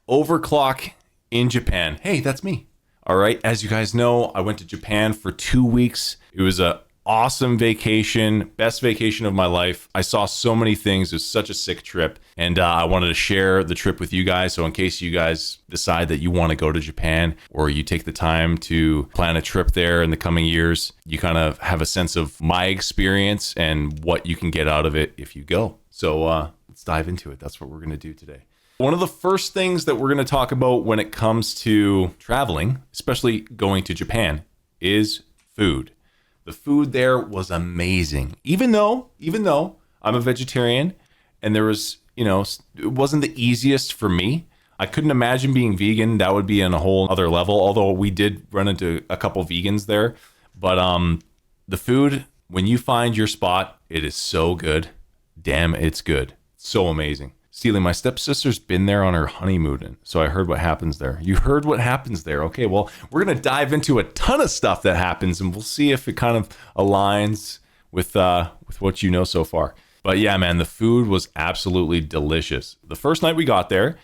overclock in Japan. Hey, that's me. All right. As you guys know, I went to Japan for 2 weeks. It was a awesome vacation, best vacation of my life. I saw so many things. It was such a sick trip. And I wanted to share the trip with you guys. So in case you guys decide that you want to go to Japan or you take the time to plan a trip there in the coming years, you kind of have a sense of my experience and what you can get out of it if you go. So let's dive into it. That's what we're going to do today. One of the first things that we're going to talk about when it comes to traveling, especially going to Japan, is food. The food there was amazing. Even though I'm a vegetarian and there was, it wasn't the easiest for me. I couldn't imagine being vegan. That would be on a whole other level, although we did run into a couple vegans there. But the food, when you find your spot, it is so good. Damn, it's good. So amazing. Steely, my stepsister's been there on her honeymoon, so I heard what happens there. You heard what happens there. Okay, well, we're going to dive into a ton of stuff that happens, and we'll see if it kind of aligns with what you know so far. But yeah, man, the food was absolutely delicious. The first night we got there,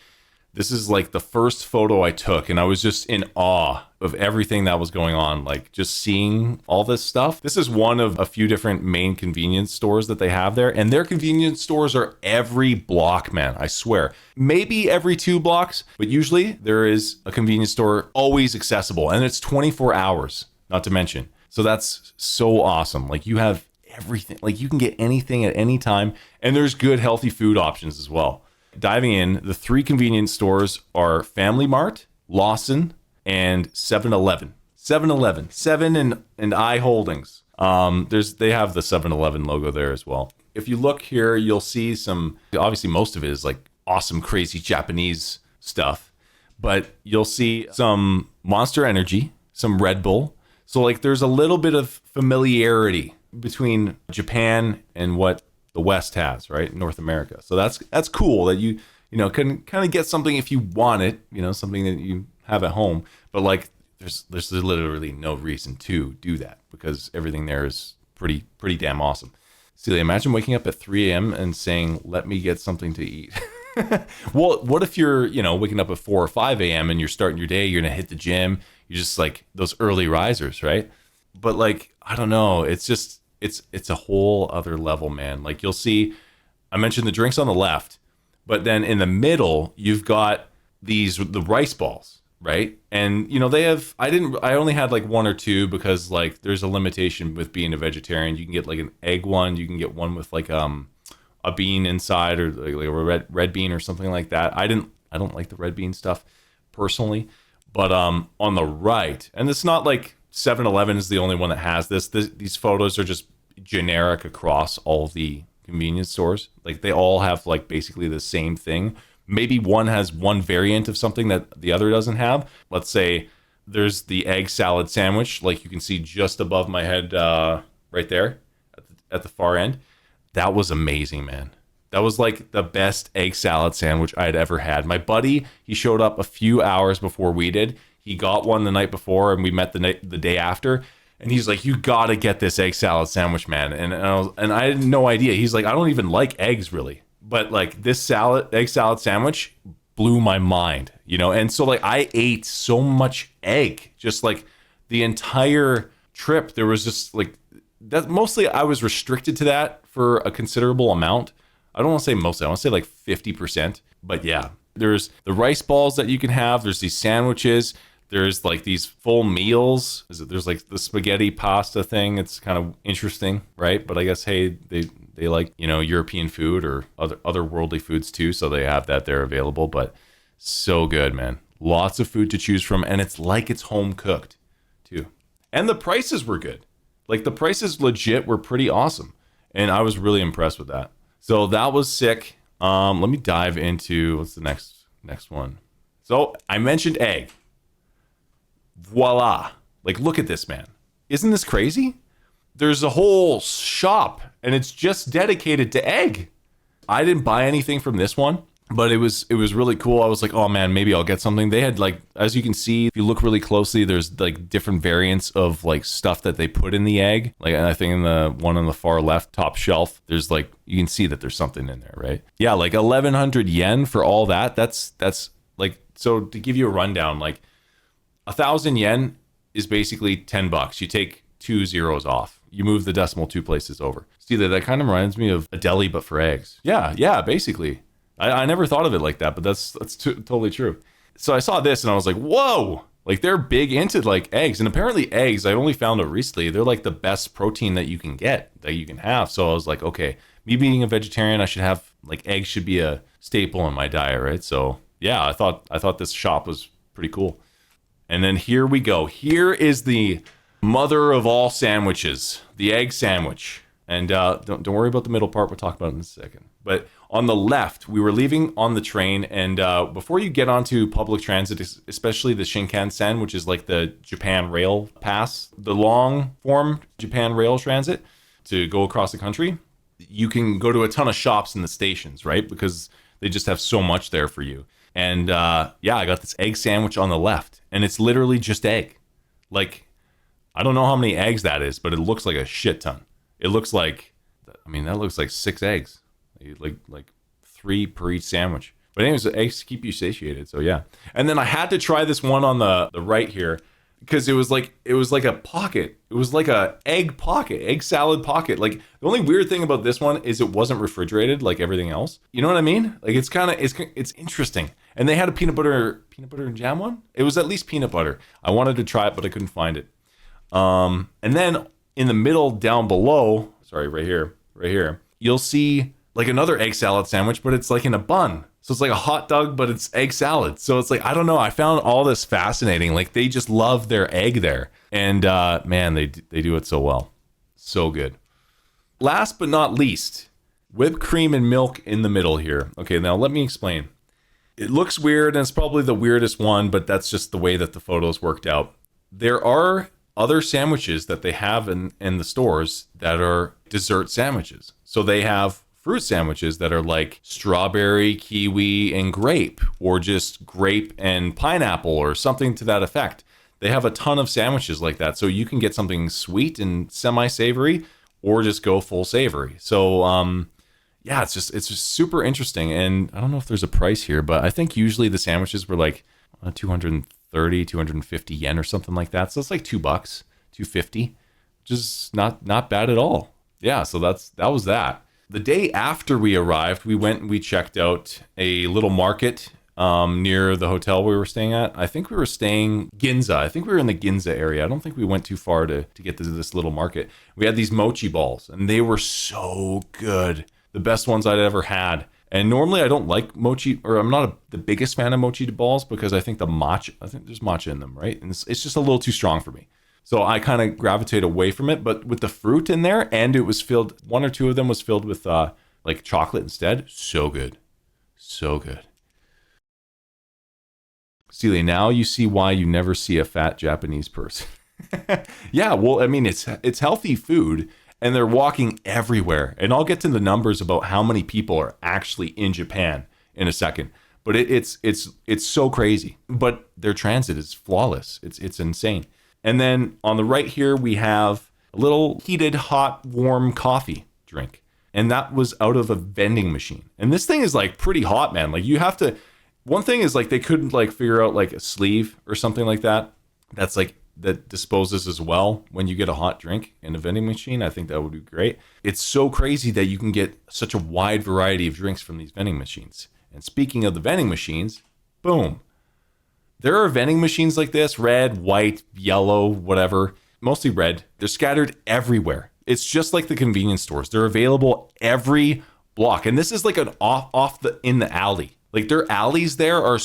this is like the first photo I took, and I was just in awe of everything that was going on, like just seeing all this stuff. This is one of a few different main convenience stores that they have there, and their convenience stores are every block, man, I swear. Maybe every 2 blocks, but usually there is a convenience store always accessible, and it's 24 hours, not to mention. So that's so awesome. Like you have everything, like you can get anything at any time, and there's good, healthy food options as well. Diving in, the 3 convenience stores are Family Mart, Lawson, and 7-Eleven. 7-Eleven, 7 and I Holdings. They have the 7-Eleven logo there as well. If you look here, you'll see some, obviously most of it is like awesome, crazy Japanese stuff, but you'll see some Monster Energy, some Red Bull. So like there's a little bit of familiarity between Japan and what the West has, right? North America. So that's cool that you can kind of get something if you want it, something that you have at home. But like there's literally no reason to do that because everything there is pretty damn awesome. Celia, imagine waking up at 3 a.m. and saying, "Let me get something to eat." Well, what if you're, waking up at 4 or 5 a.m. and you're starting your day, you're gonna hit the gym, you're just like those early risers, right? But like, I don't know, it's just it's a whole other level, man. Like you'll see, I mentioned the drinks on the left, but then in the middle, you've got the rice balls, right? And they have, I only had like 1 or 2 because like there's a limitation with being a vegetarian. You can get like an egg one, you can get one with like a bean inside or like a red bean or something like that. I don't like the red bean stuff personally, but on the right, and it's not like 7-Eleven is the only one that has this. These photos are just generic across all the convenience stores. Like they all have like basically the same thing. Maybe one has one variant of something that the other doesn't have. Let's say there's the egg salad sandwich, like you can see just above my head right there at the far end. That was amazing, man. That was like the best egg salad sandwich I had ever had. My buddy, he showed up a few hours before we did. He got one the night before and we met the day after. And he's like, "You got to get this egg salad sandwich, man." And I had no idea. He's like, "I don't even like eggs really. But like this egg salad sandwich blew my mind, And so like I ate so much egg, just like the entire trip. There was just like that. Mostly I was restricted to that for a considerable amount. I don't want to say mostly. I want to say like 50%. But yeah, there's the rice balls that you can have. There's these sandwiches. There's like these full meals. There's like the spaghetti pasta thing. It's kind of interesting, right? But I guess, hey, they like, European food or other worldly foods too. So they have that there available. But so good, man. Lots of food to choose from. And it's like it's home cooked too. And the prices were good. Like the prices legit were pretty awesome. And I was really impressed with that. So that was sick. Let me dive into, what's the next one? So I mentioned egg. Voila. Like, look at this, man. Isn't this crazy? There's a whole shop and it's just dedicated to egg. I didn't buy anything from this one, but it was really cool. I was like, oh man, maybe I'll get something. They had like, as you can see, if you look really closely, there's like different variants of like stuff that they put in the egg. Like, and I think in the one on the far left top shelf, there's like, you can see that there's something in there, right? Yeah, like 1,100 yen for all that. That's Like, so to give you a rundown, like 1,000 yen is basically $10. You take 2 zeros off. You move the decimal 2 places over. See, that kind of reminds me of a deli, but for eggs. Yeah, basically. I never thought of it like that, but that's totally true. So I saw this and I was like, whoa, like they're big into like eggs. And apparently eggs, I only found out recently, they're like the best protein that you can get, that you can have. So I was like, okay, me being a vegetarian, I should have, like, eggs should be a staple in my diet, right? So yeah, I thought this shop was pretty cool. And then here we go. Here is the mother of all sandwiches, the egg sandwich. And don't worry about the middle part. We'll talk about it in a second. But on the left, we were leaving on the train. And before you get onto public transit, especially the Shinkansen, which is like the Japan Rail Pass, the long form Japan Rail Transit to go across the country, you can go to a ton of shops in the stations, right? Because they just have so much there for you. And I got this egg sandwich on the left. And it's literally just egg. Like, I don't know how many eggs that is, but it looks like a shit ton. It looks like, that looks like 6 eggs, like 3 per each sandwich. But anyways, the eggs keep you satiated. So yeah. And then I had to try this one on the right here because it was like a pocket. It was like a egg salad pocket. Like, the only weird thing about this one is it wasn't refrigerated like everything else. You know what I mean? Like, it's interesting. And they had a peanut butter and jam one. It was at least peanut butter. I wanted to try it, but I couldn't find it. And then in the middle down below, right here, you'll see like another egg salad sandwich, but it's like in a bun. So it's like a hot dog, but it's egg salad. So it's like, I don't know. I found all this fascinating. Like, they just love their egg there. And man, they do it so well. So good. Last but not least, whipped cream and milk in the middle here. Okay, now let me explain. It looks weird and it's probably the weirdest one, but that's just the way that the photos worked out. There are other sandwiches that they have in the stores that are dessert sandwiches. So they have fruit sandwiches that are like strawberry, kiwi, and grape, or just grape and pineapple, or something to that effect. They have a ton of sandwiches like that. So you can get something sweet and semi-savory, or just go full savory. So it's just super interesting. And I don't know if there's a price here, but I think usually the sandwiches were like 230, 250 yen or something like that. So it's like $2, 250, just not bad at all. Yeah, so that was that. The day after we arrived, we checked out a little market near the hotel we were staying at. I think we were staying Ginza. I think we were in the Ginza area. I don't think we went too far to get to this little market. We had these mochi balls, and they were so good. The best ones I'd ever had. And normally I don't like mochi, or I'm not the biggest fan of mochi balls, because I think there's matcha in them, right? And it's just a little too strong for me. So I kind of gravitate away from it. But with the fruit in there, and it was filled, 1 or 2 of them was filled with like chocolate instead. So good. So good. Celia, now you see why you never see a fat Japanese person. Yeah, well, I mean, it's healthy food. And they're walking everywhere. And I'll get to the numbers about how many people are actually in Japan in a second. But it's so crazy. But their transit is flawless. It's insane. And then on the right here, we have a little heated, hot, warm coffee drink. And that was out of a vending machine. And this thing is like pretty hot, man. Like, you have to, one thing is like they couldn't like figure out like a sleeve or something like that. That's like, that disposes as well when you get a hot drink in a vending machine. I think that would be great. It's so crazy that you can get such a wide variety of drinks from these vending machines. And speaking of the vending machines, boom. There are vending machines like this, red, white, yellow, whatever, mostly red. They're scattered everywhere. It's just like the convenience stores. They're available every block. And this is like an in the alley. Like, their alleys there are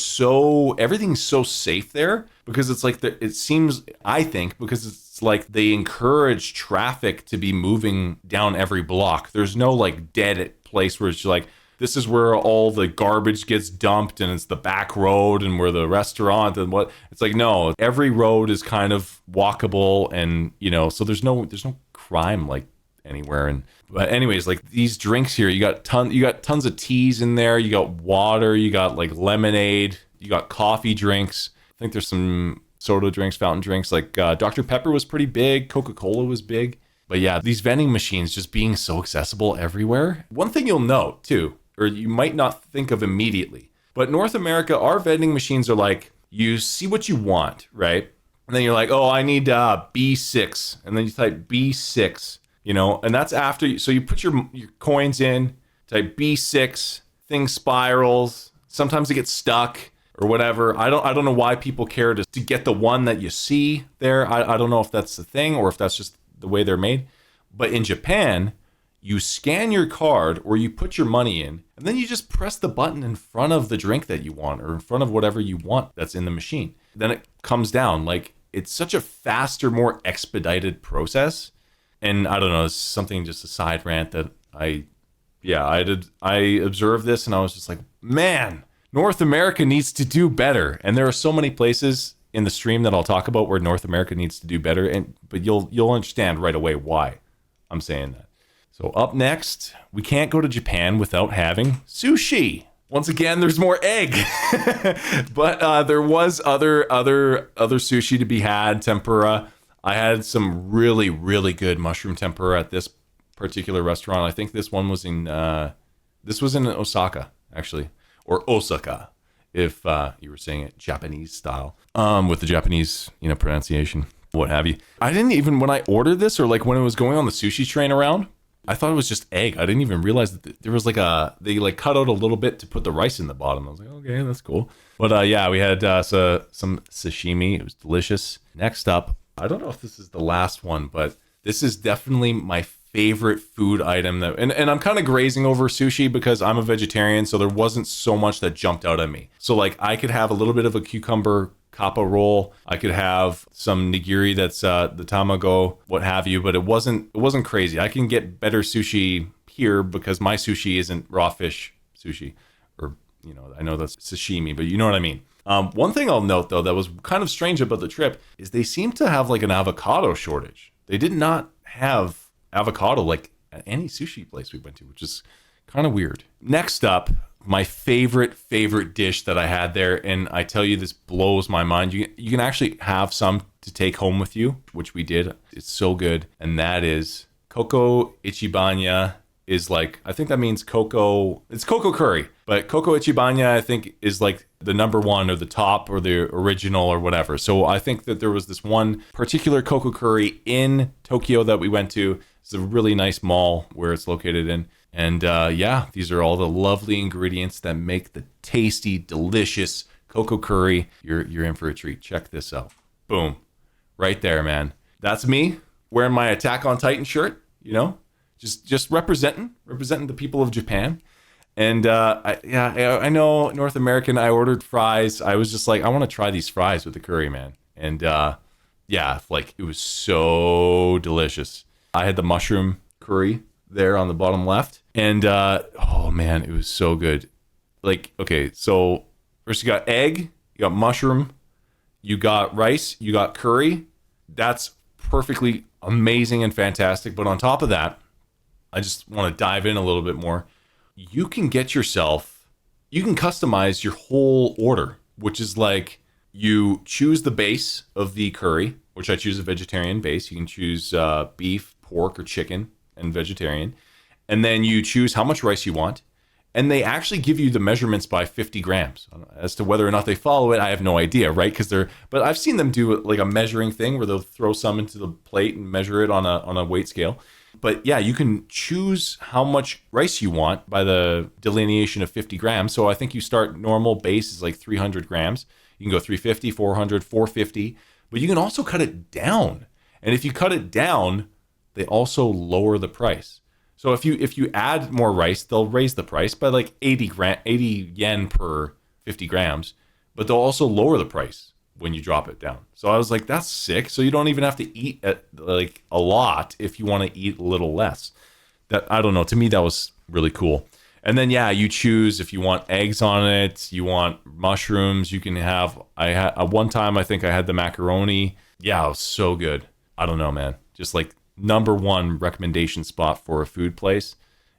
everything's so safe there, because it's like, it seems, I think, because it's like they encourage traffic to be moving down every block. There's no like dead place where it's like, this is where all the garbage gets dumped and it's the back road and where the restaurant and what. It's like, no, every road is kind of walkable, and so there's no crime like anywhere. But anyways, like these drinks here, you got tons of teas in there, you got water, you got like lemonade, you got coffee drinks. I think there's some soda drinks, fountain drinks, like Dr. Pepper was pretty big, Coca-Cola was big. But yeah, these vending machines just being so accessible everywhere. One thing you'll note too, or you might not think of immediately, But North America, our vending machines are like, you see what you want, right? And then you're like, oh, I need B6. And then you type B6, and that's after. So you put your coins in, type B6, thing spirals. Sometimes it gets stuck or whatever. I don't know why people care to get the one that you see there. I don't know if that's the thing or if that's just the way they're made. But in Japan, you scan your card or you put your money in, and then you just press the button in front of the drink that you want or in front of whatever you want that's in the machine. Then it comes down. Like, it's such a faster, more expedited process. And I don't know, it's something, just a side rant that I observed this and I was just like, man, North America needs to do better. And there are so many places in the stream that I'll talk about where North America needs to do better. But you'll understand right away why I'm saying that. So up next, we can't go to Japan without having sushi. Once again, there's more egg, but there was other sushi to be had, tempura. I had some really, really good mushroom tempura at this particular restaurant. I think this one was in Osaka, actually, or Osaka, if you were saying it Japanese style, with the Japanese, pronunciation, what have you. I didn't even, when I ordered this or like when it was going on the sushi train around, I thought it was just egg. I didn't even realize that there was they cut out a little bit to put the rice in the bottom. I was like, okay, that's cool. But yeah, we had some sashimi. It was delicious. Next up, I don't know if this is the last one, but this is definitely my favorite food item and I'm kind of grazing over sushi because I'm a vegetarian, so there wasn't so much that jumped out at me. So like I could have a little bit of a cucumber kappa roll. I could have some nigiri that's the tamago, what have you, but it wasn't crazy. I can get better sushi here because my sushi isn't raw fish sushi, or I know that's sashimi, but you know what I mean. One thing I'll note though that was kind of strange about the trip is they seem to have like an avocado shortage. They did not have avocado like at any sushi place we went to, which is kind of weird. Next up, my favorite dish that I had there, and I tell you, this blows my mind. You can actually have some to take home with you, which we did. It's so good, and that is Koko Ichibanya. Is like, I think that means cocoa. It's cocoa curry, but Koko Ichibanya I think is like the number one or the top or the original or whatever. So I think that there was this one particular cocoa curry in Tokyo that we went to. It's a really nice mall where it's located in. And yeah, these are all the lovely ingredients that make the tasty, delicious cocoa curry. You're in for a treat. Check this out. Boom. Right there, man. That's me wearing my Attack on Titan shirt, just representing the people of Japan. And I know North American, I ordered fries. I was just like, I want to try these fries with the curry, man. And yeah, like it was so delicious. I had the mushroom curry there on the bottom left. And oh man, it was so good. Like, okay, so first you got egg, you got mushroom, you got rice, you got curry. That's perfectly amazing and fantastic. But on top of that, I just want to dive in a little bit more. You can customize your whole order, which is like you choose the base of the curry, which I choose a vegetarian base. You can choose beef, pork, or chicken and vegetarian. And then you choose how much rice you want. And they actually give you the measurements by 50 grams. As to whether or not they follow it, I have no idea, right? But I've seen them do like a measuring thing where they'll throw some into the plate and measure it on a weight scale. But yeah, you can choose how much rice you want by the delineation of 50 grams. So I think you start normal base is like 300 grams. You can go 350, 400, 450, but you can also cut it down. And if you cut it down, they also lower the price. So if you add more rice, they'll raise the price by like 80 yen per 50 grams, but they'll also lower the price when you drop it down. So I was like, that's sick. So you don't even have to eat like a lot if you want to eat a little less. That, I don't know. To me, that was really cool. And then, yeah, you choose if you want eggs on it, you want mushrooms, you can have, one time, I think I had the macaroni. Yeah, it was so good. I don't know, man. Just like number one recommendation spot for a food place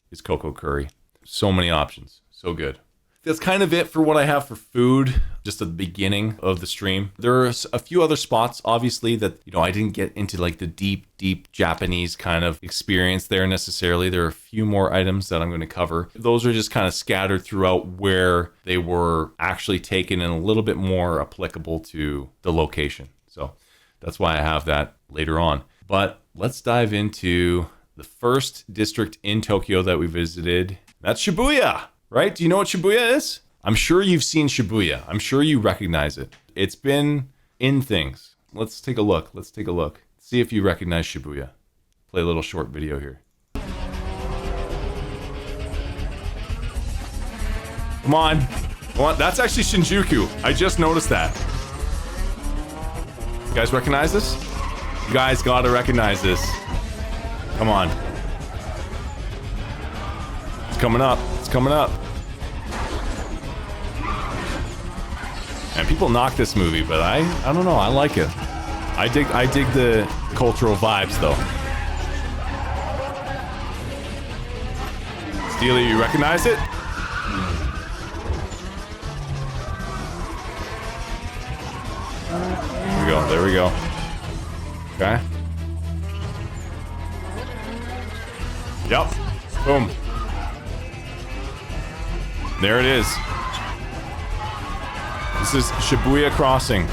is cocoa curry. So many options. So good. that's kind of it for what I have for food, just at the beginning of the stream. There's a few other spots, obviously, that, you know, I didn't get into like the deep Japanese kind of experience there necessarily. There are a few more items that I'm going to cover. Those are just kind of scattered throughout where they were actually taken and a little bit more applicable to the location. So that's why I have that later on. But let's dive into the first district in Tokyo that we visited. That's Shibuya, right? Do you know what Shibuya is? I'm sure you've seen Shibuya. I'm sure you recognize it. It's been in things. Let's take a look. See if you recognize Shibuya. Play a little short video here. Come on. That's actually Shinjuku. I just noticed that. You guys recognize this? You guys gotta recognize this. Come on. It's coming up. And people knock this movie, but I don't know. I like it. I dig the cultural vibes, though. Steely, you recognize it? There we go. Okay. Yep. Boom. There it is. This is Shibuya Crossing.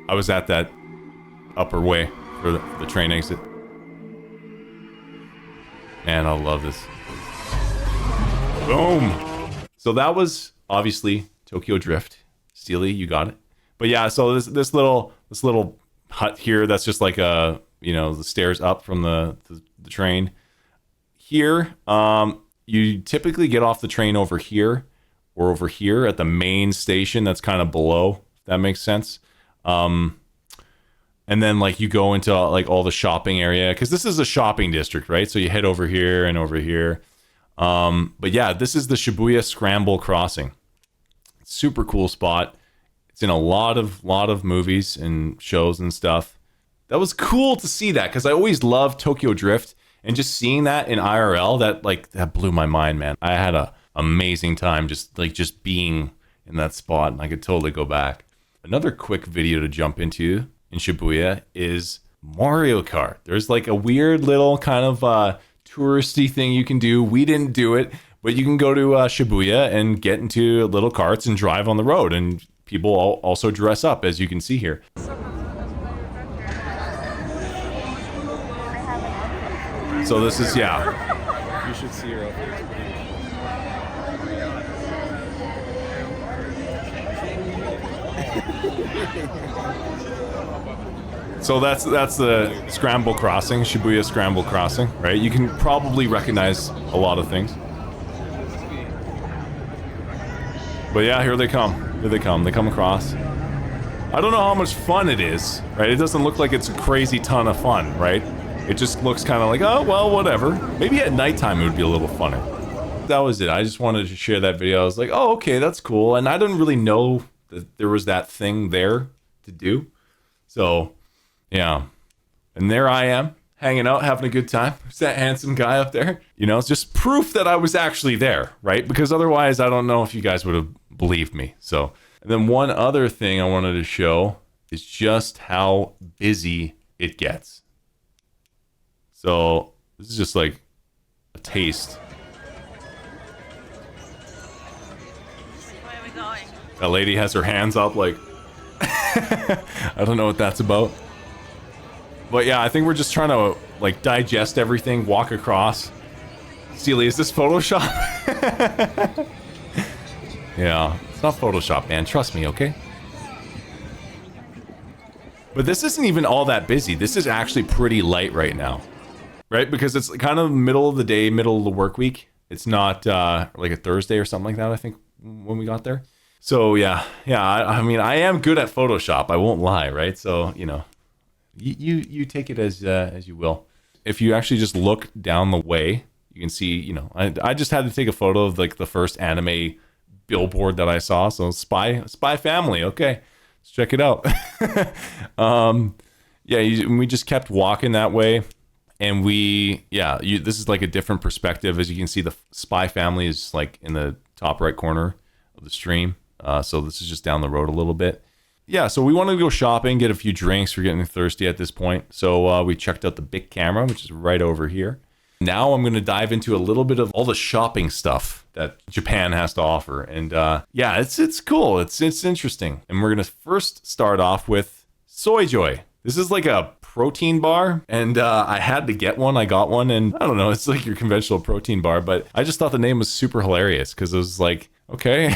I was at that upper way for the train exit. Man, I love this. Boom. So that was obviously Tokyo Drift. Steely, you got it. But yeah, so this little hut here, that's just like the stairs up from the train. Here, you typically get off the train over here or over here at the main station that's kind of below, if that makes sense. And then like you go into like all the shopping area, because this is a shopping district, right? So you head over here and over here. But yeah, this is the Shibuya Scramble Crossing. Super cool spot. It's in a lot of movies and shows and stuff. That was cool to see that, because I always loved Tokyo Drift, and just seeing that in IRL, that blew my mind, man. I had a amazing time just being in that spot, and I could totally go back. Another quick video to jump into in Shibuya is Mario Kart. There's like a weird little kind of touristy thing you can do. We didn't do it, but you can go to Shibuya and get into little carts and drive on the road, and people also dress up, as you can see here. So this is, yeah. You should see her outfit. So that's the Scramble Crossing, Shibuya Scramble Crossing, right? You can probably recognize a lot of things. But yeah, here they come. They come across. I don't know how much fun it is, right? It doesn't look like it's a crazy ton of fun, right? It just looks kind of like, oh, well, whatever. Maybe at nighttime it would be a little funner. That was it. I just wanted to share that video. I was like, oh, okay, that's cool. And I didn't really know that there was that thing there to do. So, yeah. And there I am, hanging out, having a good time. There's that handsome guy up there. You know, it's just proof that I was actually there, right? Because otherwise, I don't know if you guys would have believed me. So, and then one other thing I wanted to show is just how busy it gets. So this is just like a taste. Where are we going? That lady has her hands up like, I don't know what that's about. But yeah, I think we're just trying to like digest everything, walk across. Steely, is this Photoshop? Yeah, it's not Photoshop, man. Trust me, okay? But this isn't even all that busy. This is actually pretty light right now. Right? Because it's kind of middle of the day, middle of the work week. It's not like a Thursday or something like that, I think, when we got there. So yeah. I mean, I am good at Photoshop. I won't lie, right? So, you know, you take it as you will. If you actually just look down the way, you can see, you know, I just had to take a photo of like the first anime billboard that I saw. So Spy Family. Okay, let's check it out. Yeah, we just kept walking that way. And this is like a different perspective. As you can see, the Spy Family is like in the top right corner of the stream. So this is just down the road a little bit. Yeah, so we wanted to go shopping, get a few drinks. We're getting thirsty at this point. So we checked out the big camera, which is right over here. Now I'm going to dive into a little bit of all the shopping stuff that Japan has to offer. And it's cool. It's interesting. And we're going to first start off with Soy Joy. This is like a protein bar, and I had to get one. I got one, and I don't know, it's like your conventional protein bar, but I just thought the name was super hilarious because it was like, okay,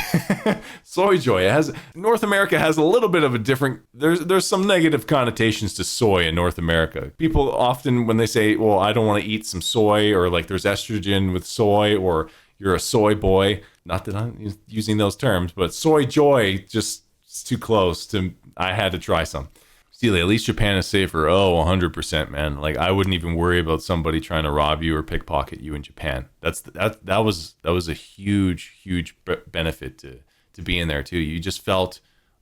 Soy Joy. North America has a little bit of a different, there's some negative connotations to soy in North America. People often, when they say, well, I don't want to eat some soy, or like there's estrogen with soy, or you're a soy boy, not that I'm using those terms, but Soy Joy, just it's too close to, I had to try some. Steely, at least Japan is safer. Oh, 100%, man. Like, I wouldn't even worry about somebody trying to rob you or pickpocket you in Japan. That was a huge benefit to be in there too. You just felt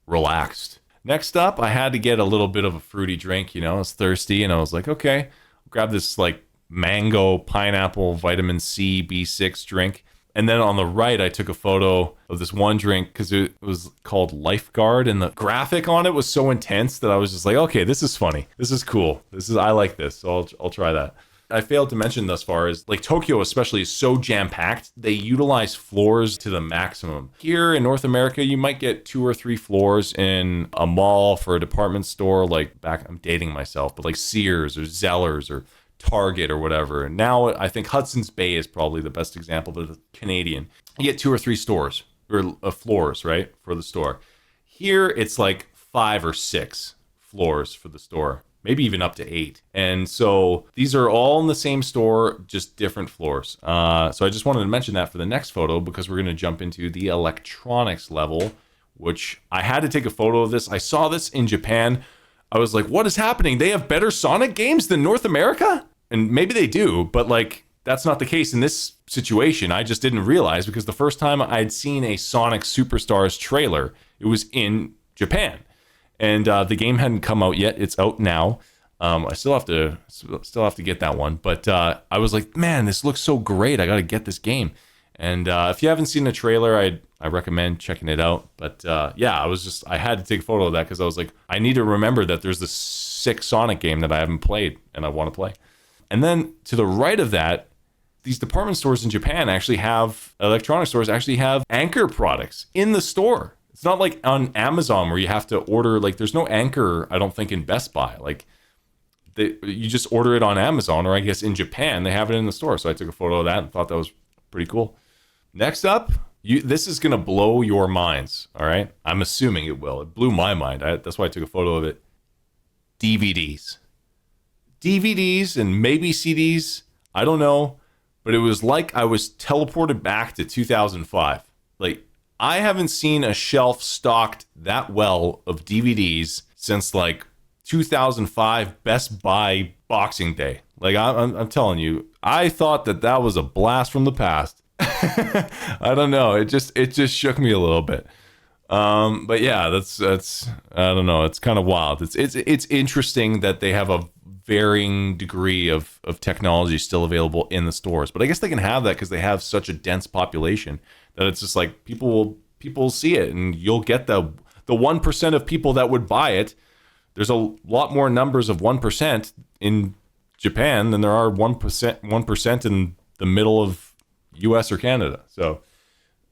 relaxed. Next up, I had to get a little bit of a fruity drink. I was thirsty, and I was like, okay, I'll grab this like mango, pineapple, vitamin C, B6 drink. And then on the right, I took a photo of this one drink because it was called Lifeguard, and the graphic on it was so intense that I was just like, okay, this is funny. This is cool. I like this. So I'll try that. I failed to mention thus far is like Tokyo especially is so jam-packed. They utilize floors to the maximum. Here in North America, you might get 2 or 3 floors in a mall for a department store, like I'm dating myself, but like Sears or Zellers or Target or whatever. And now I think Hudson's Bay is probably the best example, but the Canadian. You get 2 or 3 stores or floors, right, for the store. Here it's like 5 or 6 floors for the store, maybe even up to 8. And so these are all in the same store, just different floors. So I just wanted to mention that for the next photo because we're going to jump into the electronics level, which I had to take a photo of this. I saw this in Japan. I was like, what is happening? They have better Sonic games than North America? And maybe they do, but like, that's not the case in this situation. I just didn't realize because the first time I'd seen a Sonic Superstars trailer, it was in Japan. And the game hadn't come out yet. It's out now. I still have to get that one. But I was like, man, this looks so great. I got to get this game. And if you haven't seen the trailer, I recommend checking it out. But I had to take a photo of that because I was like, I need to remember that there's this sick Sonic game that I haven't played and I want to play. And then to the right of that, these department stores in Japan electronic stores actually have Anchor products in the store. It's not like on Amazon where you have to order, like there's no Anchor, I don't think, in Best Buy. Like you just order it on Amazon, or I guess in Japan, they have it in the store. So I took a photo of that and thought that was pretty cool. Next up, this is going to blow your minds, all right? I'm assuming it will. It blew my mind. That's why I took a photo of it. DVDs and maybe CDs, I don't know, but it was like I was teleported back to 2005. Like, I haven't seen a shelf stocked that well of DVDs since like 2005 Best Buy Boxing Day. Like, I'm telling you, I thought that was a blast from the past. I don't know. It just shook me a little bit. But yeah, that's I don't know. It's kind of wild. It's interesting that they have a varying degree of technology still available in the stores. But I guess they can have that because they have such a dense population that it's just like people will see it, and you'll get the 1% of people that would buy it. There's a lot more numbers of 1% in Japan than there are 1% in the middle of US or Canada. So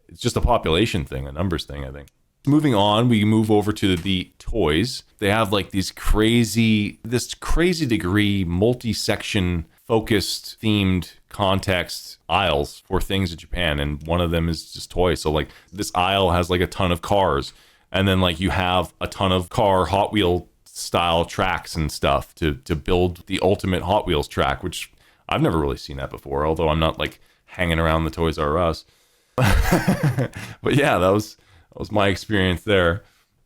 it's just a population thing, a numbers thing, I think. Moving on, we move over to the toys. They have like this crazy degree, multi-section focused themed context aisles for things in Japan. And one of them is just toys. So like this aisle has like a ton of cars. And then like you have a ton of car Hot Wheel style tracks and stuff to build the ultimate Hot Wheels track, which I've never really seen that before, although I'm not like hanging around the Toys R Us. But yeah, that was my experience there.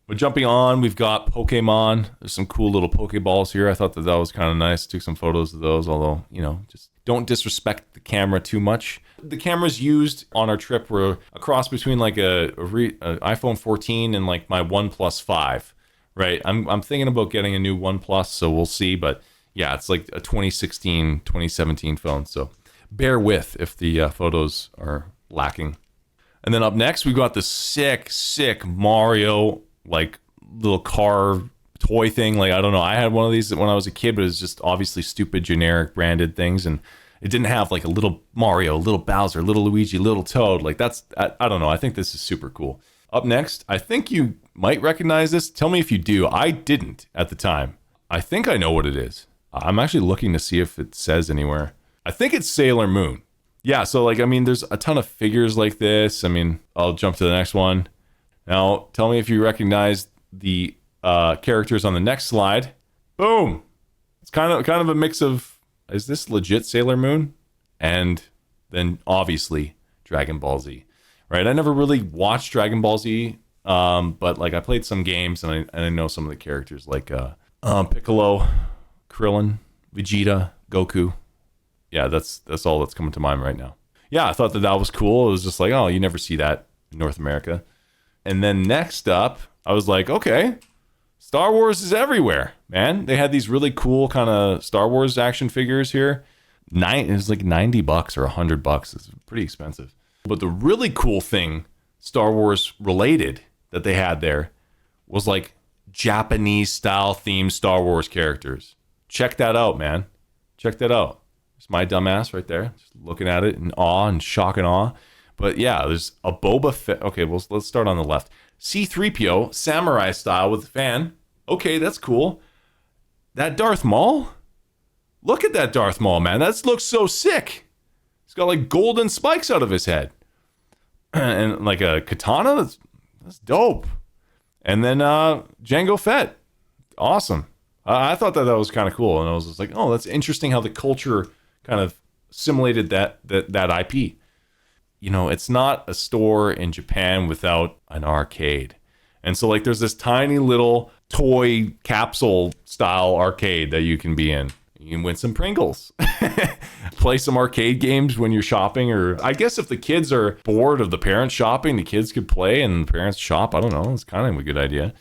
But jumping on, we've got Pokemon. There's some cool little Pokeballs here. I thought that was kind of nice. Took some photos of those, although, just don't disrespect the camera too much. The cameras used on our trip were a cross between like a iPhone 14 and like my OnePlus 5, right? I'm thinking about getting a new OnePlus, so we'll see. But Yeah, it's like a 2016, 2017 phone. So bear with if the photos are lacking. And then up next, we got the sick Mario, like little car toy thing. Like, I don't know. I had one of these when I was a kid, but it was just obviously stupid, generic branded things. And it didn't have like a little Mario, little Bowser, little Luigi, little Toad. Like I don't know. I think this is super cool. Up next, I think you might recognize this. Tell me if you do. I didn't at the time. I think I know what it is. I'm actually looking to see if it says anywhere. I think it's Sailor Moon. Yeah, so like, I mean, there's a ton of figures like this. I mean, I'll jump to the next one. Now, tell me if you recognize the characters on the next slide. Boom! It's kind of a mix of, is this legit Sailor Moon? And then obviously Dragon Ball Z, right? I never really watched Dragon Ball Z, but like I played some games and I know some of the characters like Piccolo, Krillin, Vegeta, Goku. Yeah, that's all that's coming to mind right now. Yeah, I thought that was cool. It was just like, oh, you never see that in North America. And then next up, I was like, okay, Star Wars is everywhere, man. They had these really cool kind of Star Wars action figures here. It was like $90 or $100. It's pretty expensive. But the really cool thing, Star Wars related, that they had there was like Japanese style themed Star Wars characters. Check that out, man. Check that out. It's my dumbass right there, just looking at it in awe and shock and awe. But yeah, there's a Boba Fett. Okay, well, let's start on the left. C-3PO, samurai style with a fan. Okay, that's cool. That Darth Maul? Look at that Darth Maul, man. That looks so sick. He's got like golden spikes out of his head. And like a katana? That's dope. And then Jango Fett. Awesome. I thought that was kind of cool. And I was just like, oh, that's interesting how the culture kind of assimilated that IP. You know, it's not a store in Japan without an arcade. And so like there's this tiny little toy capsule style arcade that you can be in. You can win some Pringles. Play some arcade games when you're shopping, or I guess if the kids are bored of the parents shopping, the kids could play and the parents shop. I don't know. It's kind of a good idea.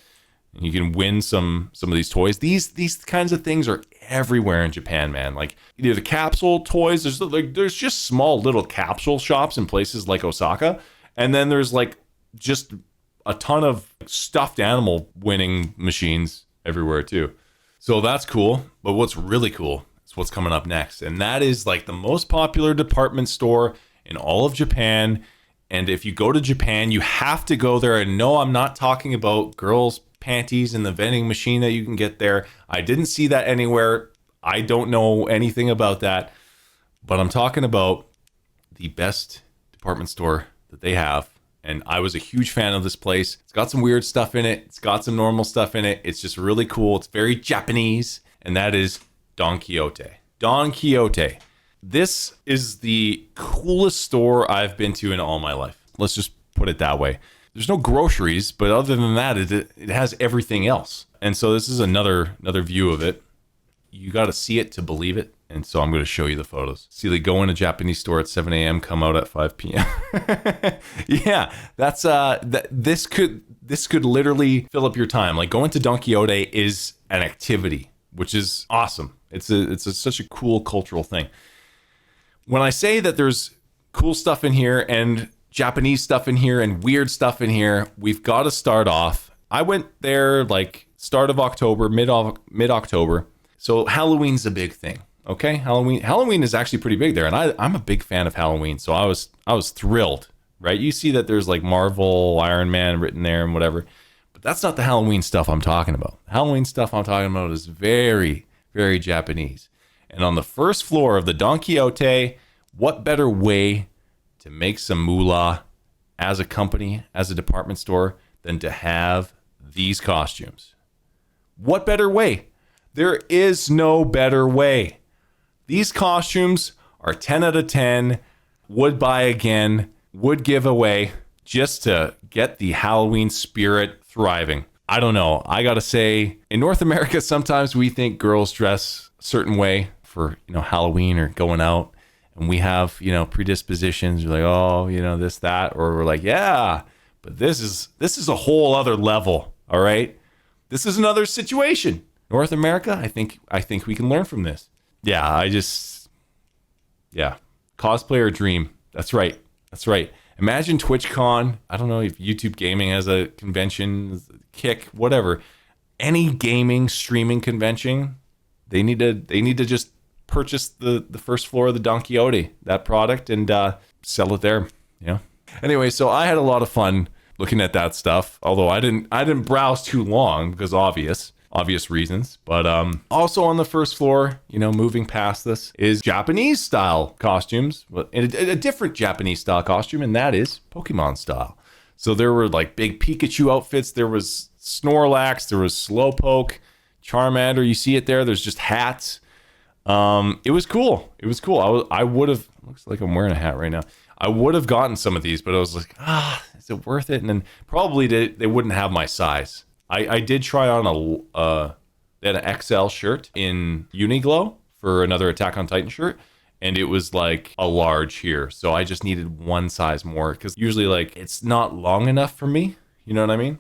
And you can win some of these toys. These kinds of things are everywhere in Japan, man. Like either the capsule toys, there's just small little capsule shops in places like Osaka, and then there's like just a ton of stuffed animal winning machines everywhere too. So that's cool. But what's really cool is what's coming up next, and that is like the most popular department store in all of Japan. And if you go to Japan, you have to go there. And no, I'm not talking about girls' panties and the vending machine that you can get there. I didn't see that anywhere. I don't know anything about that. But I'm talking about the best department store that they have. And I was a huge fan of this place. It's got some weird stuff in it. It's got some normal stuff in it. It's just really cool. It's very Japanese. And that is Don Quijote. Don Quijote. This is the coolest store I've been to in all my life. Let's just put it that way. There's no groceries, but other than that, it has everything else. And so this is another view of it. You got to see it to believe it. And so I'm going to show you the photos. See, they go in a Japanese store at 7 a.m., come out at 5 p.m. Yeah, that's this could literally fill up your time. Like going to Don Quijote is an activity, which is awesome. It's such a cool cultural thing. When I say that there's cool stuff in here and Japanese stuff in here and weird stuff in here, we've got to start off. I went there like start of October, mid-October. So Halloween's a big thing. Okay, Halloween is actually pretty big there, and I'm a big fan of Halloween, so I was thrilled, right? You see that there's like Marvel, Iron Man written there and whatever, but that's not the Halloween stuff I'm talking about. Halloween stuff I'm talking about is very, very Japanese. And on the first floor of the Don Quijote, what better way to make some moolah as a company, as a department store, than to have these costumes? What better way? There is no better way. These costumes are 10 out of 10, would buy again, would give away, just to get the Halloween spirit thriving. I don't know. I gotta say, in North America, sometimes we think girls dress a certain way for, Halloween or going out. And we have, predispositions. You're like, oh, this, that. Or we're like, yeah, but this is a whole other level, all right? This is another situation. North America, I think we can learn from this. Yeah, yeah. Cosplayer dream. That's right. Imagine TwitchCon. I don't know if YouTube Gaming has a convention, Kick, whatever. Any gaming streaming convention, they need to just purchase the first floor of the Don Quixote, that product, and sell it there. Yeah. Anyway, so I had a lot of fun looking at that stuff. Although I didn't browse too long because obvious reasons. But also on the first floor, moving past this, is Japanese style costumes, a different Japanese style costume, and that is Pokemon style. So there were like big Pikachu outfits. There was Snorlax. There was Slowpoke, Charmander. You see it there. There's just hats. It was cool. I would have. Looks like I'm wearing a hat right now. I would have gotten some of these, but I was like, is it worth it? And then probably they wouldn't have my size. I did try on an XL shirt in Uniqlo for another Attack on Titan shirt, and it was like a large here. So I just needed one size more because usually like it's not long enough for me. You know what I mean?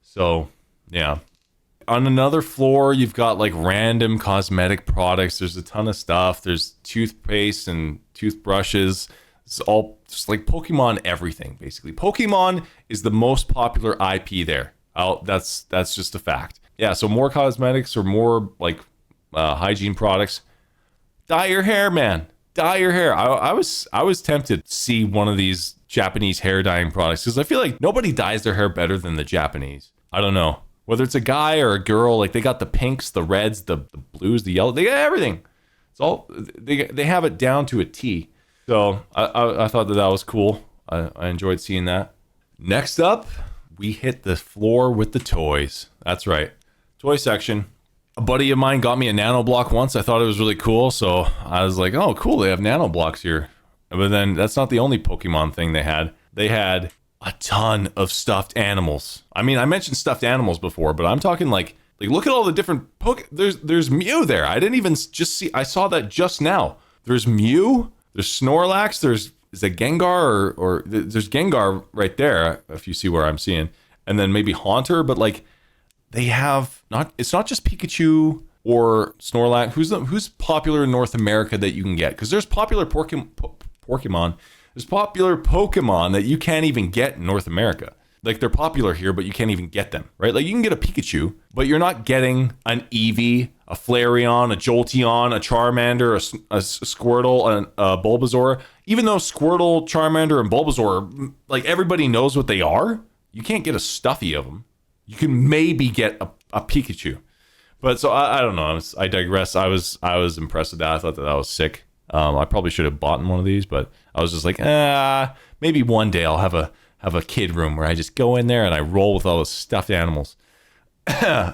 So yeah. On another floor, you've got like random cosmetic products. There's a ton of stuff. There's toothpaste and toothbrushes. It's all just like Pokemon everything, basically. Pokemon is the most popular IP there. That's just a fact. Yeah, so more cosmetics or more like hygiene products. Dye your hair, man. Dye your hair. I was tempted to see one of these Japanese hair dyeing products because I feel like nobody dyes their hair better than the Japanese. I don't know. Whether it's a guy or a girl, like they got the pinks, the reds, the blues, the yellow, they got everything. It's all they have it down to a T. So I thought that was cool. I enjoyed seeing that. Next up, we hit the floor with the toys. That's right, toy section. A buddy of mine got me a nano block once. I thought it was really cool, so I was like, "Oh, cool! They have nano blocks here." But then that's not the only Pokemon thing they had. They had a ton of stuffed animals. I mean, I mentioned stuffed animals before, but I'm talking like look at all the different There's Mew there. I didn't even just see. I saw that just now. There's Mew. There's Snorlax. Is it Gengar or there's Gengar right there if you see where I'm seeing, and then maybe Haunter. But like they have it's not just Pikachu or Snorlax. Who's popular in North America that you can get? Because there's popular Pokemon. There's popular Pokemon that you can't even get in North America. Like they're popular here, but you can't even get them, right? Like you can get a Pikachu, but you're not getting an Eevee, a Flareon, a Jolteon, a Charmander, a Squirtle, a Bulbasaur. Even though Squirtle, Charmander, and Bulbasaur, like everybody knows what they are, you can't get a stuffy of them. You can maybe get a Pikachu. But so I don't know. I digress. I was impressed with that. I thought that was sick. I probably should have bought one of these, but I was just like, maybe one day I'll have a kid room where I just go in there and I roll with all the stuffed animals.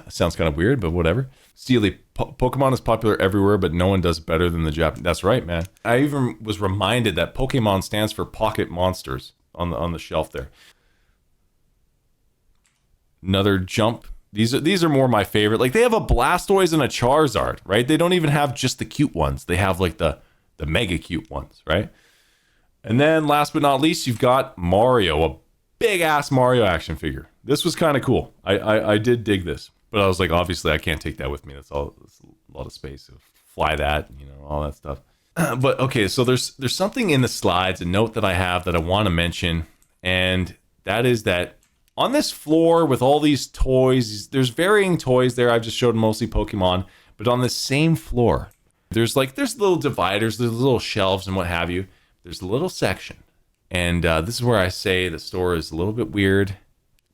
Sounds kind of weird, but whatever. Steely, Pokemon is popular everywhere, but no one does better than the Japanese. That's right, man. I even was reminded that Pokemon stands for Pocket Monsters on the shelf there. Another jump. These are more my favorite. Like they have a Blastoise and a Charizard, right? They don't even have just the cute ones. They have like the mega cute ones, right? And then last but not least, you've got Mario, a big ass Mario action figure. This was kind of cool. I did dig this, but I was like, obviously I can't take that with me. That's a lot of space to fly that, all that stuff. But okay, so there's something in the slides, a note that I have that I want to mention, and that is that on this floor with all these toys, there's varying toys there. I've just showed mostly Pokemon, but on this same floor, there's little dividers, there's little shelves and what have you. There's a little section, and this is where I say the store is a little bit weird,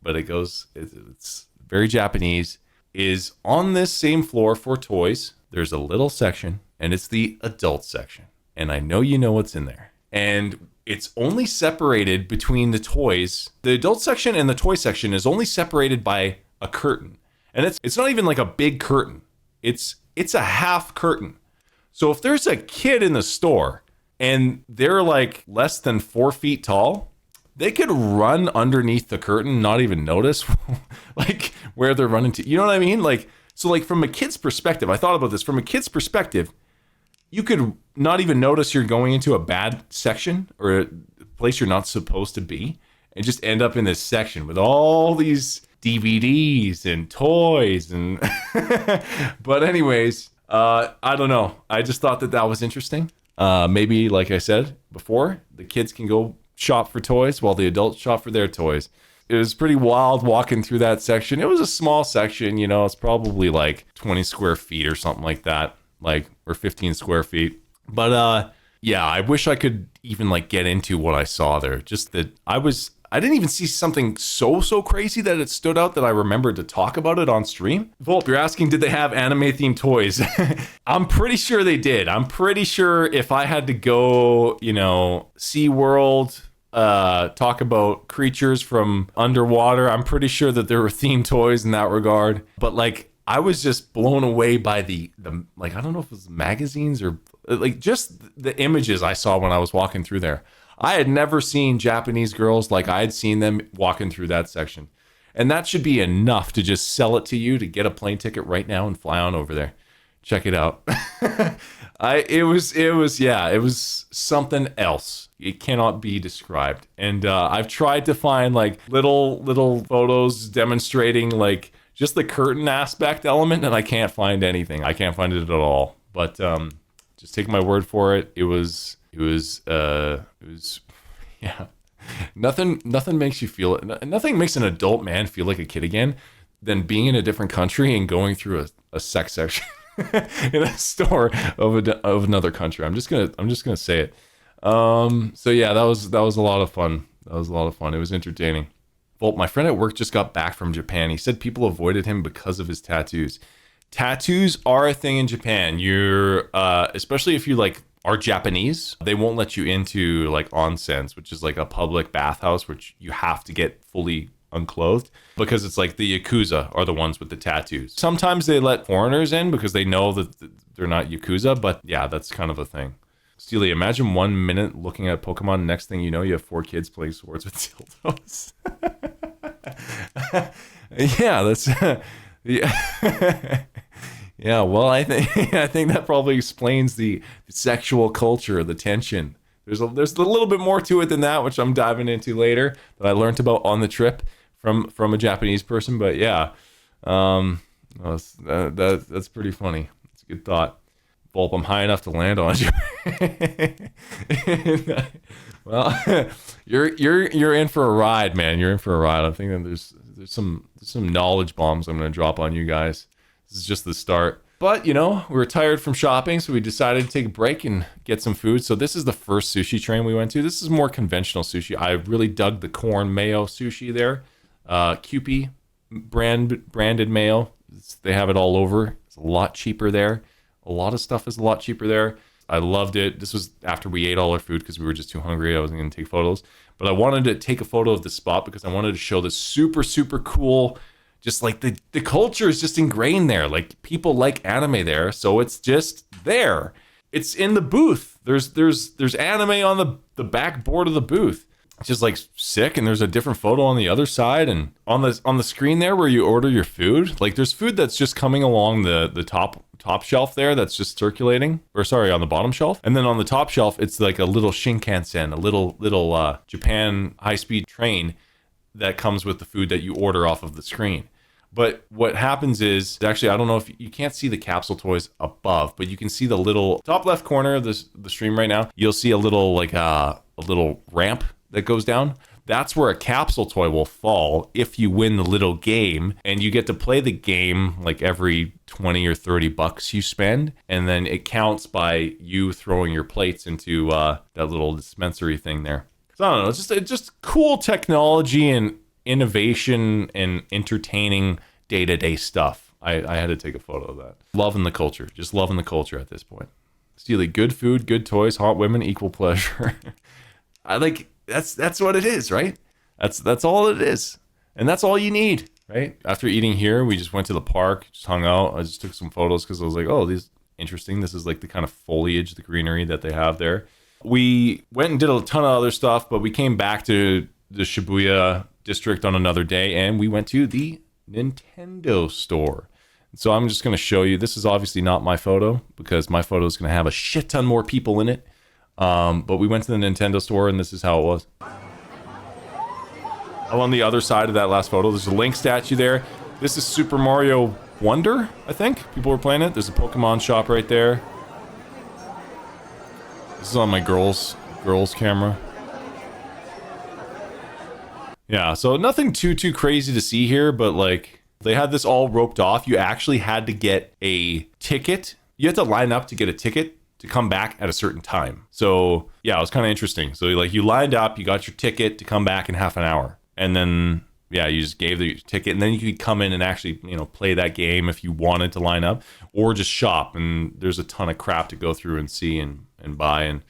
but it's very Japanese, is on this same floor for toys. There's a little section, and it's the adult section, and I know you know what's in there. And it's only separated between the toys. The adult section and the toy section is only separated by a curtain, and it's not even like a big curtain. It's a half curtain. So if there's a kid in the store and they're like less than 4 feet tall, they could run underneath the curtain, not even notice like where they're running to. You know what I mean? So from a kid's perspective, I thought about this. From a kid's perspective, you could not even notice you're going into a bad section or a place you're not supposed to be and just end up in this section with all these DVDs and toys and but anyways, I don't know. I just thought that was interesting. Maybe, like I said before, the kids can go shop for toys while the adults shop for their toys. It was pretty wild walking through that section. It was a small section, you know, it's probably like 20 square feet or something like that, or 15 square feet. But yeah, I wish I could even like get into what I saw there. Just that I didn't even see something so crazy that it stood out that I remembered to talk about it on stream. Volp, you're asking, did they have anime-themed toys? I'm pretty sure they did. I'm pretty sure if I had to go, you know, SeaWorld, talk about creatures from underwater, I'm pretty sure that there were themed toys in that regard. But like, I was just blown away by the like, I don't know if it was magazines or like just the images I saw when I was walking through there. I had never seen Japanese girls like I had seen them walking through that section. And that should be enough to just sell it to you to get a plane ticket right now and fly on over there. Check it out. It was something else. It cannot be described. And I've tried to find like little photos demonstrating like just the curtain aspect element, and I can't find anything. I can't find it at all. But just take my word for it. It was yeah. Nothing makes you feel it. Nothing makes an adult man feel like a kid again than being in a different country and going through a sex section in a store of another country. I'm just gonna say it. So yeah, that was a lot of fun. It was entertaining. Well, my friend at work just got back from Japan. He said people avoided him because of his tattoos. Tattoos are a thing in Japan. You're especially if you like are Japanese, they won't let you into like onsens, which is like a public bathhouse, which you have to get fully unclothed because it's like the Yakuza are the ones with the tattoos. Sometimes they let foreigners in because they know that they're not Yakuza, but yeah, that's kind of a thing. Steely, imagine 1 minute looking at Pokemon, next thing you know, you have 4 kids playing swords with dildos. Yeah, that's... yeah. Yeah, well, I think that probably explains the sexual culture, the tension. There's a little bit more to it than that, which I'm diving into later, that I learned about on the trip from a Japanese person. But yeah, that's pretty funny. It's a good thought. Volp, I'm high enough to land on you. Well, you're in for a ride, man. You're in for a ride. I'm thinking there's some knowledge bombs I'm going to drop on you guys. This is just the start. But, you know, we were tired from shopping, so we decided to take a break and get some food. So this is the first sushi train we went to. This is more conventional sushi. I really dug the corn mayo sushi there. Kewpie branded mayo. They have it all over. It's a lot cheaper there. A lot of stuff is a lot cheaper there. I loved it. This was after we ate all our food because we were just too hungry. I wasn't going to take photos. But I wanted to take a photo of the spot because I wanted to show this super, super cool... Just like the culture is just ingrained there. Like people like anime there, so it's just there. It's in the booth. There's anime on the backboard of the booth. It's just like sick, and there's a different photo on the other side, and on the screen there where you order your food, like there's food that's just coming along the top shelf there that's just circulating, or sorry, on the bottom shelf, and then on the top shelf it's like a little Shinkansen, a little Japan high-speed train that comes with the food that you order off of the screen. But what happens is, actually, I don't know if you can't see the capsule toys above, but you can see the little top left corner of the stream right now. You'll see a little like a little ramp that goes down. That's where a capsule toy will fall if you win the little game, and you get to play the game like every 20 or 30 bucks you spend, and then it counts by you throwing your plates into that little dispensary thing there. So I don't know, it's just cool technology and innovation and entertaining day-to-day stuff. I had to take a photo of that. Loving the culture. Just loving the culture at this point. Steely, good food, good toys, hot women, equal pleasure. I like that's what it is, right? That's all it is. And that's all you need, right? After eating here, we just went to the park, just hung out. I just took some photos because I was like, oh, these interesting. This is like the kind of foliage, the greenery that they have there. We went and did a ton of other stuff, but we came back to the Shibuya district on another day, and we went to the Nintendo store. So I'm just going to show you. This is obviously not my photo because my photo is going to have a shit ton more people in it. But we went to the Nintendo store, and this is how it was. On the other side of that last photo, there's a Link statue there. This is Super Mario Wonder, I think. People were playing it. There's a Pokemon shop right there. This is on my girl's camera. Yeah, so nothing too crazy to see here, but like they had this all roped off. You actually had to get a ticket. You had to line up to get a ticket to come back at a certain time. So yeah, it was kind of interesting. So like you lined up, you got your ticket to come back in half an hour. And then, yeah, you just gave the ticket and then you could come in and actually, you know, play that game if you wanted to line up or just shop. And there's a ton of crap to go through and see and buy.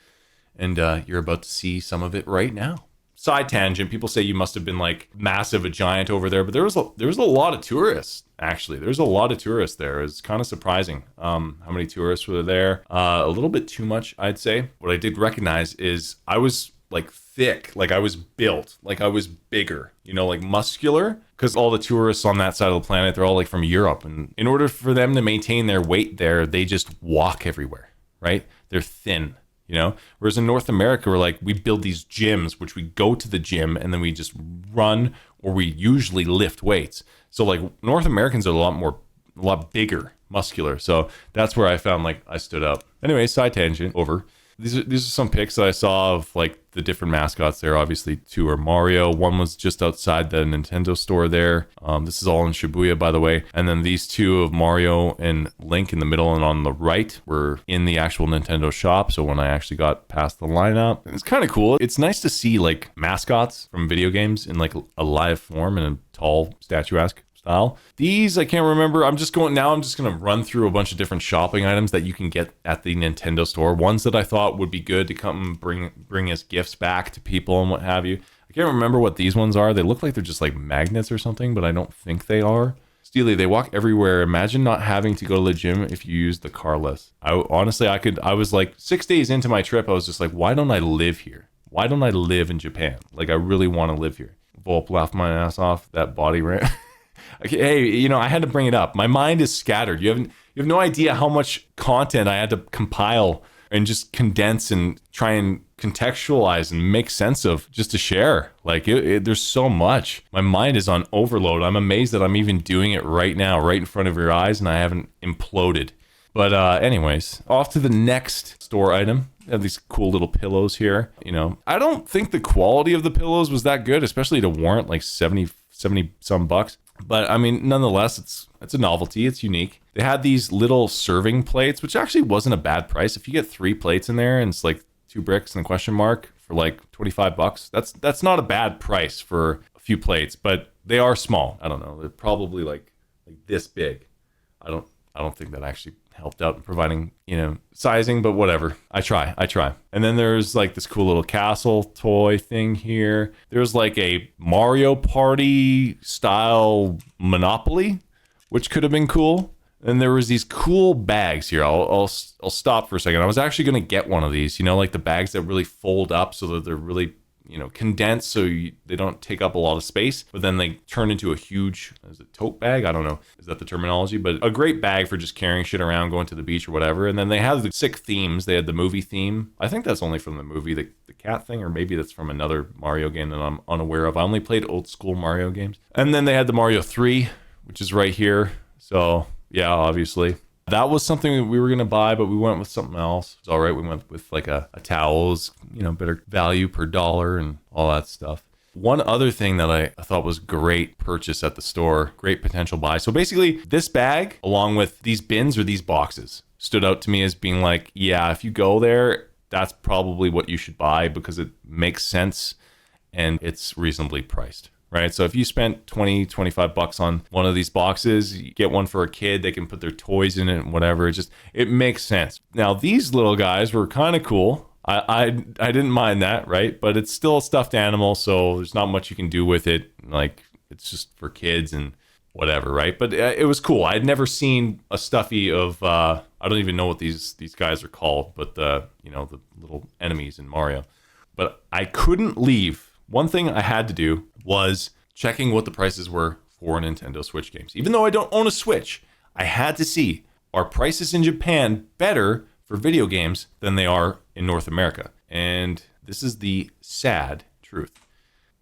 And you're about to see some of it right now. Side tangent, people say you must have been like massive, a giant over there, but there was a lot of tourists, actually. There's a lot of tourists there. It's kind of surprising how many tourists were there. A little bit too much, I'd say. What I did recognize is I was like thick, like I was built, like I was bigger, you know, like muscular, because all the tourists on that side of the planet, they're all like from Europe. And in order for them to maintain their weight there, they just walk everywhere, right? They're thin. You know, whereas in North America, we're like, we build these gyms, which we go to the gym and then we just run or we usually lift weights. So like North Americans are a lot bigger, muscular. So that's where I found like I stood up. Anyway, side tangent over. These are some pics that I saw of like the different mascots there. Obviously, 2 are Mario. 1 was just outside the Nintendo store there. This is all in Shibuya, by the way. And then these 2 of Mario and Link in the middle and on the right were in the actual Nintendo shop. So when I actually got past the lineup, it's kind of cool. It's nice to see like mascots from video games in like a live form in a tall statuesque style. These I can't remember. I'm just going to run through a bunch of different shopping items that you can get at the Nintendo store. Ones that I thought would be good to come bring as gifts back to people and what have you. I can't remember what these ones are. They look like they're just like magnets or something, but I don't think they are. Steely, they walk everywhere. Imagine not having to go to the gym if you use the car less. I was like 6 days into my trip. I was just like, why don't I live here? Why don't I live in Japan? Like I really want to live here. Volp laughed my ass off. That body rant. Okay, hey, you know, I had to bring it up. My mind is scattered. You have no idea how much content I had to compile and just condense and try and contextualize and make sense of just to share. Like there's so much. My mind is on overload. I'm amazed that I'm even doing it right now, right in front of your eyes, and I haven't imploded. But anyways, off to the next store item. I have these cool little pillows here. You know, I don't think the quality of the pillows was that good, especially to warrant like 70 some bucks. But I mean, nonetheless, it's a novelty. It's unique. They had these little serving plates, which actually wasn't a bad price. If you get 3 plates in there and it's like 2 bricks and a question mark for like 25 bucks, that's not a bad price for a few plates, but they are small. I don't know. They're probably like this big. I don't think that actually helped out in providing, you know, sizing, but whatever. I try. And then there's like this cool little castle toy thing here. There's like a Mario Party style Monopoly, which could have been cool. And there was these cool bags here. I'll stop for a second. I was actually going to get one of these, you know, like the bags that really fold up so that they're really, you know, condensed so they don't take up a lot of space, but then they turn into a huge, is it tote bag? I don't know. Is that the terminology? But a great bag for just carrying shit around, going to the beach or whatever. And then they have the sick themes. They had the movie theme. I think that's only from the movie, the cat thing, or maybe that's from another Mario game that I'm unaware of. I only played old school Mario games. And then they had the Mario 3, which is right here. So yeah, obviously. That was something that we were going to buy, but we went with something else. It's all right. We went with like a towels, you know, better value per dollar and all that stuff. One other thing that I thought was great purchase at the store, great potential buy. So basically this bag, along with these bins or these boxes, stood out to me as being like, yeah, if you go there, that's probably what you should buy because it makes sense and it's reasonably priced. Right. So if you spent 20, 25 bucks on one of these boxes, you get one for a kid, they can put their toys in it and whatever. It makes sense. Now, these little guys were kind of cool. I didn't mind that. Right. But it's still a stuffed animal. So there's not much you can do with it. Like it's just for kids and whatever. Right. But it was cool. I had never seen a stuffy of I don't even know what these guys are called, but the little enemies in Mario. But I couldn't leave. One thing I had to do was checking what the prices were for Nintendo Switch games. Even though I don't own a Switch, I had to see, are prices in Japan better for video games than they are in North America? And this is the sad truth.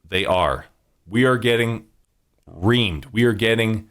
They are. We are getting reamed. We are getting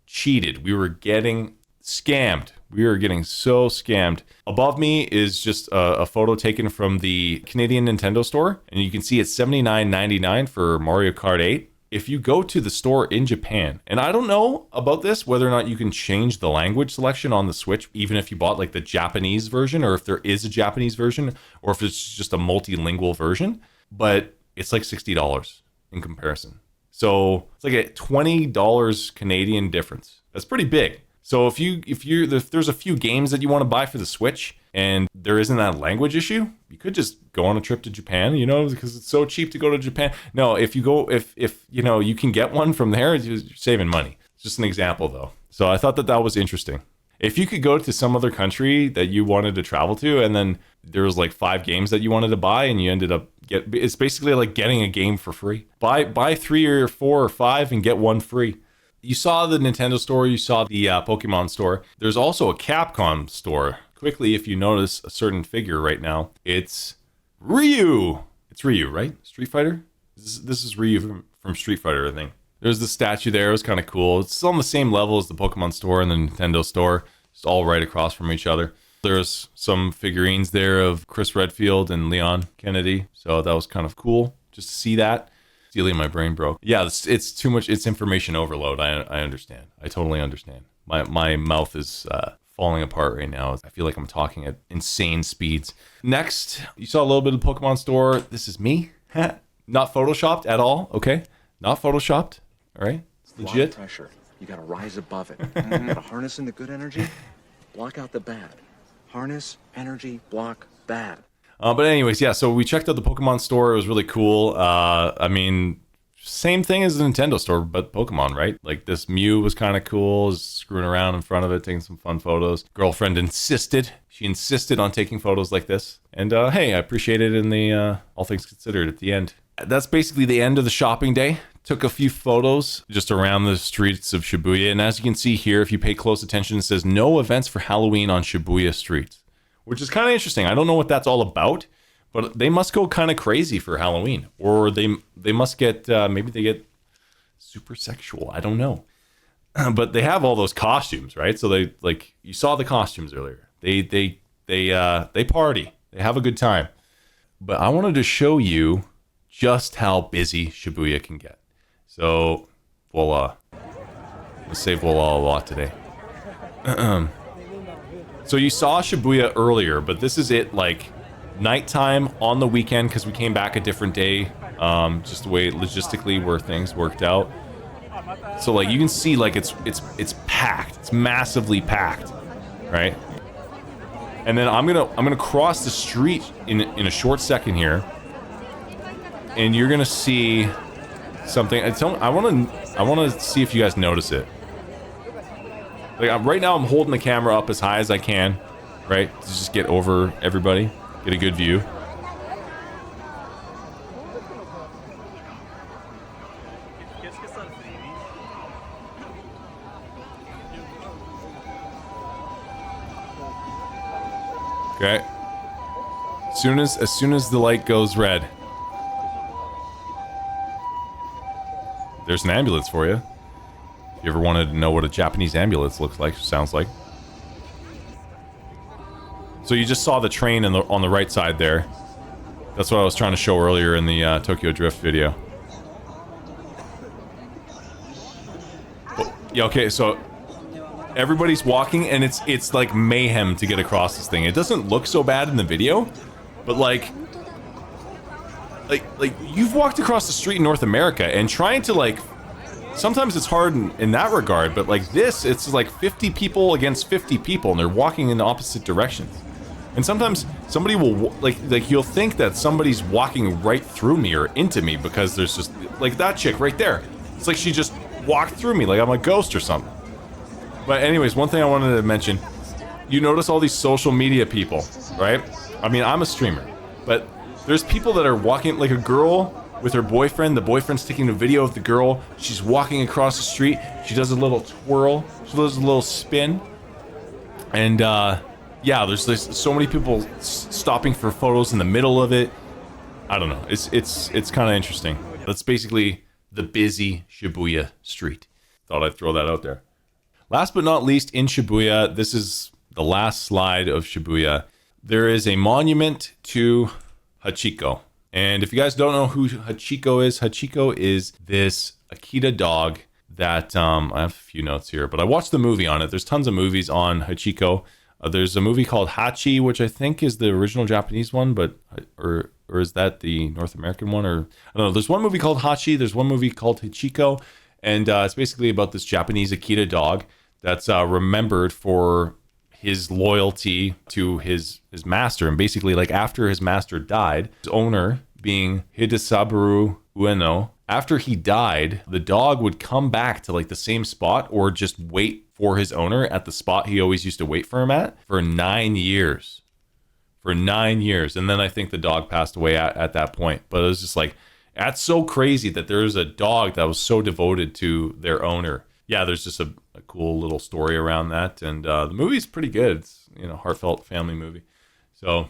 cheated. We were getting scammed. We are getting so scammed. Above me is just a photo taken from the Canadian Nintendo store, and you can see it's $79.99 for Mario Kart 8. If you go to the store in Japan, and I don't know about this, whether or not you can change the language selection on the Switch, even if you bought like the Japanese version, or if there is a Japanese version, or if it's just a multilingual version, but it's like $60 in comparison. So it's like a $20 Canadian difference. That's pretty big. So if there's a few games that you want to buy for the Switch and there isn't that language issue, you could just go on a trip to Japan, because it's so cheap to go to Japan. No, if you can get one from there, you're saving money. It's just an example though. So I thought that was interesting. If you could go to some other country that you wanted to travel to, and then there was like 5 games that you wanted to buy, and you ended up it's basically like getting a game for free. Buy 3 or 4 or 5 and get one free. You saw the Nintendo store, you saw the Pokemon store. There's also a Capcom store. Quickly, if you notice a certain figure right now, it's Ryu. It's Ryu, right? Street Fighter? This is Ryu from Street Fighter, I think. There's the statue there. It was kind of cool. It's on the same level as the Pokemon store and the Nintendo store. It's all right across from each other. There's some figurines there of Chris Redfield and Leon Kennedy. So that was kind of cool just to see that. Stealing my brain broke. Yeah, it's too much. It's information overload. I understand. I totally understand. My mouth is falling apart right now. I feel like I'm talking at insane speeds. Next, you saw a little bit of the Pokemon store. This is me. Not photoshopped at all. Okay, not photoshopped. All right, it's legit. Pressure. You gotta rise above it. You gotta harness in the good energy, block out the bad. Harness, energy, block, bad. But anyways, yeah, so we checked out the Pokemon store. It was really cool. I mean, same thing as the Nintendo store, but Pokemon, right? Like this Mew was kind of cool, screwing around in front of it, taking some fun photos. Girlfriend insisted. She insisted on taking photos like this. And hey, I appreciate it in the all things considered at the end. That's basically the end of the shopping day. Took a few photos just around the streets of Shibuya. And as you can see here, if you pay close attention, it says no events for Halloween on Shibuya streets, which is kind of interesting. I don't know what that's all about, but they must go kind of crazy for Halloween, or they must get maybe they get super sexual. I don't know, but they have all those costumes, right? So they, like you saw the costumes earlier. They party. They have a good time. But I wanted to show you just how busy Shibuya can get. So voila, let's say voila a lot today. So you saw Shibuya earlier, but this is it, like nighttime on the weekend, because we came back a different day, just the way logistically where things worked out. So like you can see, like it's packed. It's massively packed, right? And then I'm gonna cross the street in a short second here, and you're gonna see something. I want to see if you guys notice it. Like right now, I'm holding the camera up as high as I can, right? To just get over everybody, get a good view. Okay. As soon as the light goes red, there's an ambulance for you. If you ever wanted to know what a Japanese ambulance looks like, sounds like. So you just saw the train on the right side there. That's what I was trying to show earlier in the Tokyo Drift video. Oh, yeah, okay, so everybody's walking, and it's like mayhem to get across this thing. It doesn't look so bad in the video, but like you've walked across the street in North America, and trying to like, sometimes it's hard in that regard, but like this, it's like 50 people against 50 people, and they're walking in opposite directions. And sometimes somebody will, like you'll think that somebody's walking right through me or into me, because there's just, like that chick right there. It's like she just walked through me like I'm a ghost or something. But anyways, one thing I wanted to mention, you notice all these social media people, right? I mean, I'm a streamer, but there's people that are walking, like a girl with her boyfriend. The boyfriend's taking a video of the girl. She's walking across the street. She does a little twirl. She does a little spin. And yeah, there's so many people stopping for photos in the middle of it. I don't know. It's kind of interesting. That's basically the busy Shibuya street. Thought I'd throw that out there. Last but not least, in Shibuya, this is the last slide of Shibuya. There is a monument to Hachiko. And if you guys don't know who Hachiko is this Akita dog that, I have a few notes here, but I watched the movie on it. There's tons of movies on Hachiko. There's a movie called Hachi, which I think is the original Japanese one, but or is that the North American one? Or I don't know. There's one movie called Hachi. There's one movie called Hachiko, and it's basically about this Japanese Akita dog that's remembered for his loyalty to his master. And basically, like after his master died, his owner being Hidesabaru Ueno, after he died, the dog would come back to like the same spot or just wait for his owner at the spot he always used to wait for him at for 9 years. For 9 years. And then I think the dog passed away at that point. But it was just like, that's so crazy that there's a dog that was so devoted to their owner. Yeah, there's just a cool little story around that. And the movie's pretty good. It's, you know, heartfelt family movie. So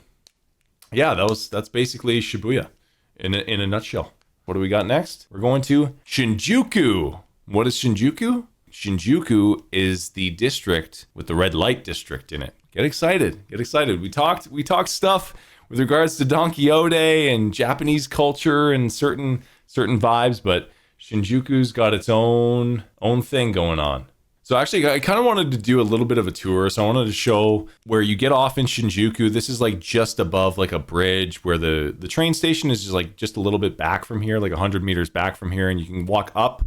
yeah, that's basically Shibuya in a nutshell. What do we got next? We're going to Shinjuku. What is Shinjuku? Shinjuku is the district with the red light district in it. Get excited. Get excited. We talked stuff with regards to Don Quixote and Japanese culture and certain vibes, but Shinjuku's got its own thing going on. So actually, I kind of wanted to do a little bit of a tour. So I wanted to show where you get off in Shinjuku. This is like just above like a bridge where the train station is just like just a little bit back from here, like 100 meters back from here. And you can walk up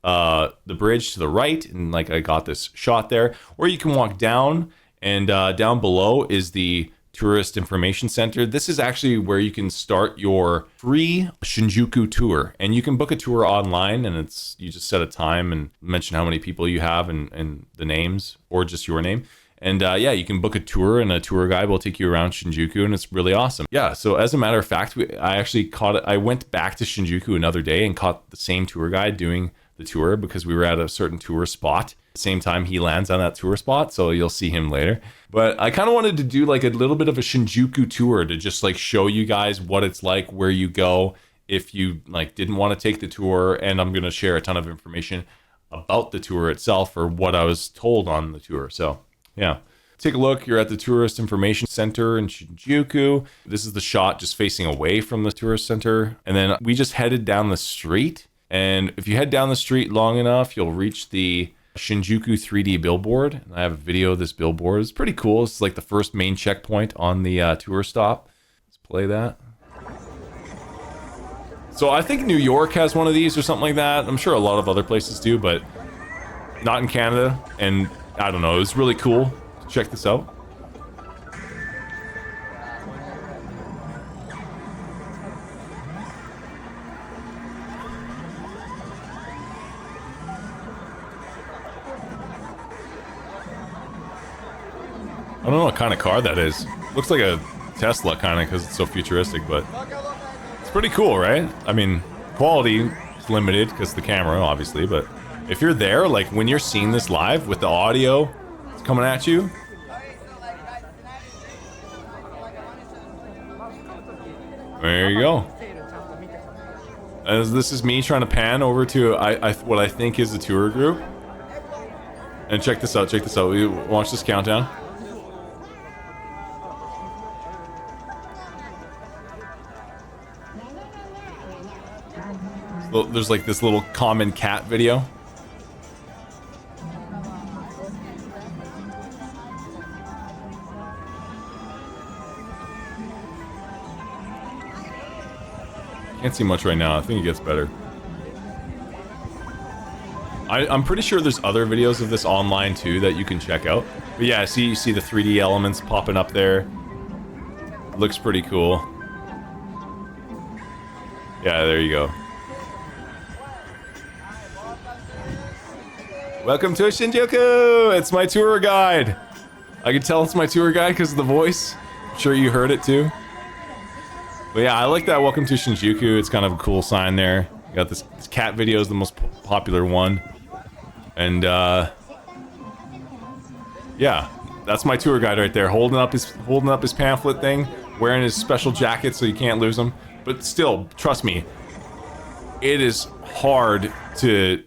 the bridge to the right. And like I got this shot there. Or you can walk down, and down below is the Tourist Information Center. This is actually where you can start your free Shinjuku tour, and you can book a tour online, and you just set a time and mention how many people you have and the names or just your name. And yeah, you can book a tour, and a tour guide will take you around Shinjuku, and it's really awesome. Yeah, so as a matter of fact, I went back to Shinjuku another day and caught the same tour guide doing the tour because we were at a certain tour spot. Same time he lands on that tour spot, so you'll see him later. But I kind of wanted to do like a little bit of a Shinjuku tour to just like show you guys what it's like, where you go if you like didn't want to take the tour, and I'm going to share a ton of information about the tour itself or what I was told on the tour. So yeah, take a look. You're at the Tourist Information Center in Shinjuku. This is the shot just facing away from the tourist center, and then we just headed down the street. And if you head down the street long enough, you'll reach the Shinjuku 3D billboard. And I have a video of this billboard. It's pretty cool. It's like the first main checkpoint on the tour stop. Let's play that. So I think New York has one of these or something like that. I'm sure a lot of other places do, but not in Canada. And I don't know, it was really cool. Check this out. I don't know what kind of car that is. Looks like a Tesla kind of because it's so futuristic, but it's pretty cool, right? I mean, quality is limited because the camera, obviously, but if you're there, like when you're seeing this live with the audio coming at you, there you go. As this is me trying to pan over to what I think is the tour group. And check this out, We watch this countdown. There's like this little common cat video. Can't see much right now. I think it gets better. I'm pretty sure there's other videos of this online too that you can check out. But yeah, you see the 3D elements popping up there. Looks pretty cool. Yeah, there you go. Welcome to Shinjuku! It's my tour guide. I can tell it's my tour guide because of the voice. I'm sure you heard it too. But yeah, I like that Welcome to Shinjuku. It's kind of a cool sign there. You got this cat video is the most popular one. And yeah, that's my tour guide right there, holding up his pamphlet thing, wearing his special jacket so you can't lose him. But still, trust me, it is hard to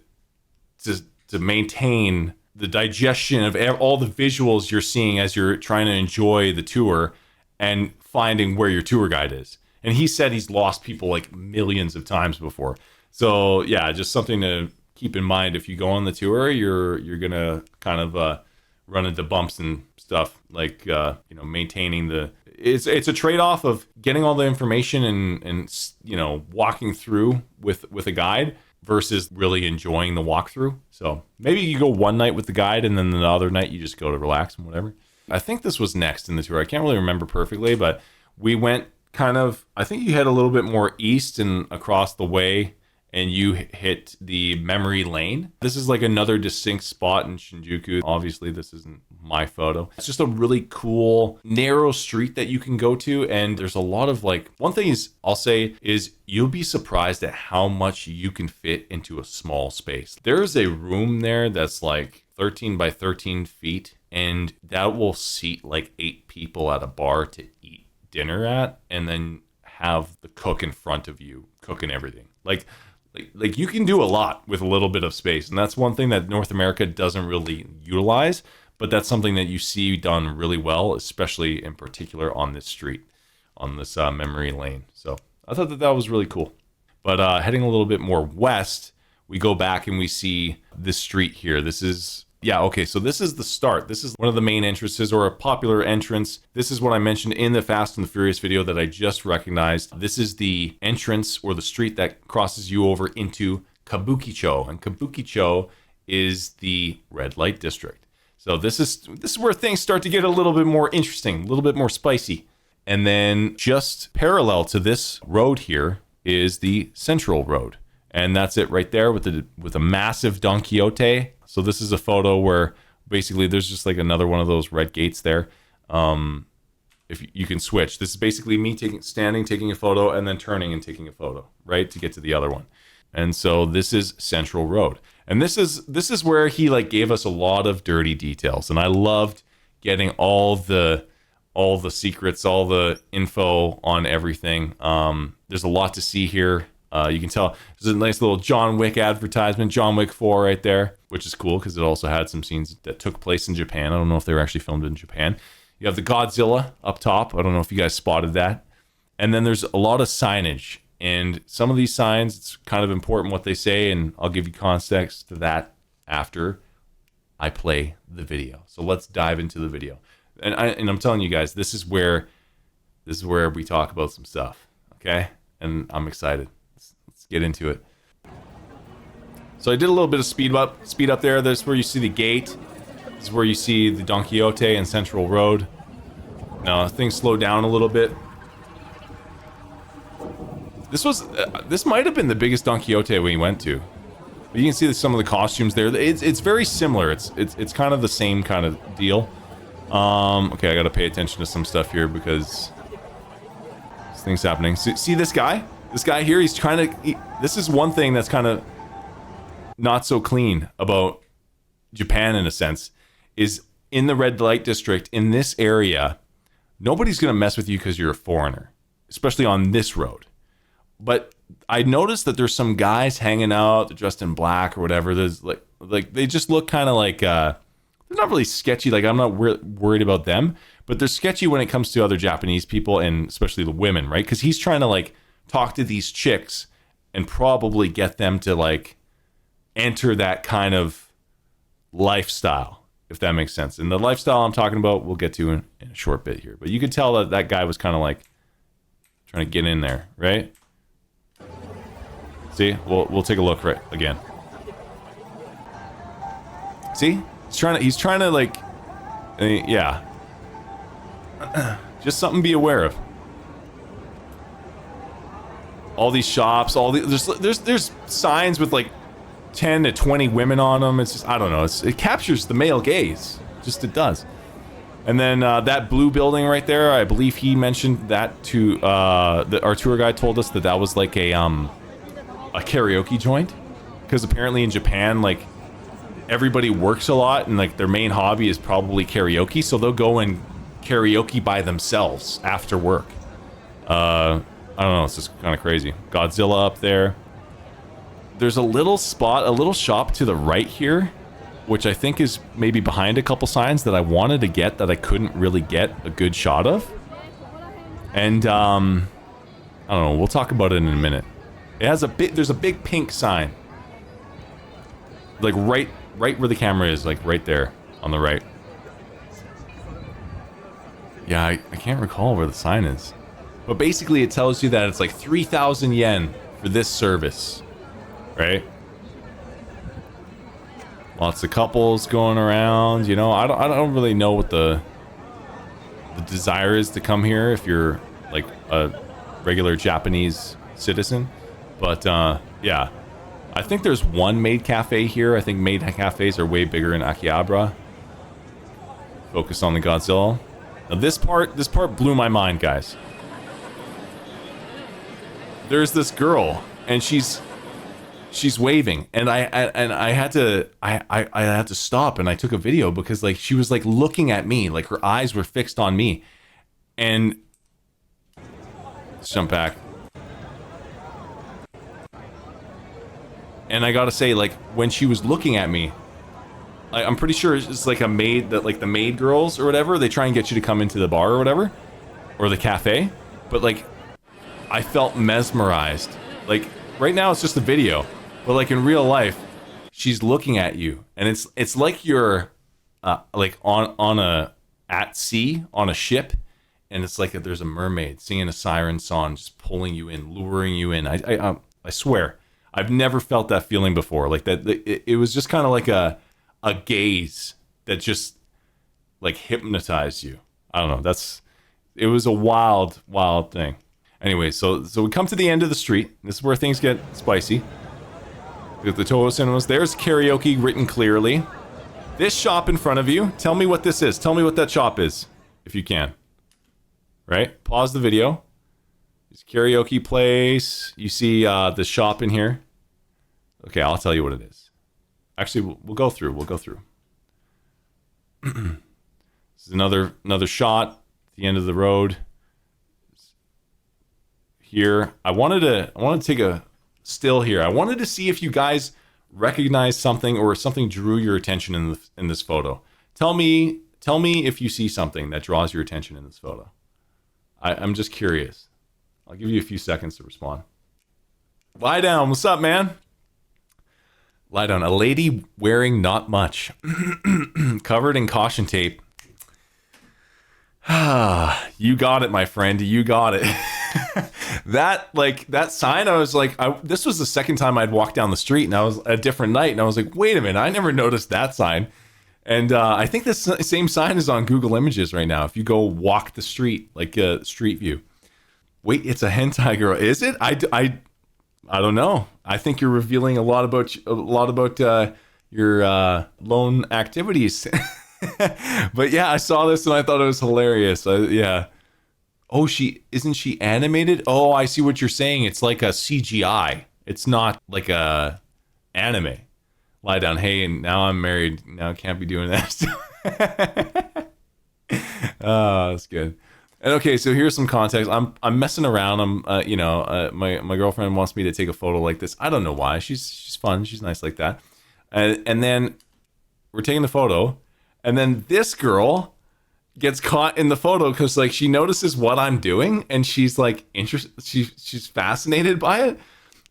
maintain the digestion of all the visuals you're seeing as you're trying to enjoy the tour and finding where your tour guide is. And he said he's lost people like millions of times before. So yeah, just something to keep in mind if you go on the tour. You're gonna kind of run into bumps and stuff, like maintaining the. It's a trade-off of getting all the information and walking through with a guide versus really enjoying the walkthrough. So maybe you go one night with the guide and then the other night you just go to relax and whatever. I think this was next in the tour. I can't really remember perfectly, but we went kind of, I think you head a little bit more east and across the way and you hit the memory lane. This is like another distinct spot in Shinjuku. Obviously, this isn't my photo. It's just a really cool, narrow street that you can go to. And there's a lot of one thing I'll say is you'll be surprised at how much you can fit into a small space. There's a room there that's like 13 by 13 feet. And that will seat like 8 people at a bar to eat dinner at. And then have the cook in front of you cooking everything. Like you can do a lot with a little bit of space. And that's one thing that North America doesn't really utilize, but that's something that you see done really well, especially in particular on this street, on this memory lane. So I thought that was really cool. But heading a little bit more west, we go back and we see this street here. This is, so this is the start. This is one of the main entrances, or a popular entrance. This is what I mentioned in the Fast and the Furious video that I just recognized. This is the entrance or the street that crosses you over into Kabukicho. And Kabukicho is the red light district. So this is where things start to get a little bit more interesting, a little bit more spicy. And then just parallel to this road here is the Central Road. And that's it right there with a massive Don Quixote. So this is a photo where basically there's just like another one of those red gates there. If you can switch, this is basically me standing, taking a photo, and then turning and taking a photo, right, to get to the other one. And so this is Central Road, and this is where he gave us a lot of dirty details, and I loved getting all the secrets, all the info on everything. There's a lot to see here. You can tell there's a nice little John Wick advertisement, John Wick 4 right there, which is cool because it also had some scenes that took place in Japan. I don't know if they were actually filmed in Japan. You have the Godzilla up top. I don't know if you guys spotted that. And then there's a lot of signage. And some of these signs, it's kind of important what they say, and I'll give you context to that after I play the video. So let's dive into the video. And I'm telling you guys, this is where we talk about some stuff, okay? And I'm excited. Let's get into it. So I did a little bit of speed up there. That's where you see the gate. This is where you see the Don Quixote and Central Road. Now things slow down a little bit. This might have been the biggest Don Quixote we went to. But you can see some of the costumes there. It's very similar. It's kind of the same kind of deal. Okay, I gotta pay attention to some stuff here because this thing's happening. See this guy? This guy here, he's trying to... this is one thing that's kind of not so clean about Japan in a sense, is in the red light district, in this area, nobody's gonna mess with you because you're a foreigner, especially on this road. But I noticed that there's some guys hanging out, they're dressed in black or whatever. There's like they just look kind of like they're not really sketchy. Like I'm not worried about them, but they're sketchy when it comes to other Japanese people and especially the women, right? Because he's trying to talk to these chicks and probably get them to enter that kind of lifestyle, if that makes sense. And the lifestyle I'm talking about, we'll get to in a short bit here. But you could tell that guy was kind of trying to get in there, right? See, we'll take a look right again. See, he's trying to yeah. Just something to be aware of. All these shops, there's signs with 10 to 20 women on them. It's just, I don't know. It captures the male gaze. Just it does. And then that blue building right there, I believe he mentioned that to our tour guide told us that was a karaoke joint, because apparently in Japan everybody works a lot and their main hobby is probably karaoke, so they'll go and karaoke by themselves after work. I don't know, it's just kind of crazy. Godzilla up there. there's a little spot, a little shop to the right here, which I think is maybe behind a couple signs that I wanted to get that I couldn't really get a good shot of. And I don't know, we'll talk about it in a minute. It has there's a big pink sign. Like right where the camera is, like right there on the right. Yeah, I can't recall where the sign is. But basically it tells you that it's like 3,000 yen for this service, right? Lots of couples going around, you know. I don't really know what the desire is to come here if you're like a regular Japanese citizen. But yeah, I think there's one maid cafe here. I think maid cafes are way bigger in Akihabara. Focus on the Godzilla. Now this part blew my mind, guys. There's this girl, and she's waving, and I had to stop, and I took a video because like she was like looking at me, like her eyes were fixed on me, and let's jump back. And I gotta say, like when she was looking at me, I'm pretty sure it's like a maid that like the maid girls or whatever, they try and get you to come into the bar or whatever, or the cafe, but like I felt mesmerized. Like right now it's just a video, but like in real life, she's looking at you, and it's like you're like at sea on a ship, and it's like there's a mermaid singing a siren song, just pulling you in, luring you in. I swear, I've never felt that feeling before. Like that, it was just kind of like a gaze that just like hypnotized you. I don't know. It was a wild thing. Anyway, so we come to the end of the street. This is where things get spicy. Look at the Toho Cinemas. There's karaoke written clearly. This shop in front of you. Tell me what this is. Tell me what that shop is, if you can. Right? Pause the video. There's karaoke place. You see the shop in here. Okay, I'll tell you what it is. Actually, we'll go through. We'll go through. This is another shot at the end of the road. Here, I wanted to take a still here. I wanted to see if you guys recognize something or something drew your attention in this photo. Tell me if you see something that draws your attention in this photo. I'm just curious. I'll give you a few seconds to respond. Lie down. What's up, man? Lie down. A lady wearing not much, covered in caution tape. You got it, my friend. You got it. that sign, I was like, this was the second time I'd walked down the street, and I was a different night, and I was like, wait a minute, I never noticed that sign. And I think this same sign is on Google Images right now. If you go walk the street, like Street View. Wait, it's a hentai girl, is it? I don't know. I think you're revealing a lot about your lone activities. But yeah, I saw this and I thought it was hilarious. Yeah. Oh, isn't she animated? Oh, I see what you're saying. It's like a CGI. It's not like a anime. Lie down. Hey, and now I'm married. Now I can't be doing that. Oh, that's good. And okay, so here's some context. I'm messing around. My girlfriend wants me to take a photo like this. I don't know why. She's fun. She's nice like that. And then we're taking the photo, and then this girl gets caught in the photo because like she notices what I'm doing, and she's like interested. She's fascinated by it.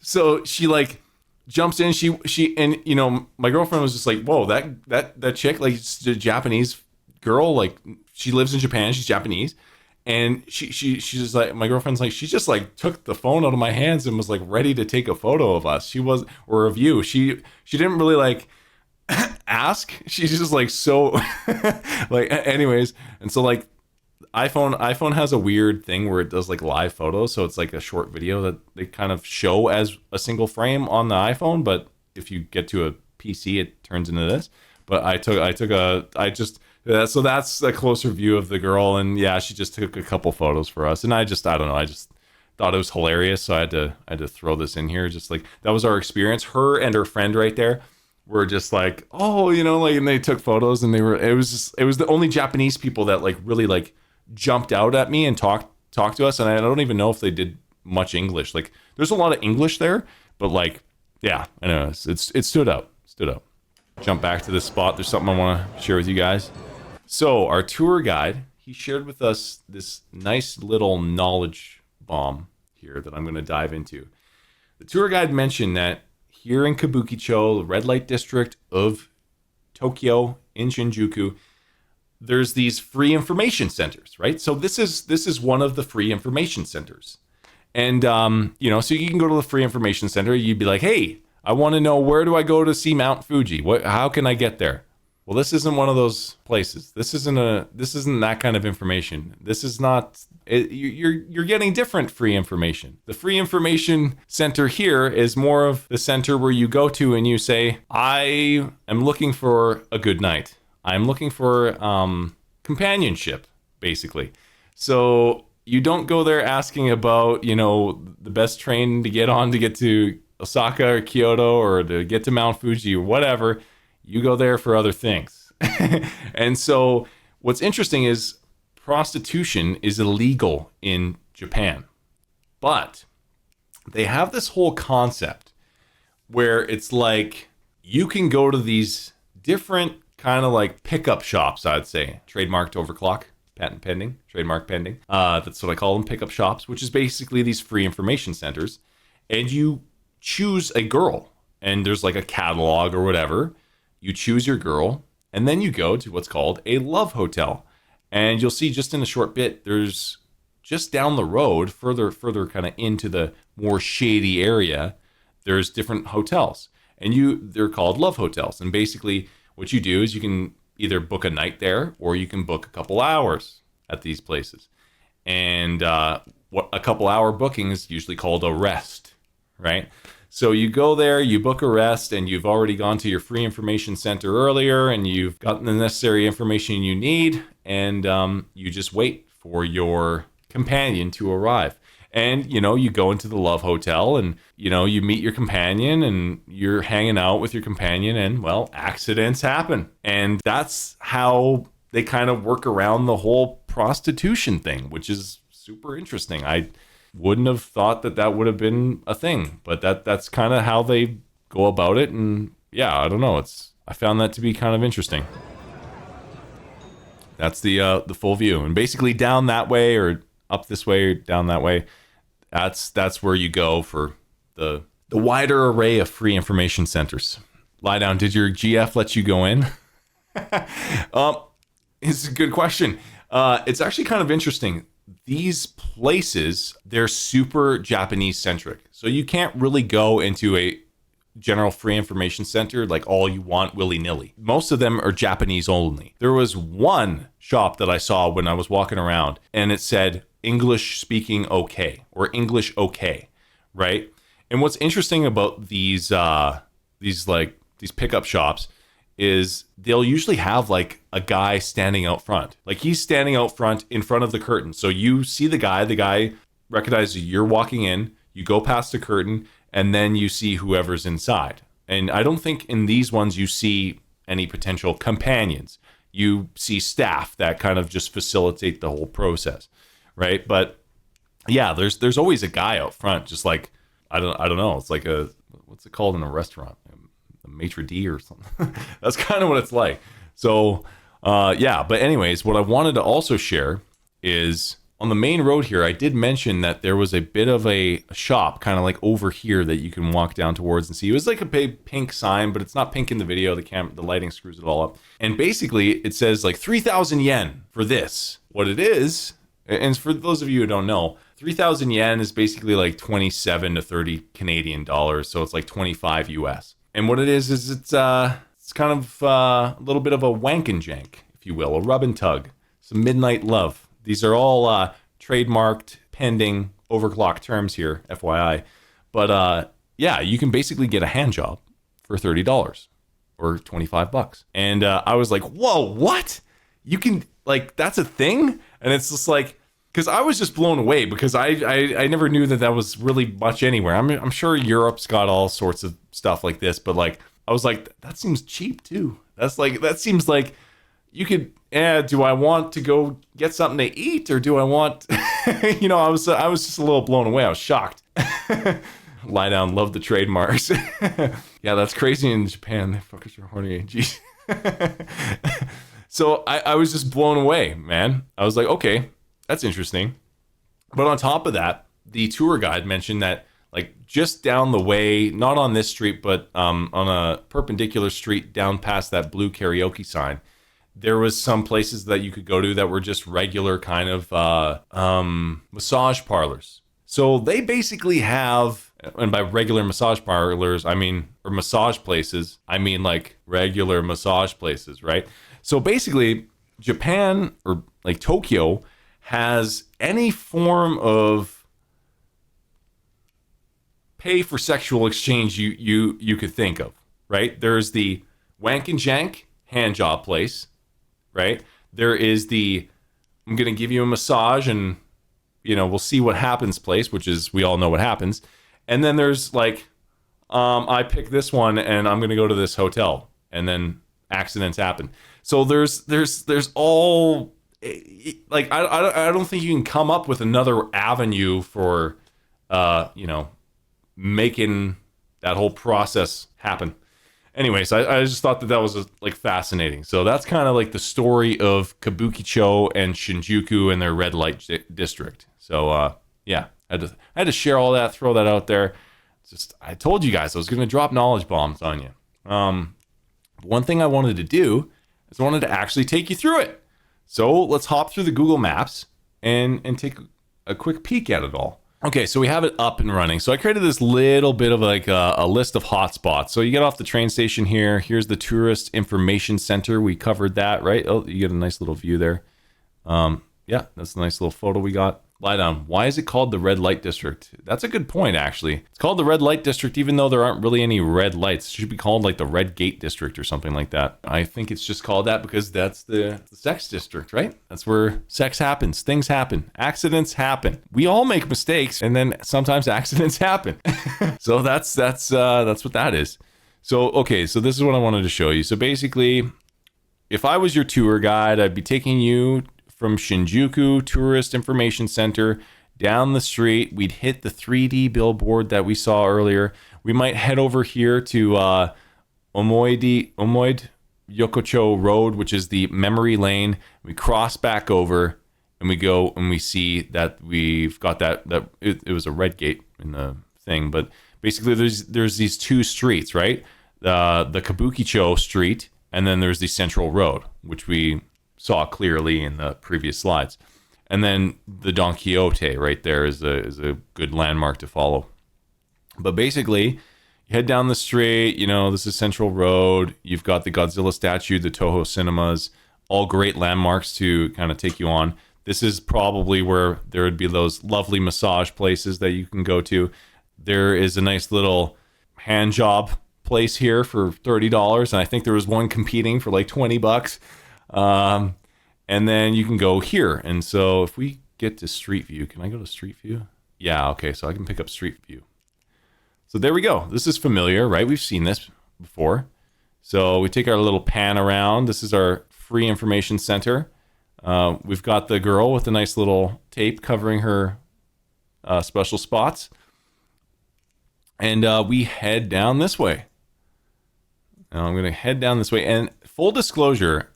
So she like jumps in. She and you know my girlfriend was just like, whoa, that chick, like it's a Japanese girl, like she lives in Japan. She's Japanese. And she's just like, my girlfriend's like, she just like took the phone out of my hands and was like ready to take a photo of us. Or of you. She didn't really like ask. She's just like, so like, anyways. And so like iPhone has a weird thing where it does like live photos. So it's like a short video that they kind of show as a single frame on the iPhone. But if you get to a PC, it turns into this. But so that's a closer view of the girl, and yeah, she just took a couple photos for us, and I don't know, I just thought it was hilarious, so I had to throw this in here. Just like that was our experience. Her and her friend right there were just like, oh, you know, like, and they took photos, and it was the only Japanese people that like really like jumped out at me and talked to us, and I don't even know if they did much English. Like, there's a lot of English there, but like Yeah, I know. It stood out. Stood out. Jump back to this spot. There's something I want to share with you guys. So our tour guide, he shared with us this nice little knowledge bomb here that I'm going to dive into. The tour guide mentioned that here in Kabukicho, the red light district of Tokyo in Shinjuku, there's these free information centers, right? So this is one of the free information centers. And, so you can go to the free information center. You'd be like, hey, I want to know, where do I go to see Mount Fuji? How can I get there? Well, this isn't one of those places. This isn't that kind of information. This is not, you're getting different free information. The free information center here is more of the center where you go to and you say, I am looking for a good night. I'm looking for companionship, basically. So you don't go there asking about, the best train to get on to get to Osaka or Kyoto or to get to Mount Fuji or whatever. You go there for other things. And so what's interesting is prostitution is illegal in Japan. But they have this whole concept where it's like you can go to these different kind of like pickup shops, I'd say. Trademarked overclock, patent pending, trademark pending. That's what I call them, pickup shops, which is basically these free information centers. And you choose a girl, and there's like a catalog or whatever. You choose your girl, and then you go to what's called a love hotel. And you'll see just in a short bit, there's just down the road, further kind of into the more shady area, there's different hotels. And they're called love hotels. And basically what you do is you can either book a night there, or you can book a couple hours at these places. And what a couple hour booking is usually called a rest, right? So you go there, you book a rest, and you've already gone to your free information center earlier, and you've gotten the necessary information you need, and you just wait for your companion to arrive. And, you go into the love hotel and, you meet your companion and you're hanging out with your companion and, well, accidents happen. And that's how they kind of work around the whole prostitution thing, which is super interesting. I wouldn't have thought that would have been a thing, but that's kind of how they go about it. And yeah, I don't know. I found that to be kind of interesting. That's the full view. And basically down that way or up this way or down that way, that's where you go for the wider array of free information centers. Lie down. Did your GF let you go in? It's a good question. It's actually kind of interesting. These places, they're super Japanese centric. So you can't really go into a general free information center like all you want willy-nilly. Most of them are Japanese only. There was one shop that I saw when I was walking around and it said English speaking okay or English okay, right? And what's interesting about these pickup shops is they'll usually have like a guy standing out front. Like he's standing out front in front of the curtain. So you see the guy recognizes you're walking in, you go past the curtain, and then you see whoever's inside. And I don't think in these ones you see any potential companions. You see staff that kind of just facilitate the whole process, right? But yeah, there's always a guy out front, just like I don't know. It's like what's it called in a restaurant? A maitre d' or something. That's kind of what it's like. So yeah, but anyways, what I wanted to also share is on the main road here, I did mention that there was a bit of a shop kind of like over here that you can walk down towards and see. It was like a big pink sign, but it's not pink in the video. The lighting screws it all up. And basically it says like 3,000 yen for this. What it is, and for those of you who don't know, 3,000 yen is basically like 27 to 30 Canadian dollars. So it's like 25 US. And what it is it's kind of a little bit of a wank and jank, if you will, a rub and tug, some midnight love. These are all trademarked, pending, overclock terms here, FYI. But yeah, you can basically get a hand job for $30 or $25. And I was like, whoa, what? You can, like, that's a thing? And it's just like, because I was just blown away because I never knew that was really much anywhere. I'm sure Europe's got all sorts of stuff like this, but like, I was like, that seems cheap too. That seems like you could, do I want to go get something to eat or do I want, I was just a little blown away. I was shocked. Lie down, love the trademarks. Yeah, that's crazy in Japan. They fuckers are horny. Jeez. So I was just blown away, man. I was like, okay, that's interesting. But on top of that, the tour guide mentioned that like just down the way, not on this street, but on a perpendicular street down past that blue karaoke sign, there was some places that you could go to that were just regular kind of massage parlors. So they basically have, and by regular massage parlors, I mean, or massage places, I mean like regular massage places, right? So basically, Japan, or like Tokyo, has any form of pay for sexual exchange you could think of, right? There's the wank and jank hand job place, right? There is the I'm gonna give you a massage and we'll see what happens place, which is we all know what happens. And then there's like I pick this one and I'm gonna go to this hotel, and then accidents happen. So there's all like I don't think you can come up with another avenue for making that whole process happen. Anyways, I just thought that was like fascinating. So that's kind of like the story of Kabukicho and Shinjuku and their red light district. So yeah, I had to share all that, throw that out there. Just I told you guys I was going to drop knowledge bombs on you. One thing I wanted to do is I wanted to actually take you through it. So let's hop through the Google Maps and take a quick peek at it all. Okay, so we have it up and running. So I created this little bit of like a list of hotspots. So you get off the train station here. Here's the Tourist Information Center. We covered that, right? Oh, you get a nice little view there. Yeah, that's a nice little photo we got. Lie down. Why is it called the Red Light District? That's a good point, actually. It's called the Red Light District, even though there aren't really any red lights. It should be called like the Red Gate District or something like that. I think it's just called that because that's the sex district, right? That's where sex happens. Things happen. Accidents happen. We all make mistakes, and then sometimes accidents happen. So that's what that is. So, okay, so this is what I wanted to show you. So basically, if I was your tour guide, I'd be taking you from Shinjuku Tourist Information Center down the street. We'd hit the 3D billboard that we saw earlier. We might head over here to Omoide Yokocho Road, which is the memory lane. We cross back over and we go and we see that we've got that it was a red gate in the thing, but basically there's these two streets, right? The Kabukicho Street, and then there's the Central Road, which we saw clearly in the previous slides. And then the Don Quixote right there is a good landmark to follow. But basically, you head down the street, this is Central Road. You've got the Godzilla statue, the Toho Cinemas, all great landmarks to kind of take you on. This is probably where there would be those lovely massage places that you can go to. There is a nice little hand job place here for $30. And I think there was one competing for like $20. And then you can go here. And so if we get to Street View, can I go to Street View? Yeah, okay, so I can pick up Street View. So there we go. This is familiar, right? We've seen this before. So we take our little pan around. This is our free information center. We've got the girl with the nice little tape covering her special spots. And we head down this way. Now I'm going to head down this way. And full disclosure,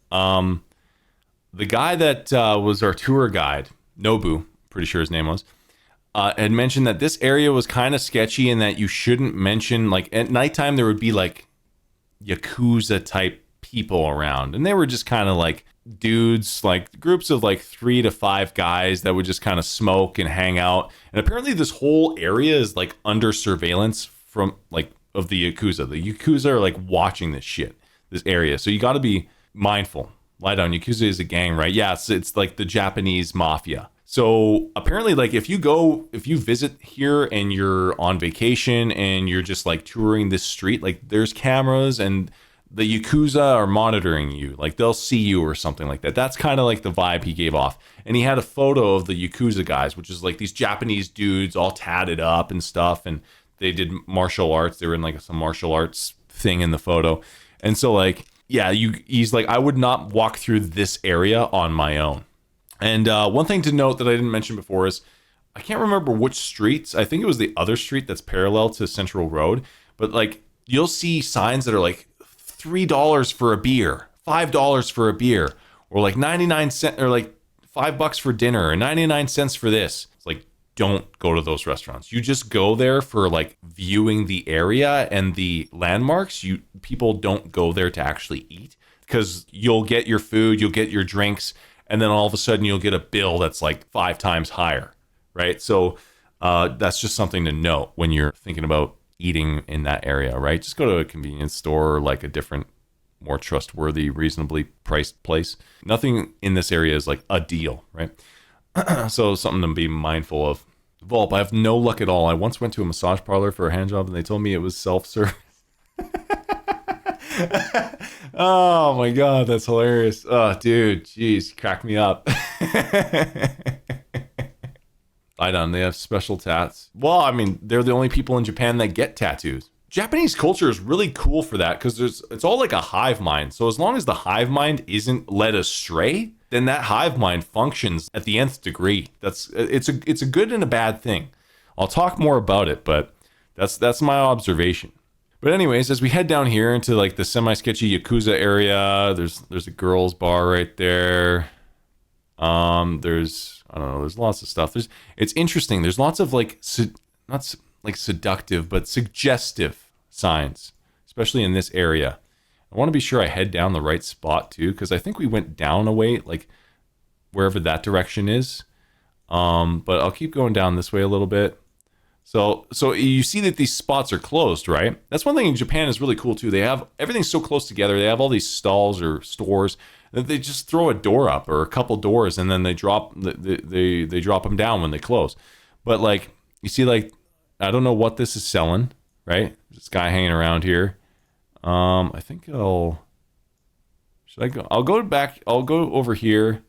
the guy that was our tour guide, Nobu, pretty sure his name was, had mentioned that this area was kind of sketchy and that you shouldn't mention, like at nighttime there would be like Yakuza type people around. And they were just kind of like dudes, like groups of like 3 to 5 guys that would just kind of smoke and hang out. And apparently this whole area is like under surveillance from like of the Yakuza. The Yakuza are like watching this shit, this area. So you got to be mindful. Lie down. Yakuza is a gang, right? Yeah, it's like the Japanese mafia. So apparently, like if you visit here and you're on vacation and you're just like touring this street, like there's cameras and the Yakuza are monitoring you. Like they'll see you or something like that. That's kind of like the vibe he gave off. And he had a photo of the Yakuza guys, which is like these Japanese dudes all tatted up and stuff. And they did martial arts. They were in like some martial arts thing in the photo. And so like, yeah, he's like, I would not walk through this area on my own. And one thing to note that I didn't mention before is I can't remember which streets. I think it was the other street that's parallel to Central Road. But like you'll see signs that are like $3 for a beer, $5 for a beer, or like 99 cents or like $5 for dinner or 99 cents for this. It's like, don't go to those restaurants. You just go there for like viewing the area and the landmarks. People don't go there to actually eat, because you'll get your food, you'll get your drinks, and then all of a sudden you'll get a bill that's like 5 times higher, right? So that's just something to note when you're thinking about eating in that area, right? Just go to a convenience store or like a different, more trustworthy, reasonably priced place. Nothing in this area is like a deal, right? So something to be mindful of. Volp, I have no luck at all. I once went to a massage parlor for a hand job and they told me it was self-serve. Oh my God, that's hilarious. Oh, dude, jeez, crack me up. I don't. They have special tats. Well, I mean, they're the only people in Japan that get tattoos. Japanese culture is really cool for that because it's all like a hive mind. So as long as the hive mind isn't led astray, then that hive mind functions at the nth degree. It's a good and a bad thing. I'll talk more about it, but that's my observation. But anyways, as we head down here into like the semi-sketchy Yakuza area, there's a girls bar right there. There's lots of stuff. It's interesting. There's lots of like not like seductive, but suggestive signs, especially in this area. I want to be sure I head down the right spot too, because I think we went down a way, like wherever that direction is. But I'll keep going down this way a little bit. So you see that these spots are closed, right? That's one thing in Japan is really cool too. They have everything's so close together. They have all these stalls or stores that they just throw a door up or a couple doors, and then they drop them down when they close. But like you see, like I don't know what this is selling, right? There's this guy hanging around here. I think should I go? I'll go back. I'll go over here.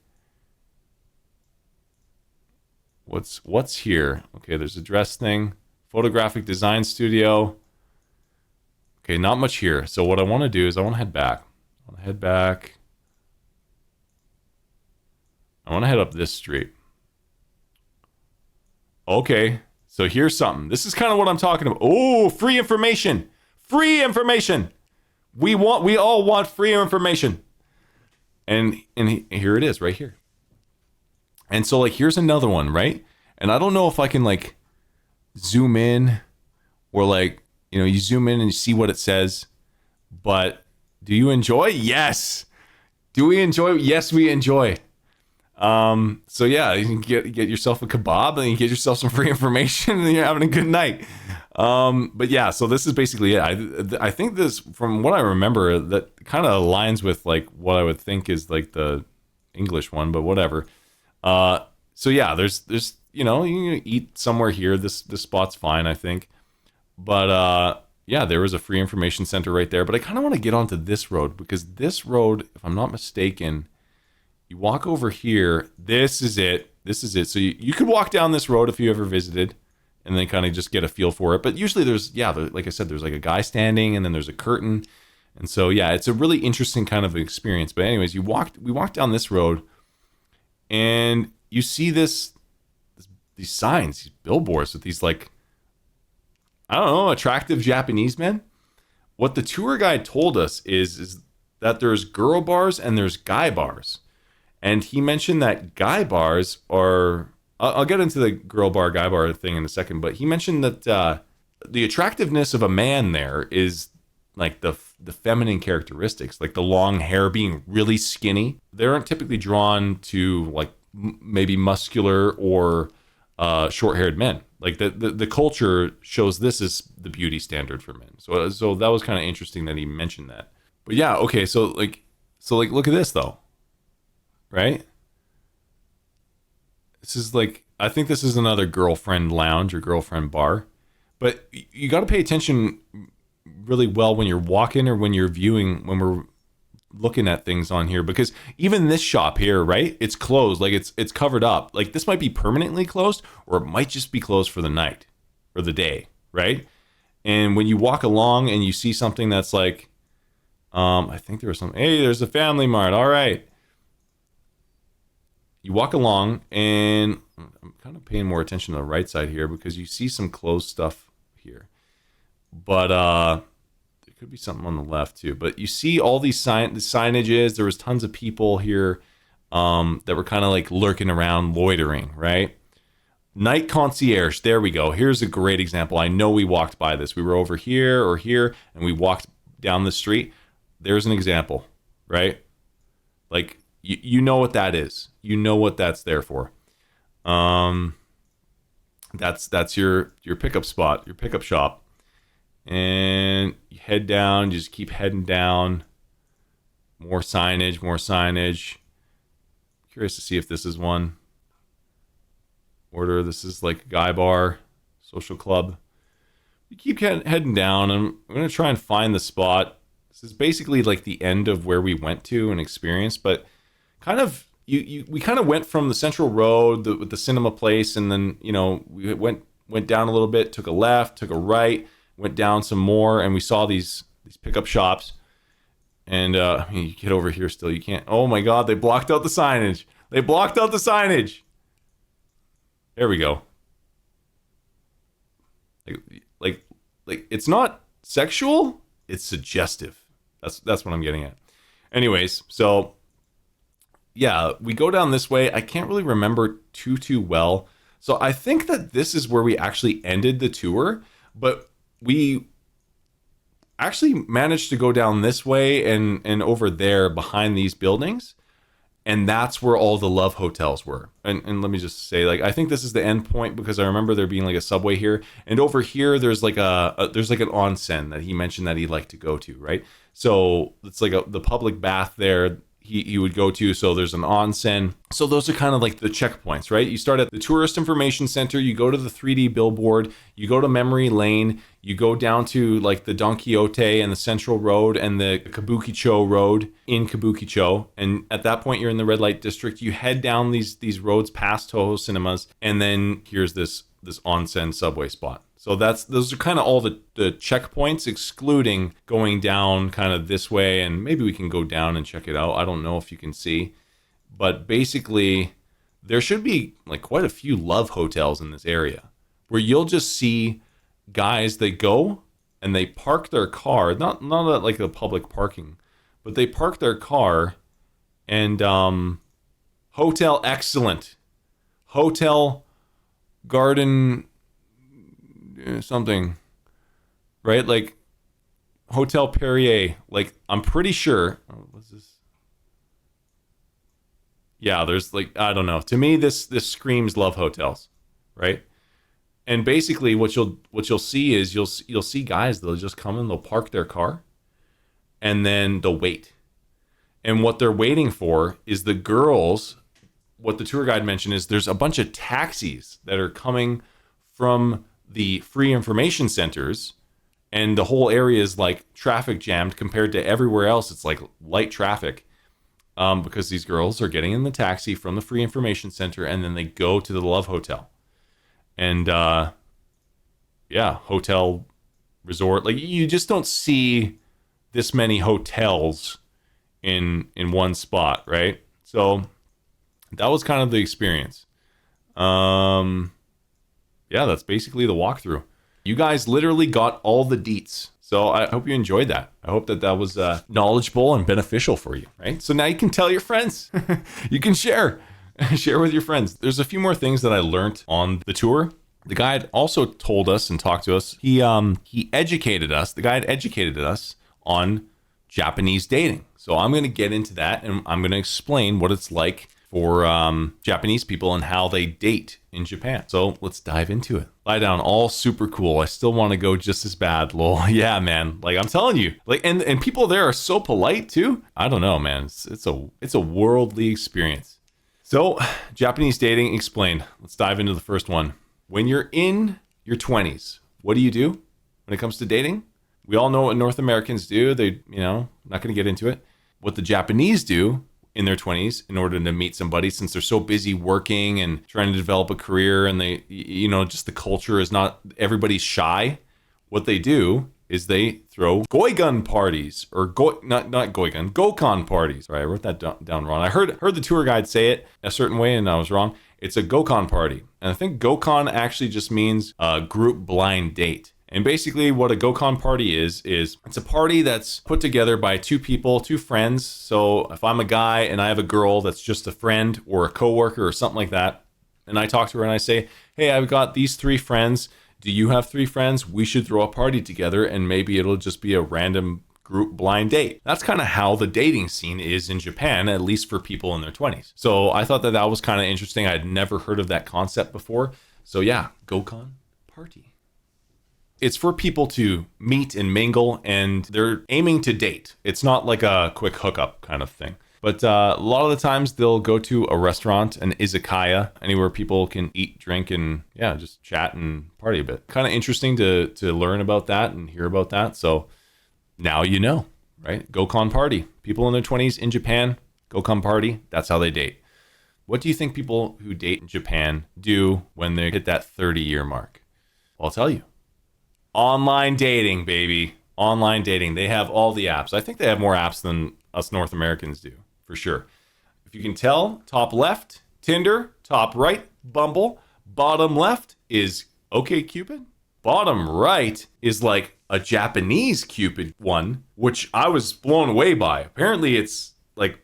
What's here? Okay, there's a dress thing. Photographic design studio. Okay, not much here. So what I want to do is I want to head back. I want to head up this street. Okay, so here's something. This is kind of what I'm talking about. Oh, free information. Free information. We all want free information. And here it is right here. And so like here's another one, right? And I don't know if I can like zoom in or like, you zoom in and you see what it says. But do you enjoy? Yes. Do we enjoy? Yes, we enjoy. So yeah, you can get yourself a kebab and you get yourself some free information and you're having a good night. But yeah, so this is basically it. I think this, from what I remember, that kind of aligns with like what I would think is like the English one, but whatever. So yeah, there's you can eat somewhere here. This spot's fine, I think. But yeah, there was a free information center right there. But I kind of want to get onto this road, because this road, if I'm not mistaken, you walk over here. This is it. So you could walk down this road if you ever visited, and then kind of just get a feel for it. But usually like I said, there's like a guy standing, and then there's a curtain. And so yeah, it's a really interesting kind of experience. But anyways, we walked down this road, and you see these signs, these billboards with these like, I don't know, attractive Japanese men. What the tour guide told us is that there's girl bars and there's guy bars. And he mentioned that guy bars are, I'll get into the girl bar, guy bar thing in a second, but he mentioned that the attractiveness of a man there is like the feminine characteristics, like the long hair, being really skinny. They aren't typically drawn to like maybe muscular or short-haired men. Like the culture shows this is the beauty standard for men. So that was kind of interesting that he mentioned that. But yeah, okay, so look at this though, right? This is like, I think this is another girlfriend lounge or girlfriend bar, but you got to pay attention really well when you're walking or when you're viewing, when we're looking at things on here, because even this shop here, right, it's closed, like it's covered up. Like this might be permanently closed, or it might just be closed for the night or the day, right? And when you walk along and you see something that's like, I think there was some, hey, there's a Family Mart, all right. You walk along and I'm kind of paying more attention to the right side here because you see some closed stuff here. But there could be something on the left too. But you see all these the signages. There was tons of people here that were kind of like lurking around, loitering, right? Night concierge. There we go. Here's a great example. I know we walked by this. We were over here or here, and we walked down the street. There's an example, right? Like, you know what that is. You know what that's there for. That's your pickup spot, your pickup shop. And you head down, you just keep heading down. More signage, more signage. Curious to see if this is one. Order, this is like a guy bar, social club. You keep heading down. I'm going to try and find the spot. This is basically like the end of where we went to and experienced, but kind of, we kind of went from the central road with the cinema place, and then, you know, we went down a little bit, took a left, took a right, went down some more, and we saw these pickup shops. And I mean, you get over here still, you can't. Oh my God, they blocked out the signage. They blocked out the signage. There we go. Like it's not sexual, it's suggestive. That's what I'm getting at. Anyways, so yeah, we go down this way. I can't really remember too well. So I think that this is where we actually ended the tour, but we actually managed to go down this way and over there behind these buildings. And that's where all the love hotels were. And let me just say, like, I think this is the end point because I remember there being like a subway here. And over here, there's like there's like an onsen that he mentioned that he'd like to go to, right? So it's like the public bath there he would go to. So there's an onsen. So those are kind of like the checkpoints, right? You start at the Tourist Information Center, you go to the 3D billboard, you go to Memory Lane, you go down to like the Don Quixote and the Central Road and the Kabukicho Road in Kabukicho. And at that point, you're in the red light district. You head down these roads past Toho Cinemas, and then here's this onsen subway spot. So those are kind of all the checkpoints, excluding going down kind of this way, and maybe we can go down and check it out. I don't know if you can see, but basically there should be like quite a few love hotels in this area where you'll just see guys that go and they park their car, not at like a public parking, but they park their car and Hotel Excellent, Hotel Garden something, right? Like Hotel Perrier. Like, I'm pretty sure. Oh, what's this? Yeah, there's like, I don't know. To me, this screams love hotels, right? And basically, what you'll see is you'll see guys, they'll just come and they'll park their car, and then they'll wait. And what they're waiting for is the girls. What the tour guide mentioned is there's a bunch of taxis that are coming from the free information centers, and the whole area is like traffic jammed compared to everywhere else. It's like light traffic because these girls are getting in the taxi from the free information center, and then they go to the Love Hotel. And hotel resort. Like, you just don't see this many hotels in one spot, right? So that was kind of the experience. Yeah, that's basically the walkthrough. You guys literally got all the deets. So I hope you enjoyed that. I hope that was knowledgeable and beneficial for you, right? So now you can tell your friends. You can share with your friends. There's a few more things that I learned on the tour. The guide also told us and talked to us. He educated us. The guide educated us on Japanese dating. So I'm going to get into that, and I'm going to explain what it's like for Japanese people and how they date in Japan. So let's dive into it. Lie down, all super cool. I still want to go just as bad, lol. Yeah, man. Like, I'm telling you, like, and people there are so polite too. I don't know, man. It's a worldly experience. So, Japanese dating explained. Let's dive into the first one. When you're in your 20s, what do you do when it comes to dating? We all know what North Americans do. They, not going to get into it. What the Japanese do in their 20s in order to meet somebody, since they're so busy working and trying to develop a career, and they, just the culture is not, everybody's shy. What they do is they throw goigun parties, or not goigun, gokon parties. Right, I wrote that down wrong. I heard the tour guide say it a certain way, and I was wrong. It's a gokon party, and I think gokon actually just means a group blind date. And basically what a gokon party is it's a party that's put together by two people, two friends. So if I'm a guy and I have a girl that's just a friend or a coworker or something like that, and I talk to her and I say, hey, I've got these 3 friends. Do you have 3 friends? We should throw a party together, and maybe it'll just be a random group blind date. That's kind of how the dating scene is in Japan, at least for people in their 20s. So I thought that was kind of interesting. I'd never heard of that concept before. So yeah, gokon party. It's for people to meet and mingle, and they're aiming to date. It's not like a quick hookup kind of thing. But a lot of the times they'll go to a restaurant, an izakaya, anywhere people can eat, drink, and just chat and party a bit. Kind of interesting to learn about that and hear about that. So now you know, right? Gokon party. People in their 20s in Japan, gokon party, that's how they date. What do you think people who date in Japan do when they hit that 30-year mark? Well, I'll tell you. Online dating, baby. Online dating. They have all the apps. I think they have more apps than us North Americans do, for sure. If you can tell, top left, Tinder. Top right, Bumble. Bottom left is OkCupid. Bottom right is like a Japanese Cupid one, which I was blown away by. Apparently it's like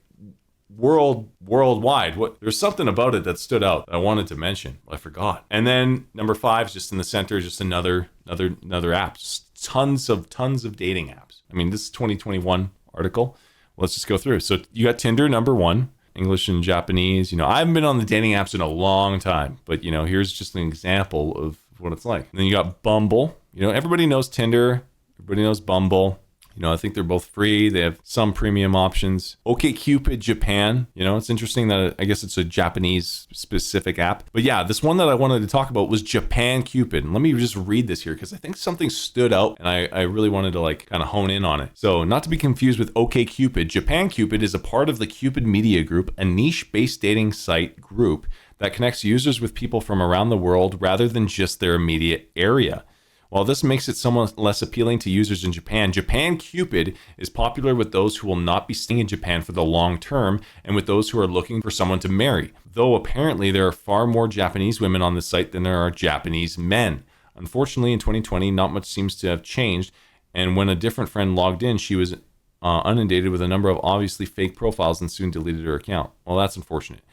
worldwide. There's something about it that stood out that I wanted to mention. I forgot. And then number 5 is just in the center, just another app. Just tons of dating apps. I mean, this is 2021 article. Let's just go through. So you got Tinder, number 1, English and Japanese. I haven't been on the dating apps in a long time, but here's just an example of what it's like. And then you got Bumble. Everybody knows Tinder. Everybody knows Bumble. I think they're both free. They have some premium options. OkCupid Japan. It's interesting that I guess it's a Japanese specific app. But yeah, this one that I wanted to talk about was Japan Cupid. And let me just read this here because I think something stood out and I really wanted to kind of hone in on it. So not to be confused with OkCupid, Japan Cupid is a part of the Cupid Media Group, a niche-based dating site group that connects users with people from around the world rather than just their immediate area. While this makes it somewhat less appealing to users in Japan, Japan Cupid is popular with those who will not be staying in Japan for the long term and with those who are looking for someone to marry. Though apparently there are far more Japanese women on the site than there are Japanese men. Unfortunately, in 2020, not much seems to have changed, and when a different friend logged in, she was inundated with a number of obviously fake profiles and soon deleted her account. Well, that's unfortunate.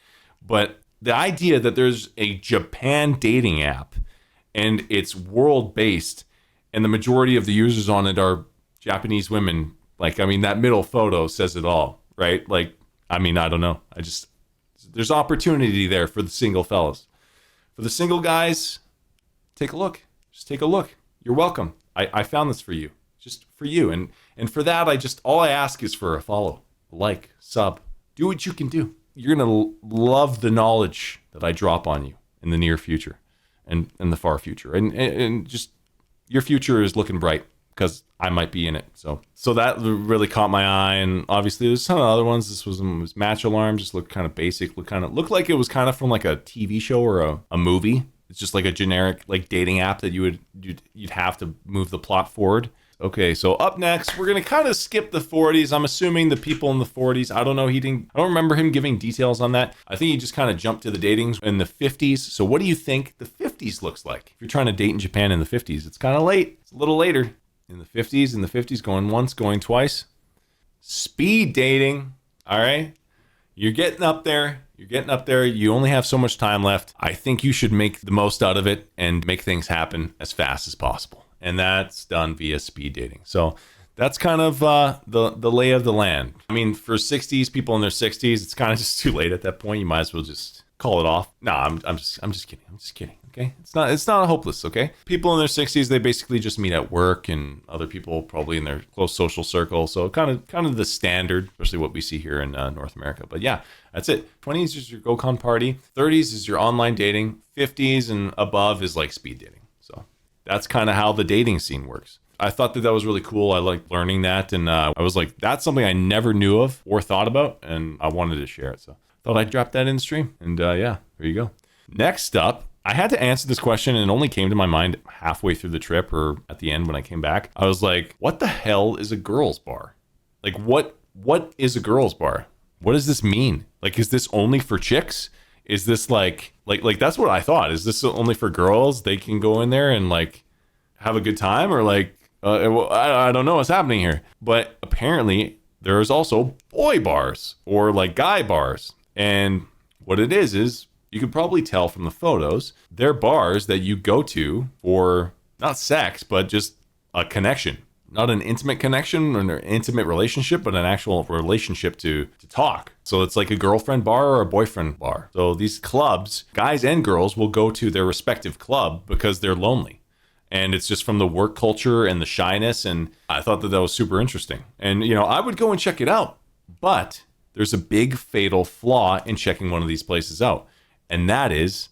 But the idea that there's a Japan dating app and it's world-based, and the majority of the users on it are Japanese women. That middle photo says it all, right? I don't know. There's opportunity there for the single fellas. For the single guys, take a look. Just take a look. You're welcome. I found this for you. Just for you. And for that, all I ask is for a follow, a like, sub. Do what you can do. You're going to love the knowledge that I drop on you in the near future. And the far future, and just your future is looking bright because I might be in it. So that really caught my eye, and obviously there's some other ones. This was Match Alarm, just looked kind of basic, looked like it was kind of from like a TV show or a movie. It's just like a generic dating app that you'd have to move the plot forward. Okay, so up next, we're going to kind of skip the 40s. I'm assuming the people in the 40s. I don't know. I don't remember him giving details on that. I think he just kind of jumped to the datings in the 50s. So what do you think the 50s looks like? If you're trying to date in Japan in the 50s, it's kind of late. It's a little later. In the 50s, going once, going twice. Speed dating. All right. You're getting up there. You only have so much time left. I think you should make the most out of it and make things happen as fast as possible. And that's done via speed dating. So that's kind of the lay of the land. For 60s, people in their 60s, it's kind of just too late at that point. You might as well just call it off. No, I'm just kidding. Okay, it's not hopeless. Okay, people in their 60s, they basically just meet at work, and other people probably in their close social circle. So kind of the standard, especially what we see here in North America. But yeah, that's it. 20s is your gokon party. 30s is your online dating. 50s and above is like speed dating. That's kind of how the dating scene works. I thought that was really cool. I liked learning that. And I was like, that's something I never knew of or thought about. And I wanted to share it. So I thought I'd drop that in the stream. And yeah, there you go. Next up, I had to answer this question, and it only came to my mind halfway through the trip or at the end when I came back. I was like, what the hell is a girls bar? Like, what is a girls bar? What does this mean? Like, is this only for chicks? Is this like that's what I thought. Is this only for girls? They can go in there and like have a good time, or like I don't know what's happening here. But apparently there's also boy bars or like guy bars. And what it is you could probably tell from the photos, they're bars that you go to for not sex, but just a connection. Not an intimate connection or an intimate relationship, but an actual relationship to talk. So it's like a girlfriend bar or a boyfriend bar. So these clubs, guys and girls, will go to their respective club because they're lonely. And it's just from the work culture and the shyness. And I thought that was super interesting. And, you know, I would go and check it out. But there's a big fatal flaw in checking one of these places out. And that is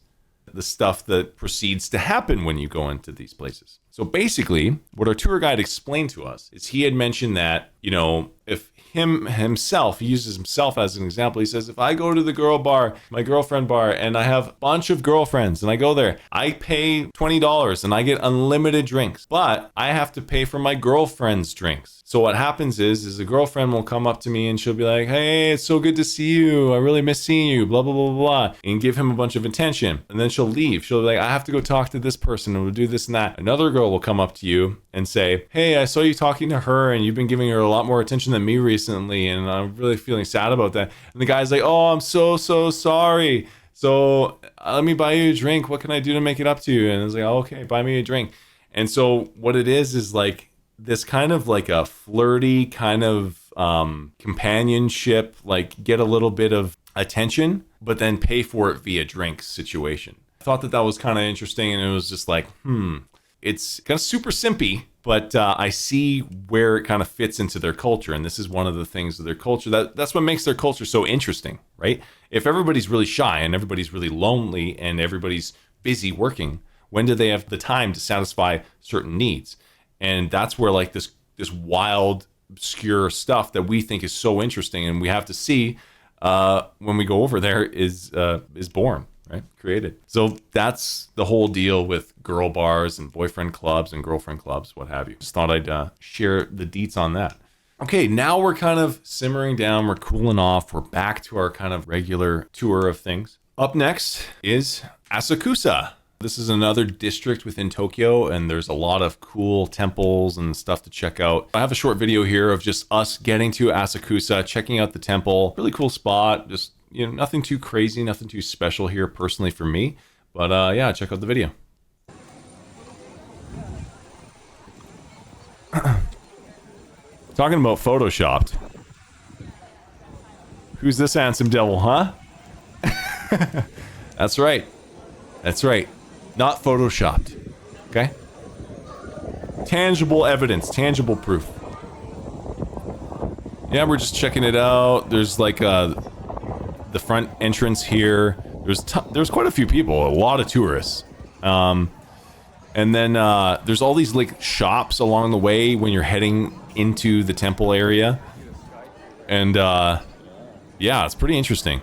the stuff that proceeds to happen when you go into these places. So basically, what our tour guide explained to us is he had mentioned that, you know, if he uses himself as an example. He says, if I go to the girl bar, my girlfriend bar, and I have a bunch of girlfriends and I go there, I pay $20 and I get unlimited drinks, but I have to pay for my girlfriend's drinks. So what happens is a girlfriend will come up to me and she'll be like, hey, it's so good to see you. I really miss seeing you, blah, blah, blah, blah, and give him a bunch of attention. And then she'll leave. She'll be like, I have to go talk to this person and we'll do this and that. Another girl will come up to you and say, hey, I saw you talking to her and you've been giving her a lot more attention than me recently, and I'm really feeling sad about that. And the guy's like, oh, I'm so sorry. So let me buy you a drink. What can I do to make it up to you? And it's like, oh, okay, buy me a drink. And so what it is like this kind of like a flirty kind of companionship, like get a little bit of attention, but then pay for it via drinks situation. I thought that was kind of interesting, and it was just like, it's kind of super simpy, but I see where it kind of fits into their culture. And this is one of the things of their culture that's what makes their culture so interesting, right? If everybody's really shy and everybody's really lonely and everybody's busy working, when do they have the time to satisfy certain needs? And that's where like this wild, obscure stuff that we think is so interesting and we have to see when we go over there is born. Right? Created. So that's the whole deal with girl bars and boyfriend clubs and girlfriend clubs, what have you. Just thought I'd share the deets on that. Okay, now we're kind of simmering down. We're cooling off. We're back to our kind of regular tour of things. Up next is Asakusa. This is another district within Tokyo, and there's a lot of cool temples and stuff to check out. I have a short video here of just us getting to Asakusa, checking out the temple. Really cool spot. Just, you know, nothing too crazy, nothing too special here personally for me. But yeah, check out the video. Talking about photoshopped. Who's this handsome devil, huh? That's right. That's right. Not photoshopped. Okay? Tangible evidence, tangible proof. Yeah, we're just checking it out. There's like the front entrance here. There's quite a few people, a lot of tourists. And then there's all these like shops along the way when you're heading into the temple area. And yeah, it's pretty interesting.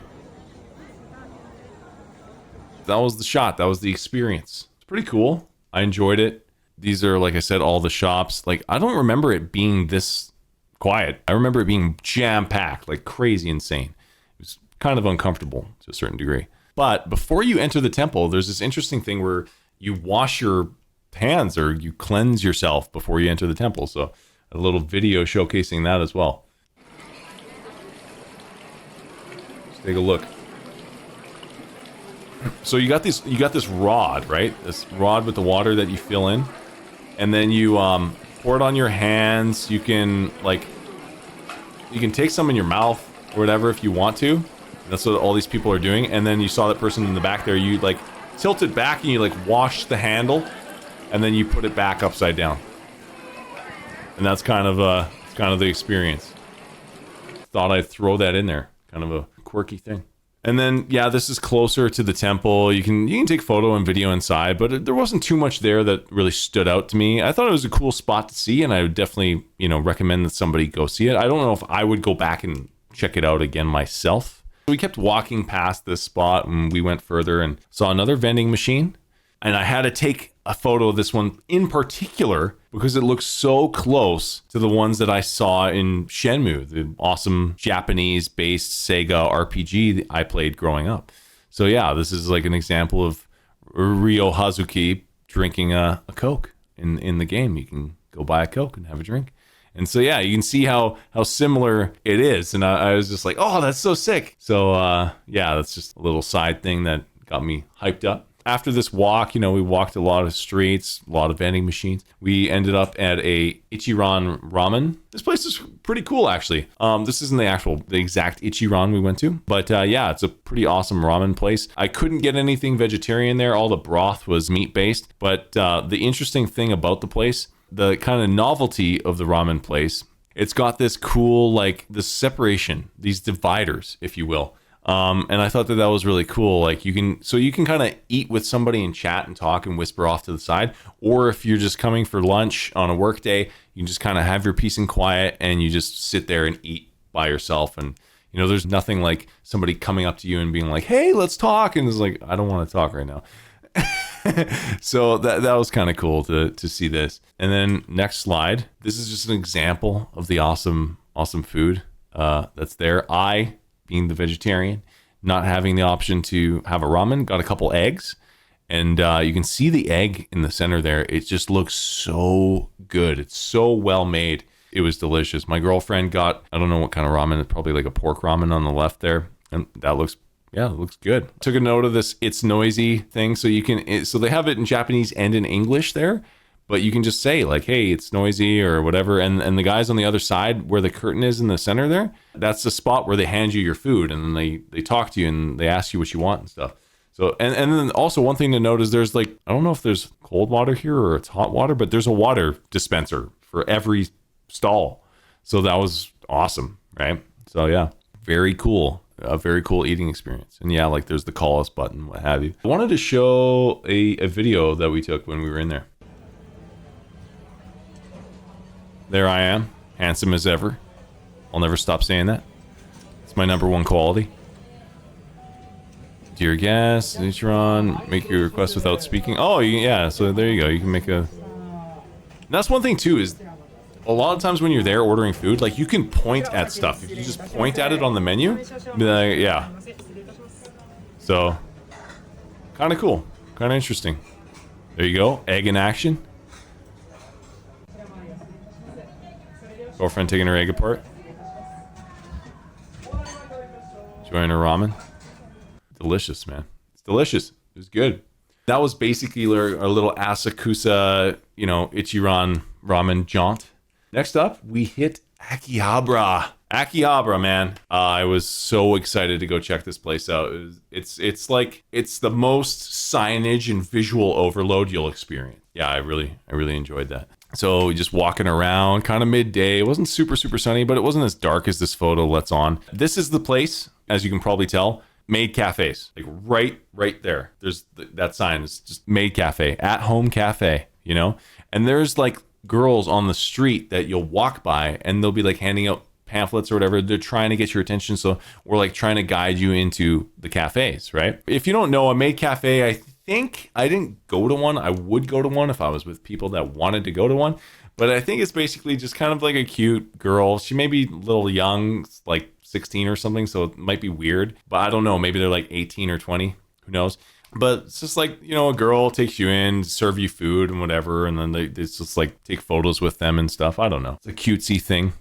That was the shot. That was the experience. It's pretty cool. I enjoyed it. These are, like I said, all the shops. Like, I don't remember it being this quiet. I remember it being jam-packed, like crazy insane. It was kind of uncomfortable to a certain degree. But before you enter the temple, there's this interesting thing where you wash your hands or you cleanse yourself before you enter the temple. So a little video showcasing that as well. Let's take a look. So you got this rod, right? This rod with the water that you fill in, and then you pour it on your hands. You can take some in your mouth or whatever if you want to. That's what all these people are doing. And then you saw that person in the back there. You like tilt it back and you like wash the handle, and then you put it back upside down. And that's kind of the experience. Thought I'd throw that in there. Kind of a quirky thing. And then, yeah, this is closer to the temple. You can take photo and video inside, but there wasn't too much there that really stood out to me. I thought it was a cool spot to see, and I would definitely, recommend that somebody go see it. I don't know if I would go back and check it out again myself, We kept walking past this spot and we went further and saw another vending machine. And I had to take a photo of this one in particular because it looks so close to the ones that I saw in Shenmue, the awesome Japanese-based Sega RPG that I played growing up. So yeah, this is like an example of Ryo Hazuki drinking a Coke in the game. You can go buy a Coke and have a drink. And so yeah, you can see how similar it is. And I was just like, oh, that's so sick. So yeah, that's just a little side thing that got me hyped up. After this walk, we walked a lot of streets, a lot of vending machines. We ended up at a Ichiran Ramen. This place is pretty cool, actually. This isn't the exact Ichiran we went to, but yeah, it's a pretty awesome ramen place. I couldn't get anything vegetarian there. All the broth was meat-based, but the interesting thing about the place, the kind of novelty of the ramen place, it's got this cool, like, this separation, these dividers, if you will. And I thought that was really cool. Like you can kind of eat with somebody and chat and talk and whisper off to the side. Or if you're just coming for lunch on a work day, you can just kind of have your peace and quiet and you just sit there and eat by yourself. And, there's nothing like somebody coming up to you and being like, hey, let's talk. And it's like, I don't want to talk right now. So that was kind of cool to see this. And then next slide. This is just an example of the awesome food that's there. I, being the vegetarian, not having the option to have a ramen, got a couple eggs, and you can see the egg in the center there. It just looks so good. It's so well made. It was delicious. My girlfriend got, I don't know what kind of ramen, it's probably like a pork ramen on the left there, and that looks, yeah, it looks good. Took a note of this "it's noisy" thing, so so they have it in Japanese and in English there. But you can just say like, hey, it's noisy or whatever. And the guys on the other side where the curtain is in the center there, that's the spot where they hand you your food and then they talk to you and they ask you what you want and stuff. So, and then also one thing to note is there's like, I don't know if there's cold water here or it's hot water, but there's a water dispenser for every stall. So that was awesome, right? So yeah, very cool. A very cool eating experience. And yeah, like there's the call us button, what have you. I wanted to show a video that we took when we were in there. There I am, handsome as ever. I'll never stop saying that. It's my number one quality. Dear guest, Ichiran, make your request without speaking. Oh, yeah, so there you go. You can make a... And that's one thing, too, is a lot of times when you're there ordering food, like, you can point at stuff. If you just point at it on the menu, be like, yeah. So, kind of cool. Kind of interesting. There you go. Egg in action. Girlfriend taking her egg apart. Enjoying her ramen. Delicious, man. It's delicious. It was good. That was basically our little Asakusa, Ichiran ramen jaunt. Next up, we hit Akihabara. Akihabara, man. I was so excited to go check this place out. It's the most signage and visual overload you'll experience. Yeah, I really enjoyed that. So just walking around, kind of midday. It wasn't super sunny, but it wasn't as dark as this photo lets on. This is the place, as you can probably tell, Maid Cafes. Like right there. There's that sign. It's just Maid Cafe, at home cafe, And there's like girls on the street that you'll walk by and they'll be like handing out pamphlets or whatever. They're trying to get your attention. So we're like trying to guide you into the cafes, right? If you don't know, a Maid Cafe, I think I didn't go to one. I would go to one if I was with people that wanted to go to one. But I think it's basically just kind of like a cute girl. She may be a little young, like 16 or something. So it might be weird. But I don't know. Maybe they're like 18 or 20. Who knows? But it's just like, a girl takes you in, serve you food and whatever. And then it's just like take photos with them and stuff. I don't know. It's a cutesy thing.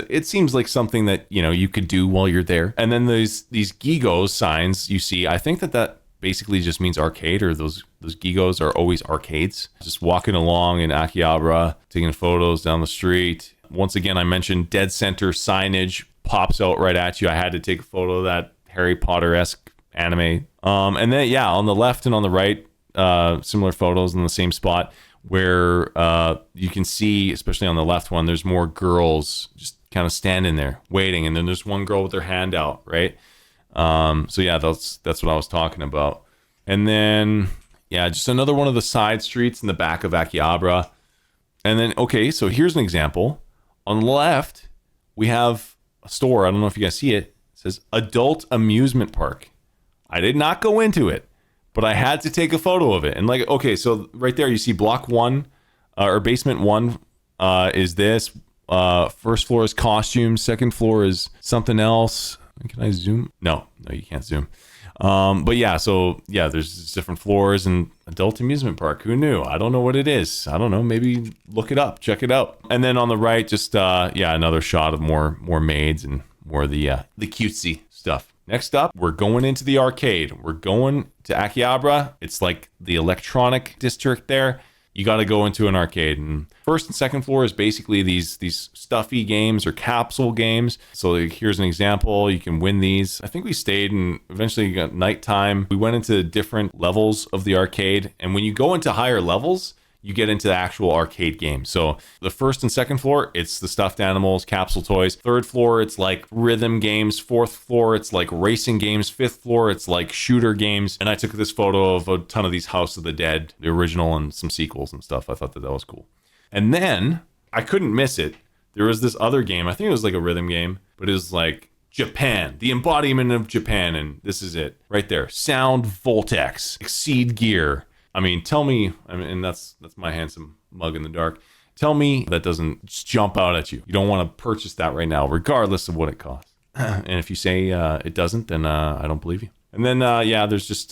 It seems like something that, you could do while you're there. And then these Gigos signs you see, I think that basically just means arcade, or those Gigos are always arcades. Just walking along in Akihabara, taking photos down the street. Once again, I mentioned dead center signage pops out right at you. I had to take a photo of that Harry Potter-esque anime. And then, yeah, on the left and on the right, similar photos in the same spot where you can see, especially on the left one, there's more girls just kind of standing there waiting. And then there's one girl with her hand out, right? So yeah, that's what I was talking about. And then, yeah, just another one of the side streets in the back of Akihabara. And then, okay, so here's an example. On the left, we have a store. I don't know if you guys see it. It says adult amusement park. I did not go into it, but I had to take a photo of it. And like, okay, so right there you see block 1 or basement 1 is this. First floor is costumes. Second floor is something else. Can I zoom? No, you can't zoom. But yeah, so yeah, there's different floors and adult amusement park. Who knew? I don't know what it is. I don't know. Maybe look it up, check it out. And then on the right, just another shot of more maids and more of the cutesy stuff. Next up, we're going into the arcade. We're going to Akihabara. It's like the electronic district there. You got to go into an arcade. And first and second floor is basically these stuffy games or capsule games. So here's an example. You can win these. I think we stayed and eventually got nighttime. We went into different levels of the arcade. And when you go into higher levels, you get into the actual arcade game. So the first and second floor, it's the stuffed animals, capsule toys. Third floor, it's like rhythm games. Fourth floor, it's like racing games. Fifth floor, it's like shooter games. And I took this photo of a ton of these House of the Dead, the original and some sequels and stuff. I thought that was cool. And then I couldn't miss it. There was this other game. I think it was like a rhythm game, but it was like Japan, the embodiment of Japan. And this is it right there. Sound Voltex, Exceed Gear. I mean, tell me, and that's my handsome mug in the dark. Tell me that doesn't just jump out at you. You don't want to purchase that right now, regardless of what it costs. And if you say it doesn't, then I don't believe you. And then, there's just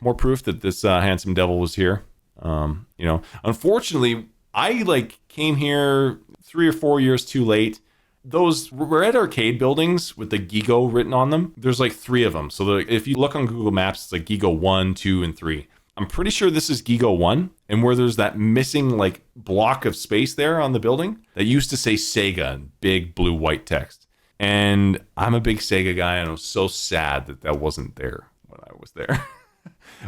more proof that this handsome devil was here. Unfortunately, I came here 3 or 4 years too late. Those red arcade buildings with the Gigo written on them, there's like 3 of them. So if you look on Google Maps, it's like Gigo 1, 2, and 3. I'm pretty sure this is Gigo 1, and where there's that missing block of space there on the building that used to say Sega in big blue white text. And I'm a big Sega guy, and I was so sad that wasn't there when I was there.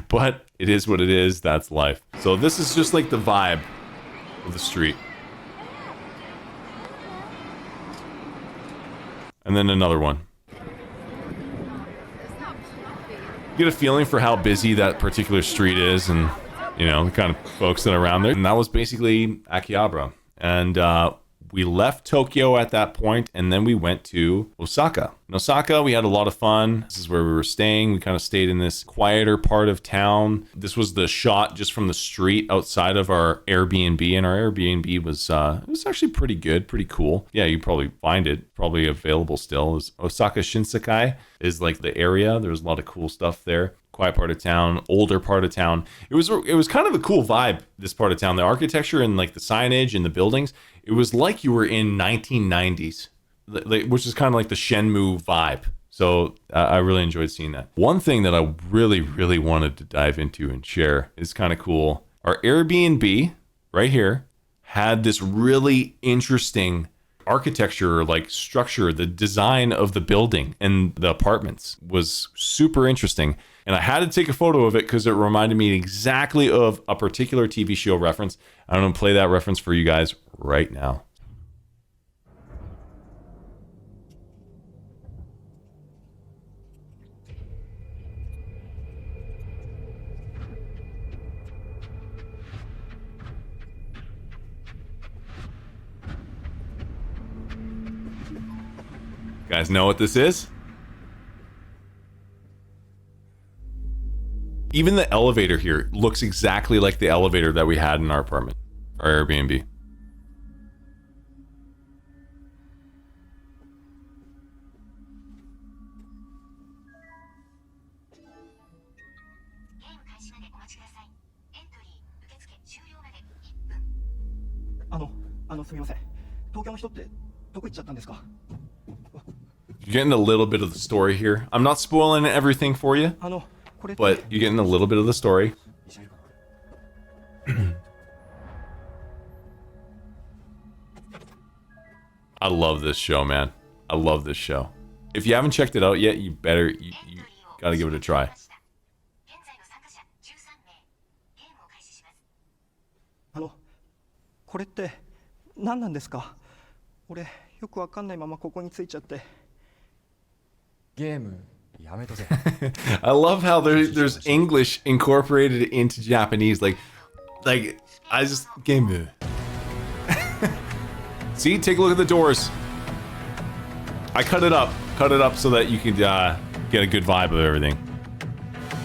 But it is what it is. That's life. So this is just like the vibe of the street. And then another one. You get a feeling for how busy that particular street is and, the kind of folks that are around there. And that was basically Akihabara. And we left Tokyo at that point, and then we went to Osaka. In Osaka, we had a lot of fun. This is where we were staying. We kind of stayed in this quieter part of town. This was the shot just from the street outside of our Airbnb, and our Airbnb was it was actually pretty good, pretty cool. Yeah, you probably find it, probably available still. Is Osaka Shinsekai is like the area. There's a lot of cool stuff there. Quiet part of town, older part of town. It was kind of a cool vibe, this part of town. The architecture and the signage and the buildings, it was like you were in 1990s, which is kind of like the Shenmue vibe. So I really enjoyed seeing that. One thing that I really, really wanted to dive into and share is kind of cool. Our Airbnb right here had this really interesting architecture, structure. The design of the building and the apartments was super interesting. And I had to take a photo of it because it reminded me exactly of a particular TV show reference. I'm going to play that reference for you guys right now. You guys know what this is? Even the elevator here looks exactly like the elevator that we had in our apartment, our Airbnb. You're getting a little bit of the story here. I'm not spoiling everything for you, but you're getting a little bit of the story. I love this show, man. I love this show. If you haven't checked it out yet, you gotta give it a try. I love how there's English incorporated into Japanese. I just game. See, take a look at the doors. I cut it up. cut it up so that you could get a good vibe of everything.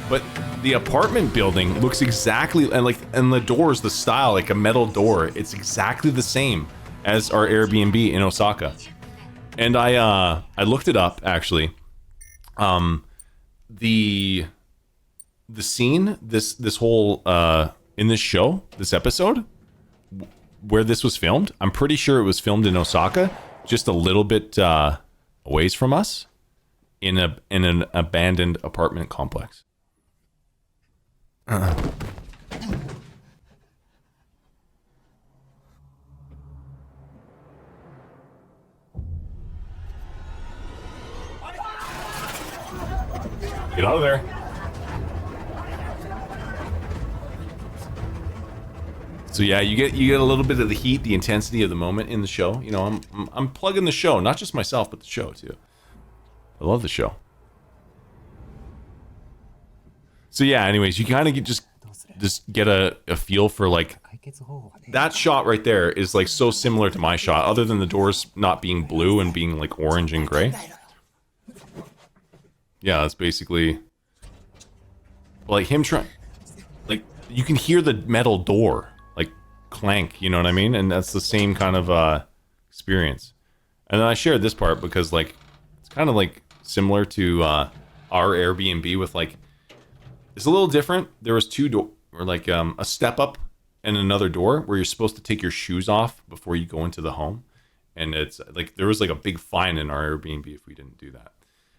But the apartment building looks exactly, and the doors, the style, like a metal door, it's exactly the same as our Airbnb in Osaka. And I looked it up actually. The scene, this whole in this show, this episode, where this was filmed, I'm pretty sure it was filmed in Osaka, just a little bit ways from us, in an abandoned apartment complex. Get out of there. So yeah, you get a little bit of the heat, the intensity of the moment in the show. You know, I'm plugging the show, not just myself, but the show too. I love the show. So yeah, anyways, you kind of just get a feel for like that shot right there is like so similar to my shot, other than the doors not being blue and being like orange and gray. Yeah, that's basically like him trying, like you can hear the metal door like clank, you know what I mean? And that's the same kind of experience. And then I shared this part because like it's kind of like similar to our Airbnb with like, it's a little different. There was two doors, or like a step up and another door where you're supposed to take your shoes off before you go into the home. And it's like there was like a big fine in our Airbnb if we didn't do that.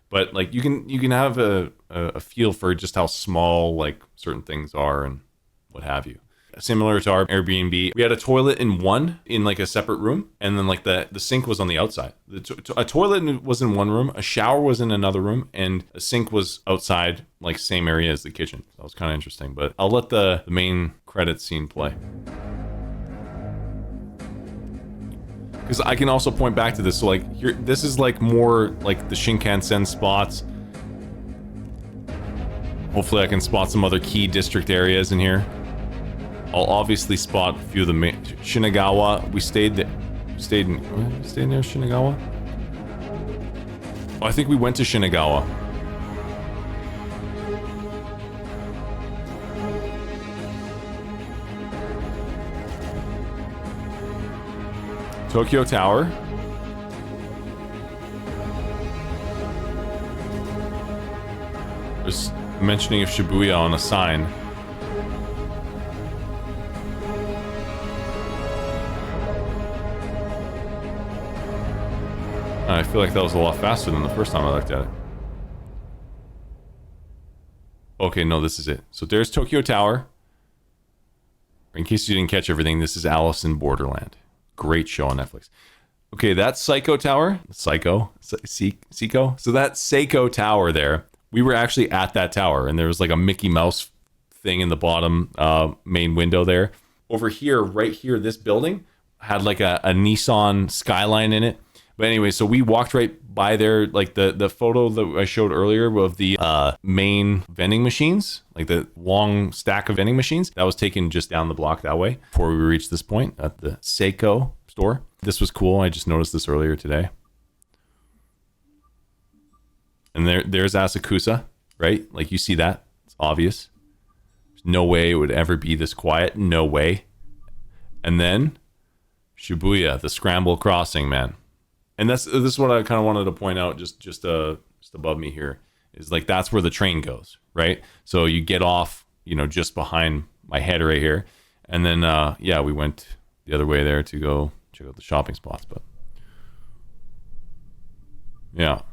But like you can have a feel for just how small like certain things are and what have you. Similar to our Airbnb, we had a toilet in like a separate room, and then like the sink was on the outside. A toilet was in one room, a shower was in another room, and a sink was outside, like same area as the kitchen. So that was kind of interesting. But I'll let the main credits scene play, because I can also point back to this. So like here, this is like more like the Shinkansen spots. Hopefully I can spot some other key district areas in here. I'll obviously spot a few of the main. Shinagawa, we stayed near Shinagawa? Oh, I think we went to Shinagawa. Tokyo Tower. There's mentioning of Shibuya on a sign. I feel like that was a lot faster than the first time I looked at it. Okay, no, this is it. So there's Tokyo Tower. In case you didn't catch everything, this is Alice in Borderland. Great show on Netflix. Okay, that's Psycho Tower. Psycho? Seiko? So that's Seiko Tower there. We were actually at that tower, and there was like a Mickey Mouse thing in the bottom main window there. Over here, right here, this building had like a Nissan Skyline in it. But anyway, so we walked right by there, like the photo that I showed earlier of the main vending machines, like the long stack of vending machines, that was taken just down the block that way before we reached this point at the Seiko store. This was cool. I just noticed this earlier today. And there's Asakusa, right? Like you see that. It's obvious. There's no way it would ever be this quiet. No way. And then Shibuya, the scramble crossing, man. And this is what I kind of wanted to point out just above me here, is like that's where the train goes, right? So you get off, you know, just behind my head right here. And then, yeah, we went the other way there to go check out the shopping spots. But yeah.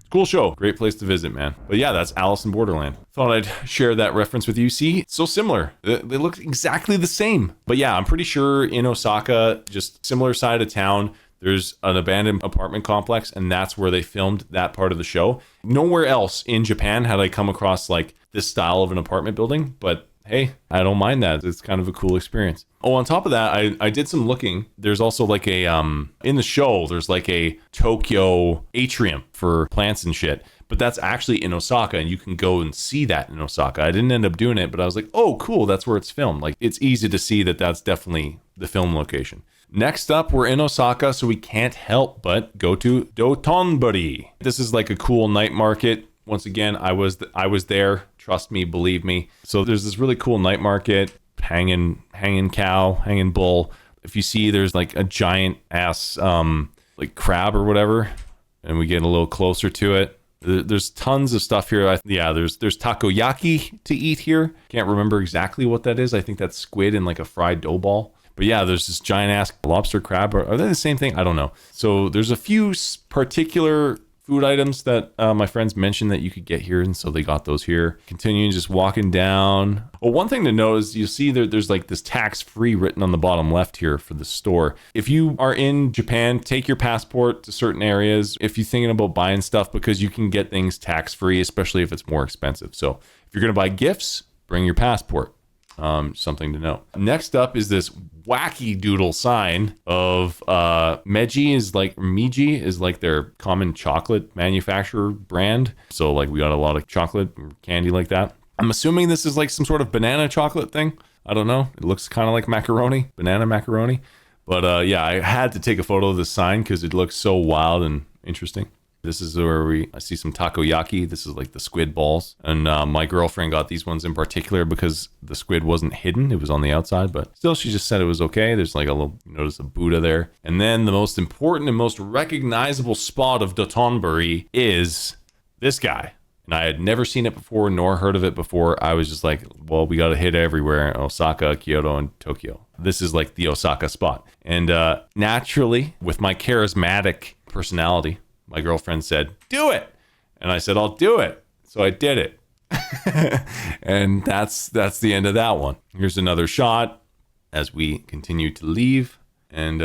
Cool show. Great place to visit, man. But yeah, that's Alice in Borderland. Thought I'd share that reference with you. See, it's so similar. They look exactly the same. But yeah, I'm pretty sure in Osaka, just similar side of town, there's an abandoned apartment complex, and that's where they filmed that part of the show. Nowhere else in Japan had I come across like this style of an apartment building, but hey, I don't mind that. It's kind of a cool experience. Oh, on top of that, I did some looking. There's also like a, in the show, there's like a Tokyo atrium for plants and shit. but that's actually in Osaka, and you can go and see that in Osaka. I didn't end up doing it, but I was like, oh, cool, that's where it's filmed. Like, it's easy to see that that's definitely the film location. Next up, we're in Osaka, so we can't help but go to Dotonbori. This is like a cool night market. Once again, I was there. Trust me, believe me. So there's this really cool night market, hanging cow, hanging bull. If you see, there's like a giant ass like crab or whatever, and we get a little closer to it. There's tons of stuff here. There's takoyaki to eat here. Can't remember exactly what that is. I think that's squid in like a fried dough ball. But yeah, there's this giant ass lobster crab. Are they the same thing? I don't know. So there's a few particular food items that my friends mentioned that you could get here, and so they got those here. Continuing just walking down. Well, one thing to note is you see there's like this tax-free written on the bottom left here for the store. If you are in Japan, take your passport to certain areas if you're thinking about buying stuff, because you can get things tax-free, especially if it's more expensive. So if you're going to buy gifts, bring your passport. Something to know. Next up is this wacky doodle sign of Miji is like their common chocolate manufacturer brand. So like we got a lot of chocolate candy like that. I'm assuming this is like some sort of banana chocolate thing. I don't know. It looks kind of like macaroni, banana macaroni. But yeah, I had to take a photo of this sign because it looks so wild and interesting. This is where I see some takoyaki. This is like the squid balls. And my girlfriend got these ones in particular because the squid wasn't hidden. It was on the outside, but still she just said it was okay. There's like a little, notice a Buddha there. And then the most important and most recognizable spot of Dotonbori is this guy. And I had never seen it before, nor heard of it before. I was just like, well, we got to hit everywhere. Osaka, Kyoto, and Tokyo. This is like the Osaka spot. And naturally, with my charismatic personality, my girlfriend said, do it. And I said, I'll do it. So I did it. And that's the end of that one. Here's another shot as we continue to leave and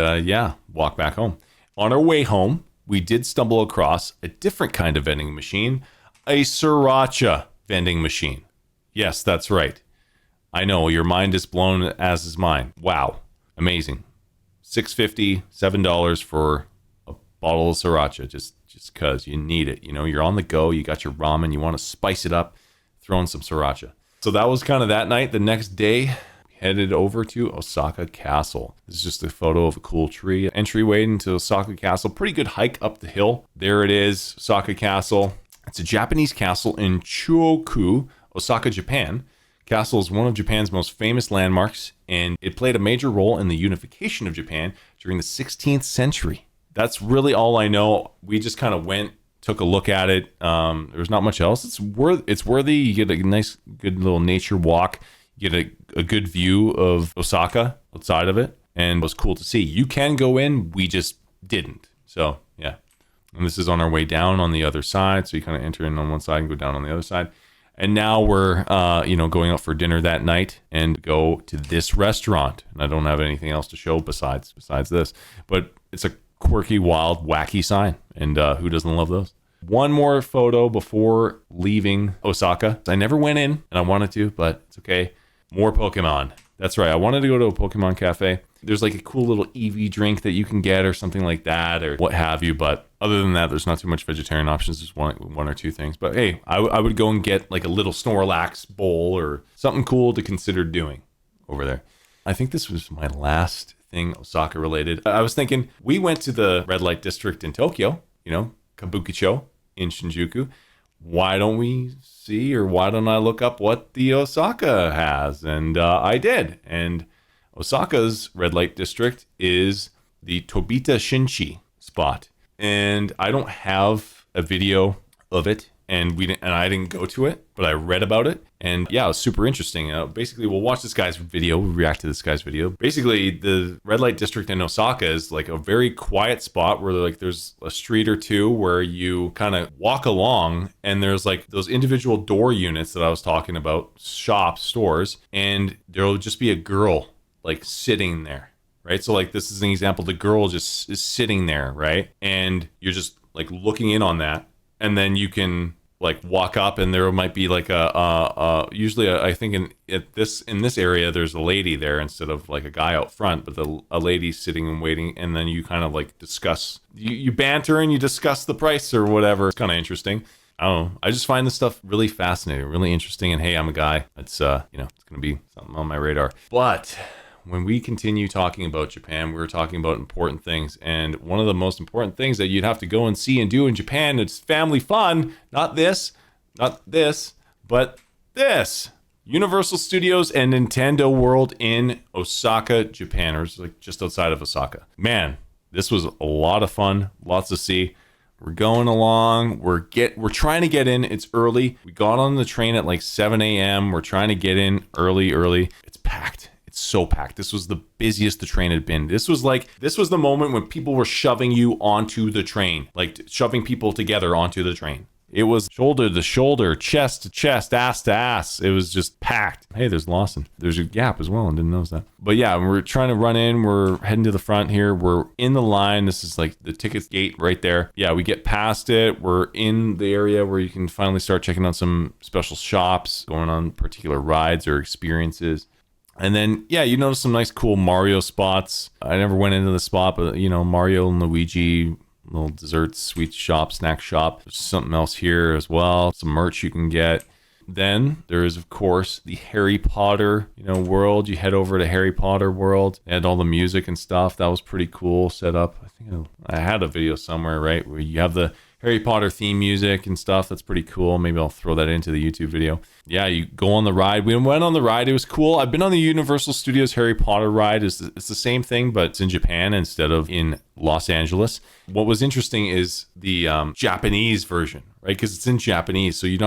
walk back home. On our way home, we did stumble across a different kind of vending machine, a sriracha vending machine. Yes, that's right. I know your mind is blown, as is mine. Wow. Amazing. $6.50, $7 for bottle of sriracha, just because you need it. You know, you're on the go, you got your ramen, you want to spice it up, throw in some sriracha. So that was kind of that night. The next day, headed over to Osaka Castle. This is just a photo of a cool tree. Entryway into Osaka Castle. Pretty good hike up the hill. There it is, Osaka Castle. It's a Japanese castle in Chuoku, Osaka, Japan. Castle is one of Japan's most famous landmarks, and it played a major role in the unification of Japan during the 16th century. That's really all I know. We just kind of went, took a look at it. There's not much else. It's worthy. You get a nice, good little nature walk. You get a good view of Osaka outside of it, and it was cool to see. You can go in. We just didn't. So yeah. And this is on our way down on the other side. So you kind of enter in on one side and go down on the other side. And now we're, going out for dinner that night and go to this restaurant. And I don't have anything else to show besides this, but it's a quirky, wild, wacky sign. And who doesn't love those? One more photo before leaving Osaka. I never went in, and I wanted to, but it's okay. More Pokemon. That's right. I wanted to go to a Pokemon cafe. There's like a cool little EV drink that you can get or something like that or what have you. But other than that, there's not too much vegetarian options. There's one or two things. But hey, I would go and get like a little Snorlax bowl or something cool to consider doing over there. I think this was my last thing Osaka related. I was thinking we went to the red light district in Tokyo, Kabukicho in Shinjuku. Why don't we see, or why don't I look up what the Osaka has? And I did. And Osaka's red light district is the Tobita Shinchi spot. And I don't have a video of it, and I didn't go to it, but I read about it. And yeah, it was super interesting. Basically, we'll watch this guy's video. We'll react to this guy's video. Basically, the red light district in Osaka is like a very quiet spot where like there's a street or two where you kind of walk along, and there's like those individual door units that I was talking about, shops, stores, and there'll just be a girl like sitting there, right? So like this is an example. The girl just is sitting there, right? And you're just like looking in on that, and then you can like walk up, and there might be like usually I think in this area there's a lady there instead of like a guy out front, but a lady sitting and waiting, and then you kind of like discuss, you banter and you discuss the price or whatever. It's kind of interesting. I don't know. I just find this stuff really fascinating, really interesting. And hey, I'm a guy. It's, it's going to be something on my radar. But when we continue talking about Japan, we're talking about important things. And one of the most important things that you'd have to go and see and do in Japan, it's family fun. Not this, but this. Universal Studios and Nintendo World in Osaka, Japan, or like just outside of Osaka. Man, this was a lot of fun. Lots to see. We're going along. We're trying to get in. It's early. We got on the train at like 7 a.m. We're trying to get in early. It's packed. It's so packed. This was the busiest the train had been. This was the moment when people were shoving you onto the train, like shoving people together onto the train. It was shoulder to shoulder, chest to chest, ass to ass. It was just packed. Hey, there's Lawson. There's a gap as well. I didn't notice that. But yeah, we're trying to run in. We're heading to the front here. We're in the line. This is like the ticket gate right there. Yeah, we get past it. We're in the area where you can finally start checking out some special shops, going on particular rides or experiences. And then, yeah, you notice some nice cool Mario spots. I never went into the spot, but, Mario and Luigi, little dessert, sweet shop, snack shop. There's something else here as well. Some merch you can get. Then there is, of course, the Harry Potter, world. You head over to Harry Potter World. They had all the music and stuff. That was pretty cool set up. I think I had a video somewhere, right, where you have the Harry Potter theme music and stuff. That's pretty cool. Maybe I'll throw that into the YouTube video. Yeah, you go on the ride. We went on the ride. It was cool. I've been on the Universal Studios Harry Potter ride. It's the same thing, but it's in Japan instead of in Los Angeles. What was interesting is the Japanese version, right? Because it's in Japanese, so you're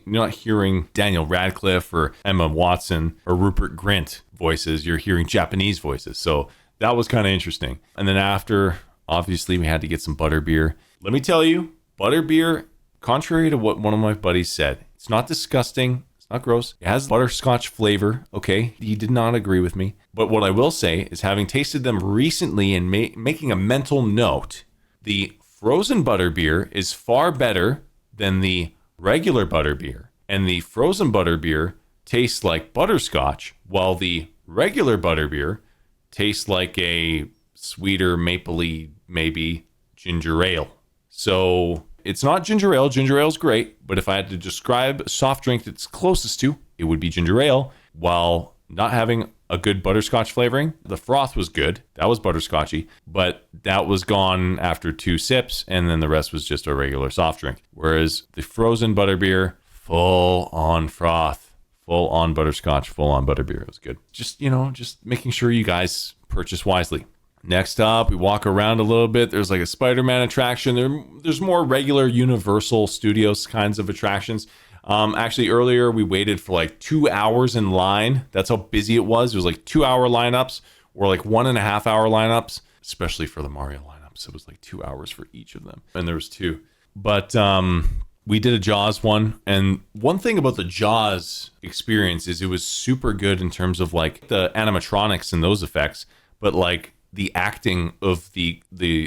not hearing Daniel Radcliffe or Emma Watson or Rupert Grint voices. You're hearing Japanese voices. So that was kind of interesting. And then after, obviously, we had to get some butterbeer. Let me tell you, butterbeer, contrary to what one of my buddies said, it's not disgusting. It's not gross. It has butterscotch flavor. Okay, he did not agree with me. But what I will say is, having tasted them recently and making a mental note, the frozen butterbeer is far better than the regular butterbeer. And the frozen butterbeer tastes like butterscotch, while the regular butterbeer tastes like a sweeter, mapley, maybe ginger ale. So it's not ginger ale. Ginger ale is great, but if I had to describe a soft drink that's closest to, it would be ginger ale, while not having a good butterscotch flavoring. The froth was good. That was butterscotchy, but that was gone after 2 sips, and then the rest was just a regular soft drink. Whereas the frozen butterbeer, full on froth, full on butterscotch, full on butterbeer. It was good. Just making sure you guys purchase wisely. Next up, we walk around a little bit. There's like a Spider-Man attraction. There's more regular Universal Studios kinds of attractions. Actually, earlier we waited for like 2 hours in line. That's how busy it was. It was like 2-hour lineups or like 1.5-hour lineups, especially for the Mario lineups. It was like 2 hours for each of them. And there was 2. But we did a Jaws one. And one thing about the Jaws experience is it was super good in terms of like the animatronics and those effects. But like the acting of the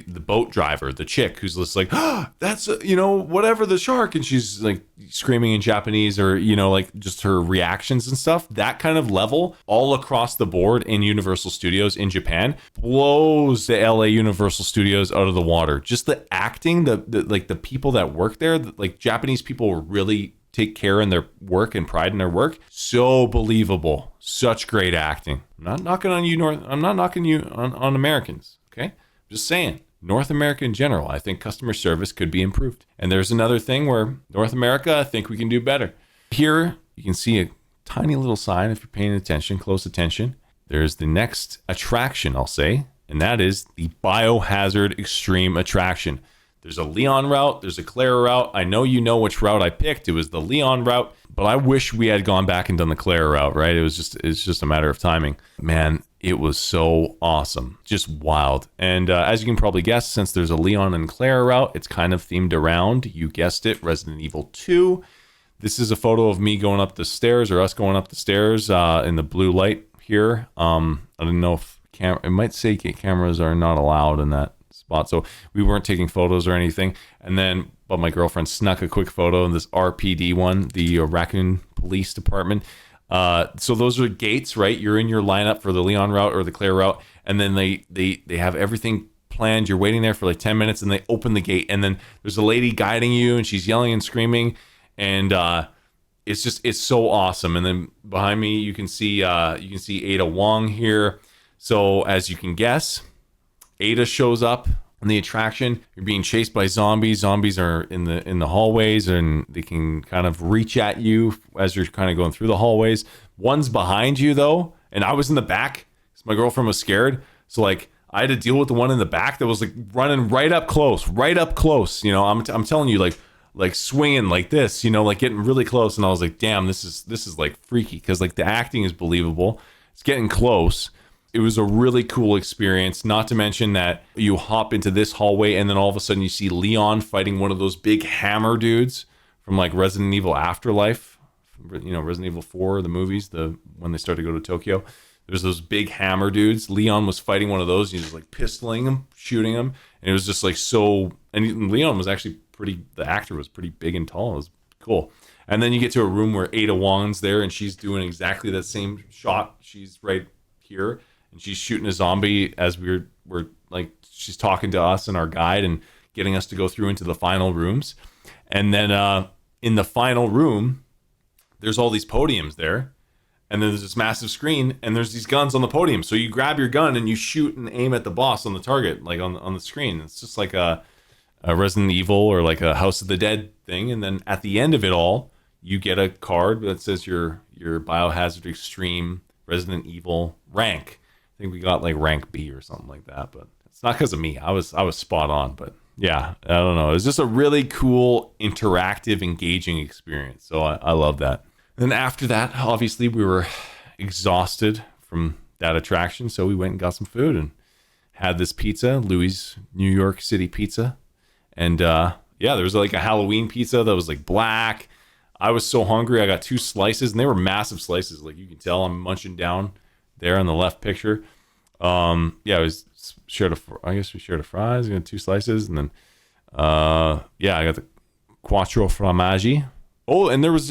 boat driver, the chick who's just like, oh, that's, whatever, the shark. And she's like screaming in Japanese, or, like just her reactions and stuff. That kind of level all across the board in Universal Studios in Japan blows the LA Universal Studios out of the water. Just the acting, the people that work there, like Japanese people really take care in their work and pride in their work. So believable. Such great acting. I'm not knocking on you, I'm not knocking you on Americans, okay? Just saying. North America in general, I think customer service could be improved. And there's another thing where North America, I think we can do better. Here, you can see a tiny little sign if you're paying attention, close attention. There's the next attraction, I'll say, and that is the Biohazard Extreme Attraction. There's a Leon route, there's a Clara route. I know you know which route I picked. It was the Leon route, but I wish we had gone back and done the Clara route, right? It's just a matter of timing. Man, it was so awesome. Just wild. And as you can probably guess, since there's a Leon and Clara route, it's kind of themed around, you guessed it, Resident Evil 2. This is a photo of me going up the stairs, or us going up the stairs in the blue light here. I don't know if it might say cameras are not allowed in that spot, so we weren't taking photos or anything. And then, but my girlfriend snuck a quick photo in this RPD one, the Raccoon Police Department. So those are gates, right? You're in your lineup for the Leon route or the Claire route, and then they have everything planned. You're waiting there for like 10 minutes and they open the gate and then there's a lady guiding you and she's yelling and screaming. And it's so awesome. And then behind me, you can see Ada Wong here. So as you can guess, Ada shows up on the attraction. You're being chased by zombies. Zombies are in the hallways and they can kind of reach at you as you're kind of going through the hallways. One's behind you though, and I was in the back because my girlfriend was scared. So like I had to deal with the one in the back that was like running right up close. You know, I'm telling you, like swinging like this, you know, like getting really close. And I was like, damn, this is like freaky because like the acting is believable. It's getting close. It was a really cool experience, not to mention that you hop into this hallway and then all of a sudden you see Leon fighting one of those big hammer dudes from like Resident Evil Afterlife, you know, Resident Evil 4, the movies, when they start to go to Tokyo. There's those big hammer dudes. Leon was fighting one of those. He was like pistoling him, shooting him. And it was just like so, and Leon was actually the actor was pretty big and tall. It was cool. And then you get to a room where Ada Wong's there and she's doing exactly that same shot. She's right here. And she's shooting a zombie as we're like, she's talking to us and our guide and getting us to go through into the final rooms. And then in the final room, there's all these podiums there. And then there's this massive screen and there's these guns on the podium. So you grab your gun and you shoot and aim at the boss on the target, like on the screen. It's just like a Resident Evil or like a House of the Dead thing. And then at the end of it all, you get a card that says your Biohazard Extreme Resident Evil rank. I think we got like rank B or something like that, but it's not because of me. I was spot on, but yeah, I don't know. It was just a really cool, interactive, engaging experience. So I love that. And then after that, obviously we were exhausted from that attraction. So we went and got some food and had this pizza, Louis New York City pizza. And yeah, there was like a Halloween pizza that was like black. I was so hungry. I got 2 slices and they were massive slices. Like you can tell I'm munching down there on the left picture. Yeah, it was I guess we shared a fries. We got 2 slices, and then yeah, I got the quattro formaggi. Oh, and there's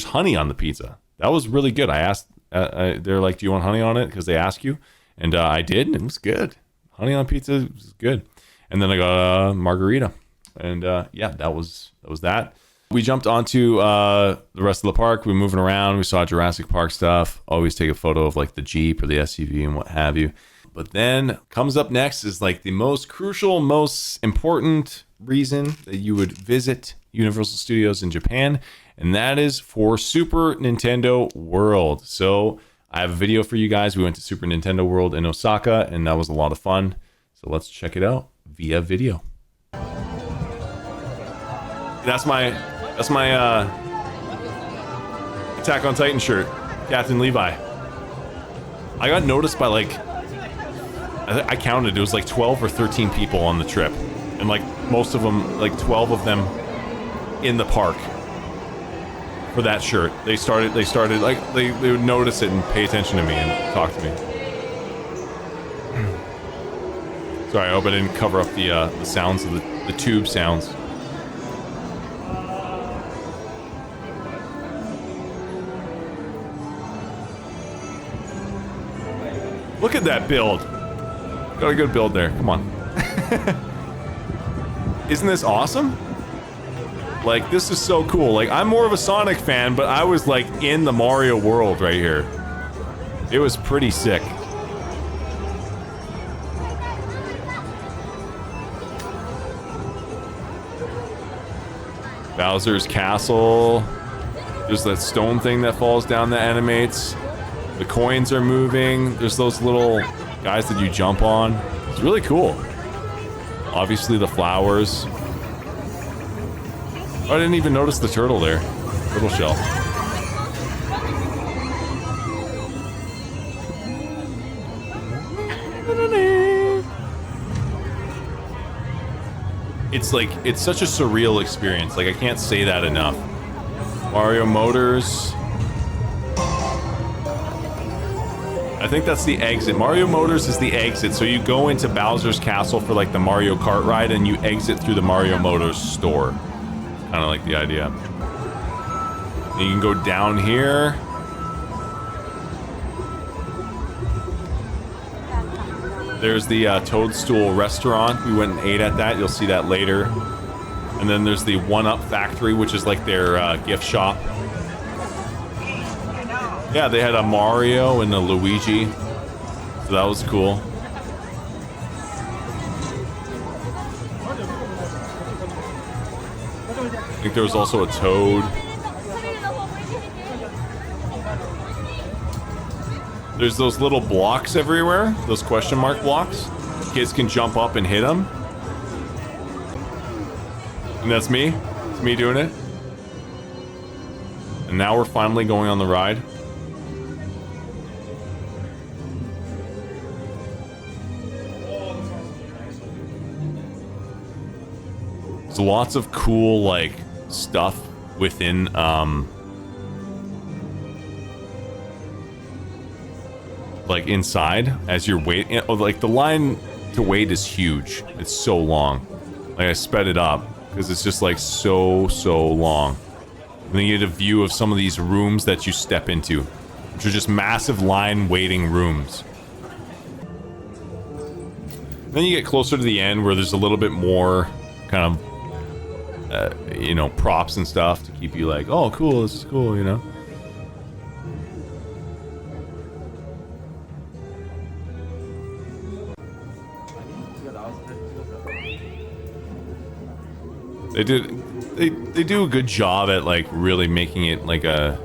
honey on the pizza. That was really good. I asked, they're like, "Do you want honey on it?" Because they ask you, and I did, and it was good. Honey on pizza was good. And then I got a margarita, and yeah, that was that. We jumped onto the rest of the park. We were moving around. We saw Jurassic Park stuff. Always take a photo of like the Jeep or the SUV and what have you. But then comes up next is like the most crucial, most important reason that you would visit Universal Studios in Japan. And that is for Super Nintendo World. So I have a video for you guys. We went to Super Nintendo World in Osaka and that was a lot of fun. So let's check it out via video. That's my Attack on Titan shirt, Captain Levi. I got noticed by like, I counted, it was like 12 or 13 people on the trip. And like most of them, like 12 of them in the park for that shirt. They started like, they would notice it and pay attention to me and talk to me. Sorry, I hope I didn't cover up the sounds of the tube sounds. Look at that build. Got a good build there. Come on. Isn't this awesome? Like, this is so cool. Like, I'm more of a Sonic fan, but I was like in the Mario world right here. It was pretty sick. Bowser's Castle. There's that stone thing that falls down that animates. The coins are moving. There's those little guys that you jump on. It's really cool. Obviously the flowers. Oh, I didn't even notice the turtle there. Turtle shell. It's like, it's such a surreal experience. Like, I can't say that enough. Mario Motors. I think that's the exit. Mario Motors is the exit. So you go into Bowser's Castle for like the Mario Kart ride and you exit through the Mario Motors store. Kind of like the idea. And you can go down here. There's the Toadstool restaurant. We went and ate at that. You'll see that later. And then there's the One Up Factory, which is like their gift shop. Yeah, they had a Mario and a Luigi. So that was cool. I think there was also a Toad. There's those little blocks everywhere, those question mark blocks. Kids can jump up and hit them. And that's me. It's me doing it. And now we're finally going on the ride. There's lots of cool, like, stuff within, like, inside as you're waiting. Like, the line to wait is huge. It's so long. Like, I sped it up because it's just, like, so long. And then you get a view of some of these rooms that you step into, which are just massive line waiting rooms. Then you get closer to the end where there's a little bit more kind of you know, props and stuff to keep you like, oh, cool, this is cool, you know. They do a good job at like really making it like a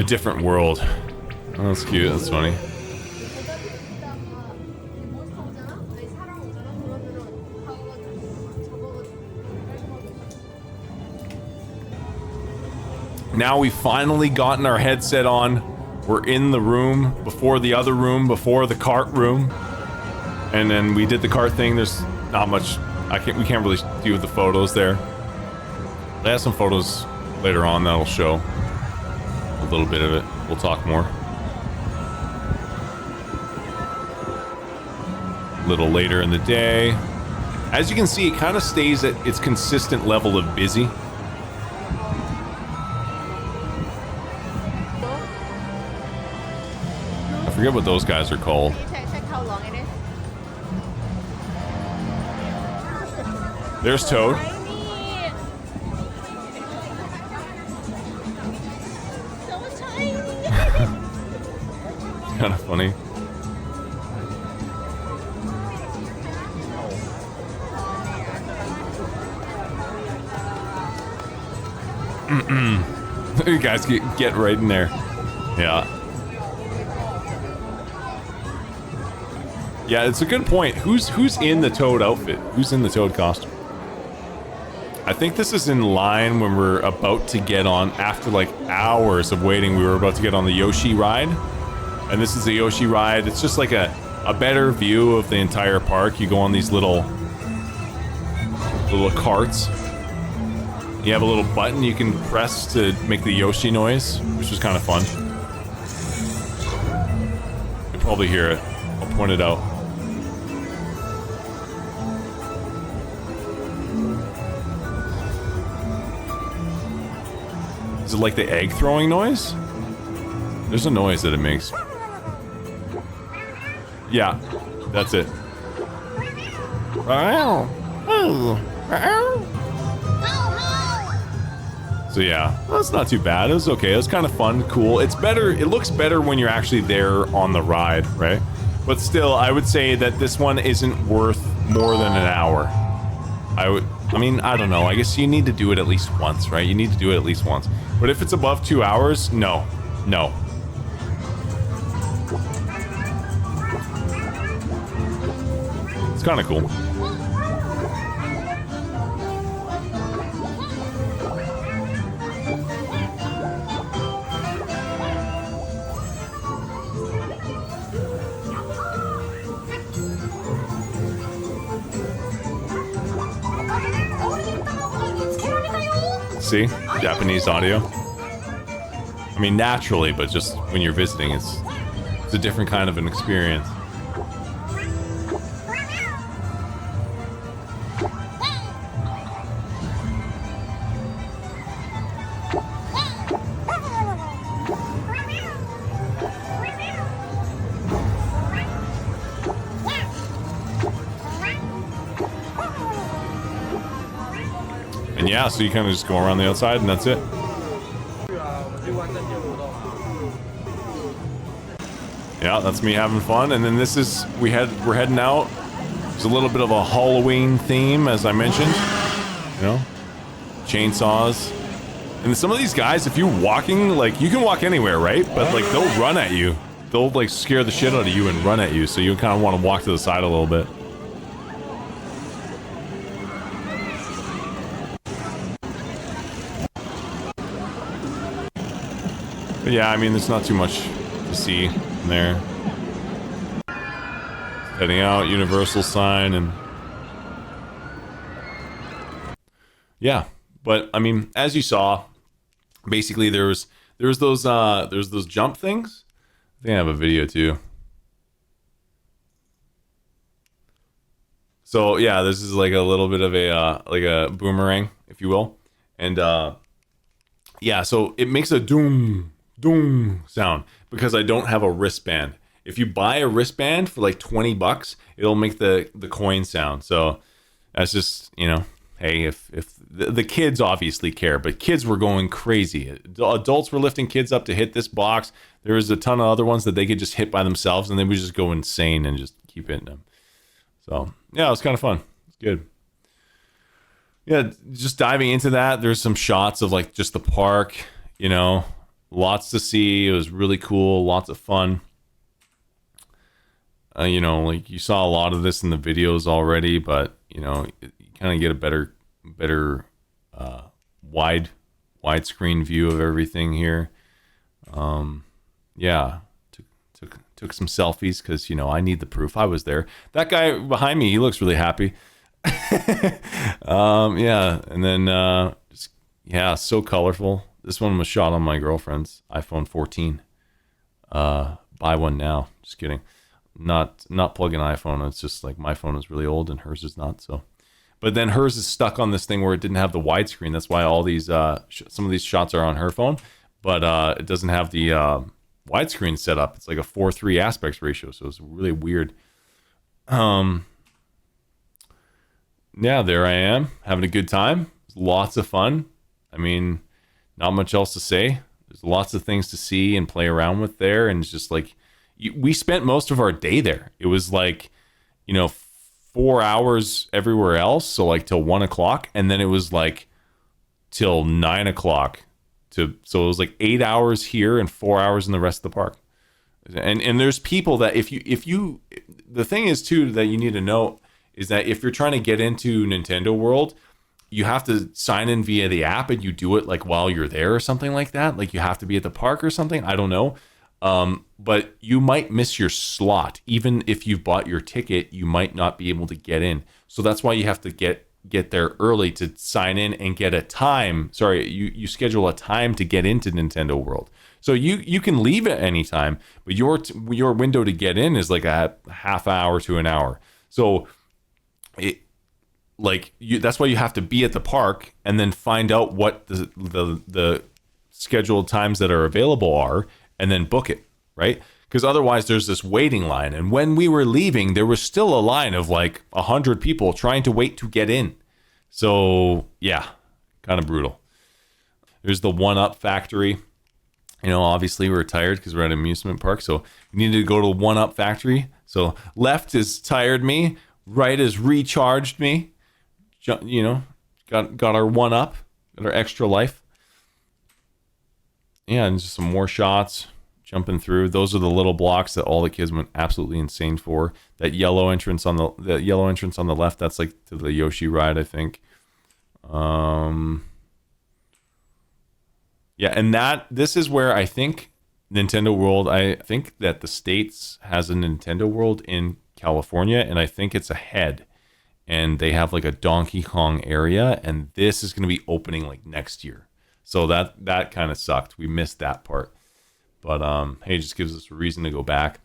different world. Oh, that's cute. That's funny. Now we've finally gotten our headset on. We're in the room before the other room, before the cart room. And then we did the cart thing. There's not much we can't really do the photos there. They have some photos later on that'll show a little bit of it. We'll talk more. A little later in the day. As you can see, it kind of stays at its consistent level of busy. I forget what those guys are called. Check how long it is. There's Toad. So tiny. It's kind of funny. You guys get right in there. Yeah. Yeah, it's a good point. Who's in the Toad outfit? Who's in the Toad costume? I think this is in line when we're about to get on, after like hours of waiting, we were about to get on the Yoshi ride. And this is the Yoshi ride. It's just like a better view of the entire park. You go on these little carts. You have a little button you can press to make the Yoshi noise, which is kind of fun. You can probably hear it. I'll point it out. Is it like the egg throwing noise? There's a noise that it makes. Yeah, that's it. So yeah, that's not too bad. It was okay. It was kind of fun, cool. It's better. It looks better when you're actually there on the ride, right? But still, I would say that this one isn't worth more than an hour. I mean, I don't know. I guess you need to do it at least once, right? You need to do it at least once. But if it's above 2 hours, no. No. It's kind of cool. See? Japanese audio. I mean, naturally, but just when you're visiting, it's a different kind of an experience. And yeah, so you kind of just go around the outside and that's it. Yeah, that's me having fun. And then this is, we're heading out. It's a little bit of a Halloween theme, as I mentioned. You know, chainsaws. And some of these guys, if you're walking, like, you can walk anywhere, right? But, like, they'll run at you. They'll, like, scare the shit out of you and run at you. So you kind of want to walk to the side a little bit. But yeah, I mean, there's not too much to see in there. Heading out, Universal sign, and yeah. But I mean, as you saw, basically there was those jump things. I think I have a video too. So yeah, this is like a little bit of a like a boomerang, if you will, and yeah. So it makes a doom sound because I don't have a wristband. If you buy a wristband for like $20, it'll make the coin sound. So that's just, you know, hey, if the kids obviously care, but kids were going crazy. Adults were lifting kids up to hit this box. There was a ton of other ones that they could just hit by themselves and they would just go insane and just keep hitting them. So yeah, it was kind of fun. It's good. Yeah, just diving into that, there's some shots of like just the park, you know, lots to see. It was really cool, lots of fun. You know, like you saw a lot of this in the videos already, but you know, you kind of get a better widescreen view of everything here. Yeah, took some selfies because, you know, I need the proof. I was there. That guy behind me, he looks really happy. Yeah, and then just, yeah, so colorful. This one was shot on my girlfriend's iPhone 14. Buy one now. Just kidding. Not plug in iPhone. It's just like my phone is really old and hers is not. So, but then hers is stuck on this thing where it didn't have the widescreen. That's why all these some of these shots are on her phone, but it doesn't have the widescreen set up. It's like a 4:3 aspect ratio, so it's really weird. Yeah, there I am having a good time. It's lots of fun. I mean, not much else to say. There's lots of things to see and play around with there, and it's just like. We spent most of our day there. It was like, you know, 4 hours everywhere else. So like till 1 o'clock. And then it was like till 9 o'clock. So it was like 8 hours here and 4 hours in the rest of the park. And there's people that if you, the thing is too, that you need to know is that if you're trying to get into Nintendo World, you have to sign in via the app and you do it like while you're there or something like that. Like you have to be at the park or something. I don't know. But you might miss your slot. Even if you've bought your ticket, you might not be able to get in. So that's why you have to get there early to sign in and get a time. Sorry, you schedule a time to get into Nintendo World. So you can leave at any time, but your window to get in is like a half hour to an hour. So that's why you have to be at the park and then find out what the scheduled times that are available are. And then book it, right? Because otherwise there's this waiting line. And when we were leaving, there was still a line of like 100 people trying to wait to get in. So yeah, kind of brutal. There's the 1-Up factory. You know, obviously we're tired because we're at an amusement park. So we needed to go to 1-Up factory. So left is tired me. Right is recharged me. You know, got our 1-Up. Got our extra life. Yeah, and just some more shots jumping through. Those are the little blocks that all the kids went absolutely insane for. That yellow entrance on the left, that's like to the Yoshi ride, I think. Yeah, and this is where I think Nintendo World, I think that the States has a Nintendo World in California, and I think it's ahead. And they have like a Donkey Kong area, and this is going to be opening like next year. So that kind of sucked. We missed that part. But hey, it just gives us a reason to go back.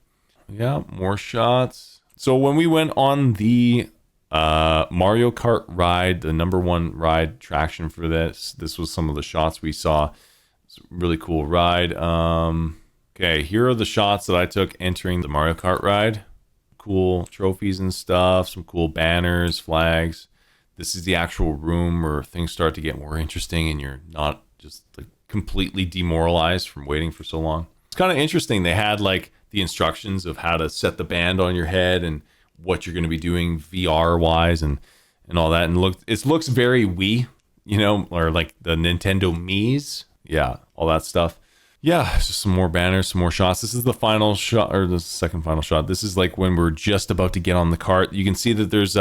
Yeah, more shots. So when we went on the Mario Kart ride, the #1 ride traction for this was some of the shots we saw. It's a really cool ride. Okay, here are the shots that I took entering the Mario Kart ride. Cool trophies and stuff, some cool banners, flags. this is the actual room where things start to get more interesting and you're not just like completely demoralized from waiting for so long. It's kind of interesting. They had like the instructions of how to set the band on your head and what you're going to be doing VR wise and all that. And it looks very Wii, you know, or like the Nintendo Mii's. Yeah, all that stuff. Yeah, it's just some more banners, some more shots. This is the final shot, or the second final shot. This is like when we're just about to get on the cart. You can see that there's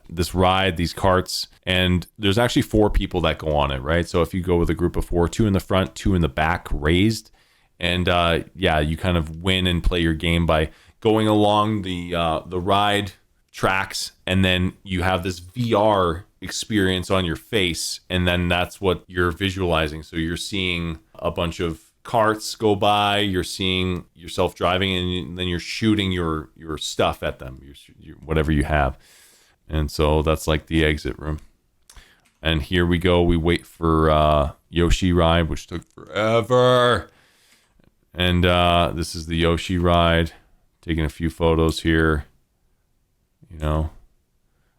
this ride, these carts, and there's actually 4 people that go on it, right? So if you go with a group of 4, 2 in the front, 2 in the back, raised, and yeah, you kind of win and play your game by going along the ride tracks, and then you have this VR experience on your face, and then that's what you're visualizing. So you're seeing a bunch of carts go by, you're seeing yourself driving, and then you're shooting your stuff at them, your whatever you have. And so that's like the exit room. And here we go. We wait for Yoshi ride, which took forever. And this is the Yoshi ride. Taking a few photos here, you know.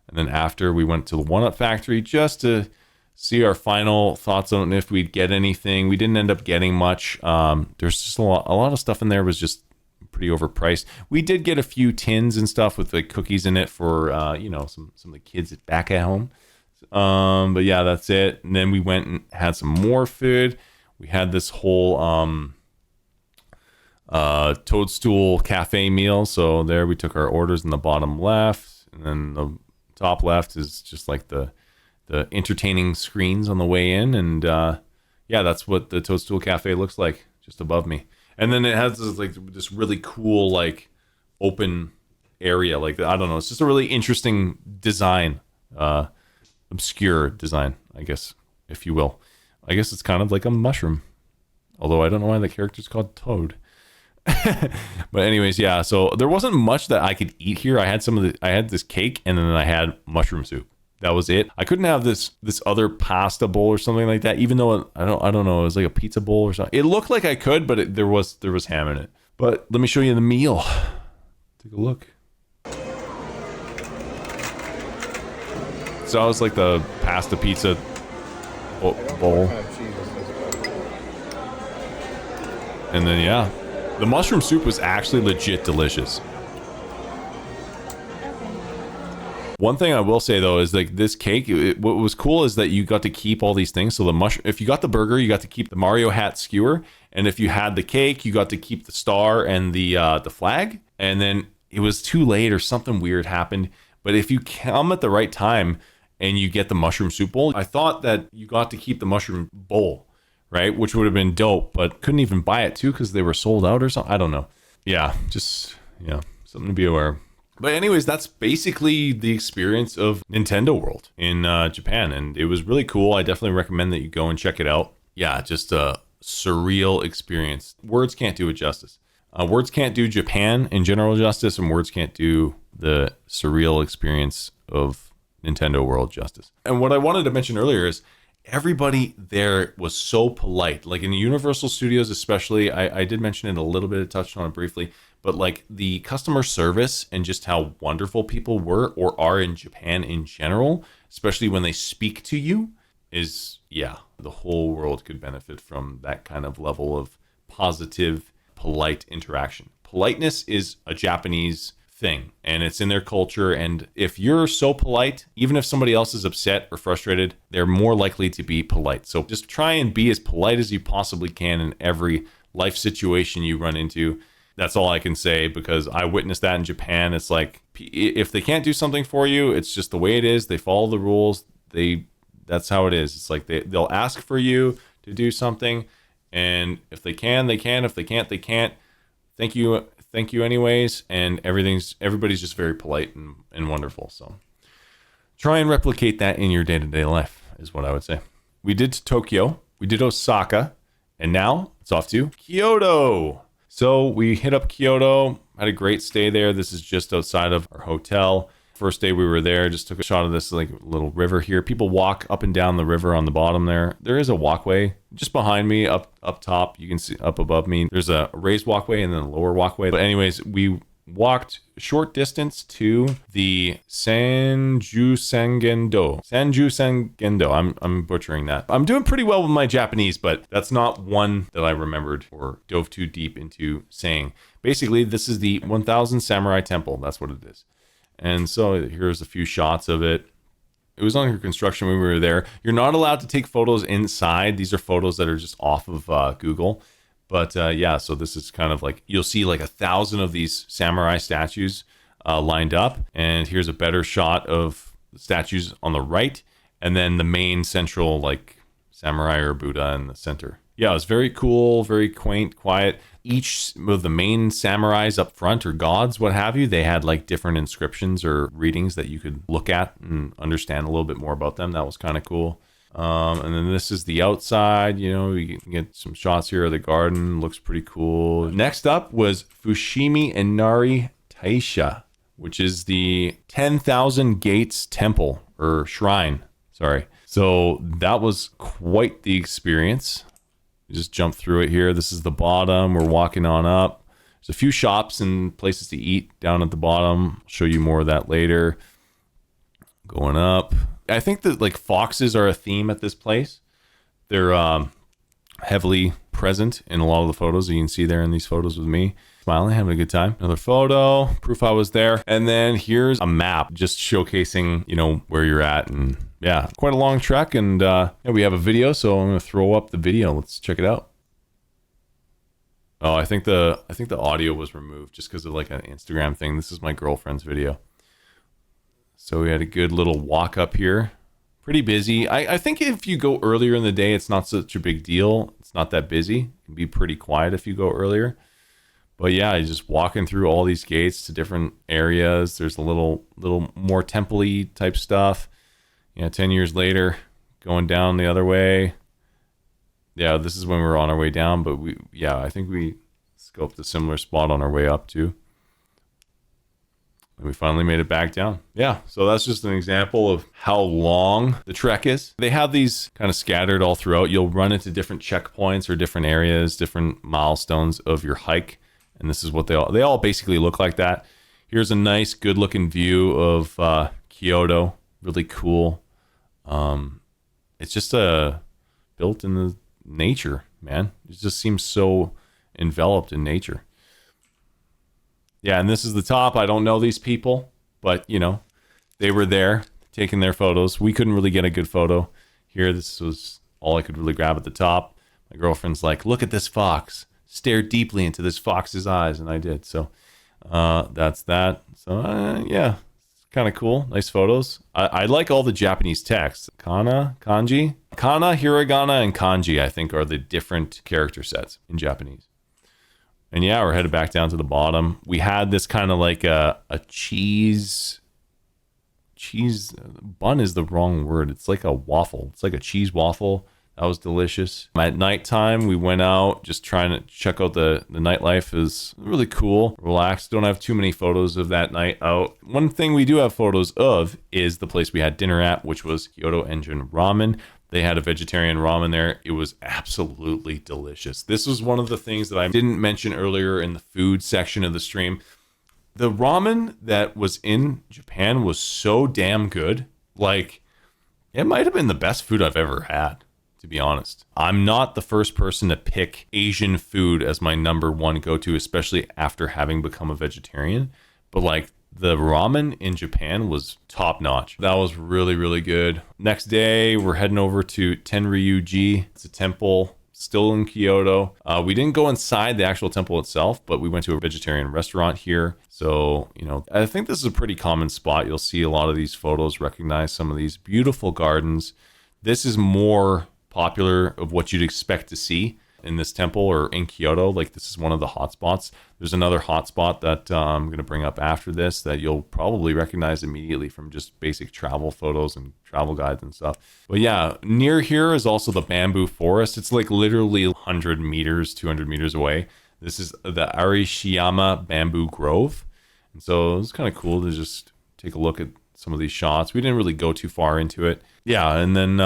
And then after, we went to the One Up Factory just to see our final thoughts on if we'd get anything. We didn't end up getting much. There's just a lot of stuff in there was just pretty overpriced. We did get a few tins and stuff with the cookies in it for you know, some of the kids back at home. But yeah, that's it. And then we went and had some more food. We had this whole Toadstool cafe meal. So there we took our orders in the bottom left, and then the top left is just like the entertaining screens on the way in, and yeah, that's what the Toadstool Cafe looks like just above me. And then it has this really cool like open area, like I don't know, it's just a really interesting design, obscure design, I guess, if you will. I guess it's kind of like a mushroom, although I don't know why the character's called Toad. But anyways, yeah, so there wasn't much that I could eat here. I had this cake, and then I had mushroom soup. That was it. I couldn't have this other pasta bowl or something like that, even though I don't know, it was like a pizza bowl or something. It looked like I could, but there was ham in it. But let me show you the meal. Take a look. So I was like the pasta pizza bowl. And then yeah, the mushroom soup was actually legit delicious. One thing I will say though is like this cake, what was cool is that you got to keep all these things. So if you got the burger, you got to keep the Mario hat skewer, and if you had the cake, you got to keep the star and the flag. And then it was too late or something weird happened. But if you come at the right time and you get the mushroom soup bowl, I thought that you got to keep the mushroom bowl, right? Which would have been dope, but couldn't even buy it too because they were sold out or something. I don't know. Yeah, just something to be aware of. But anyways, that's basically the experience of Nintendo World in Japan. And it was really cool. I definitely recommend that you go and check it out. Yeah, just a surreal experience. Words can't do it justice. Words can't do Japan in general justice, and words can't do the surreal experience of Nintendo World justice. And what I wanted to mention earlier is everybody there was so polite. Like in the Universal Studios especially, I did mention it a little bit, I touched on it briefly, but like the customer service and just how wonderful people were or are in Japan in general, especially when they speak to you, is, yeah, the whole world could benefit from that kind of level of positive, polite interaction. Politeness is a Japanese thing, and it's in their culture. And if you're so polite, even if somebody else is upset or frustrated, they're more likely to be polite. So just try and be as polite as you possibly can in every life situation you run into. That's all I can say, because I witnessed that in Japan. It's like, if they can't do something for you, it's just the way it is. They follow the rules. That's how it is. It's like they'll ask for you to do something, and if they can, they can. If they can't, they can't. Thank you anyways. And everybody's just very polite and wonderful. So try and replicate that in your day-to-day life is what I would say. We did Tokyo, we did Osaka, and now it's off to Kyoto. So we hit up Kyoto, had a great stay there. This is just outside of our hotel. First day we were there, just took a shot of this like little river here. People walk up and down the river on the bottom there. There is a walkway just behind me up top. You can see up above me. There's a raised walkway and then a lower walkway. But anyways, we walked a short distance to the Sanjusangen-do. Sanjusangen-do. I'm butchering that. I'm doing pretty well with my Japanese, but that's not one that I remembered or dove too deep into saying. Basically, this is the 1000 Samurai Temple. That's what it is. And so here's a few shots of it. It was under construction when we were there. You're not allowed to take photos inside. These are photos that are just off of Google. But yeah, so this is kind of like, you'll see like 1,000 of these samurai statues lined up. And here's a better shot of the statues on the right. And then the main central like samurai or Buddha in the center. Yeah, it was very cool, very quaint, quiet. Each of the main samurais up front or gods, what have you, they had like different inscriptions or readings that you could look at and understand a little bit more about them. That was kind of cool. And then this is the outside, you know, you can get some shots here of the garden. Looks pretty cool. Next up was Fushimi-Inari Taisha, which is the 10,000 Gates Temple or Shrine. Sorry. So that was quite the experience. You just jump through it here. This is the bottom. We're walking on up. There's a few shops and places to eat down at the bottom. I'll show you more of that later. Going up. I think that like foxes are a theme at this place. They're heavily present in a lot of the photos that you can see there in these photos with me. Smiling, having a good time. Another photo, proof I was there. And then here's a map just showcasing, you know, where you're at. And yeah, quite a long trek. And yeah, we have a video, so I'm going to throw up the video. Let's check it out. Oh, I think the audio was removed just because of like an Instagram thing. This is my girlfriend's video. So we had a good little walk up here. Pretty busy. I think if you go earlier in the day, it's not such a big deal. It's not that busy. It can be pretty quiet if you go earlier. But yeah, you're just walking through all these gates to different areas. There's a little more temple-y type stuff. You know, 10 years later, going down the other way. Yeah, this is when we were on our way down, but I think we scoped a similar spot on our way up too. And we finally made it back down. Yeah, so that's just an example of how long the trek is. They have these kind of scattered all throughout. You'll run into different checkpoints or different areas, different milestones of your hike. And this is what they all basically look like that. Here's a nice, good looking view of Kyoto. Really cool. It's just built in the nature, man. It just seems so enveloped in nature. Yeah, and this is the top. I don't know these people, but you know, they were there taking their photos. We couldn't really get a good photo here. This was all I could really grab at the top. My girlfriend's like, look at this fox. Stare deeply into this fox's eyes, and I did. So that's that. So yeah, it's kind of cool. Nice photos. I like all the Japanese text. Kana, kanji, hiragana, and kanji, I think, are the different character sets in Japanese. And yeah, we're headed back down to the bottom. We had this kind of like a cheese bun is the wrong word. It's like a waffle. It's like a cheese waffle. That was delicious. At nighttime, we went out just trying to check out the nightlife. Is really cool. Relaxed. Don't have too many photos of that night out. One thing we do have photos of is the place we had dinner at, which was Kyoto Engine Ramen. They had a vegetarian ramen there. It was absolutely delicious. This was one of the things that I didn't mention earlier in the food section of the stream. The ramen that was in Japan was so damn good. Like, it might have been the best food I've ever had, to be honest. I'm not the first person to pick Asian food as my number one go-to, especially after having become a vegetarian. But like, the ramen in Japan was top notch. That was really, really good. Next day, we're heading over to Tenryu-Ji. It's a temple still in Kyoto. We didn't go inside the actual temple itself, but we went to a vegetarian restaurant here. So, you know, I think this is a pretty common spot. You'll see a lot of these photos, recognize some of these beautiful gardens. This is more popular of what you'd expect to see in this temple or in Kyoto. Like, this is one of the hot spots. There's another hot spot that I'm going to bring up after this that you'll probably recognize immediately from just basic travel photos and travel guides and stuff. But yeah, near here is also the bamboo forest. It's like literally 100 meters, 200 meters away. This is the Arishiyama Bamboo Grove. And so it's kind of cool to just take a look at some of these shots. We didn't really go too far into it. Yeah, and then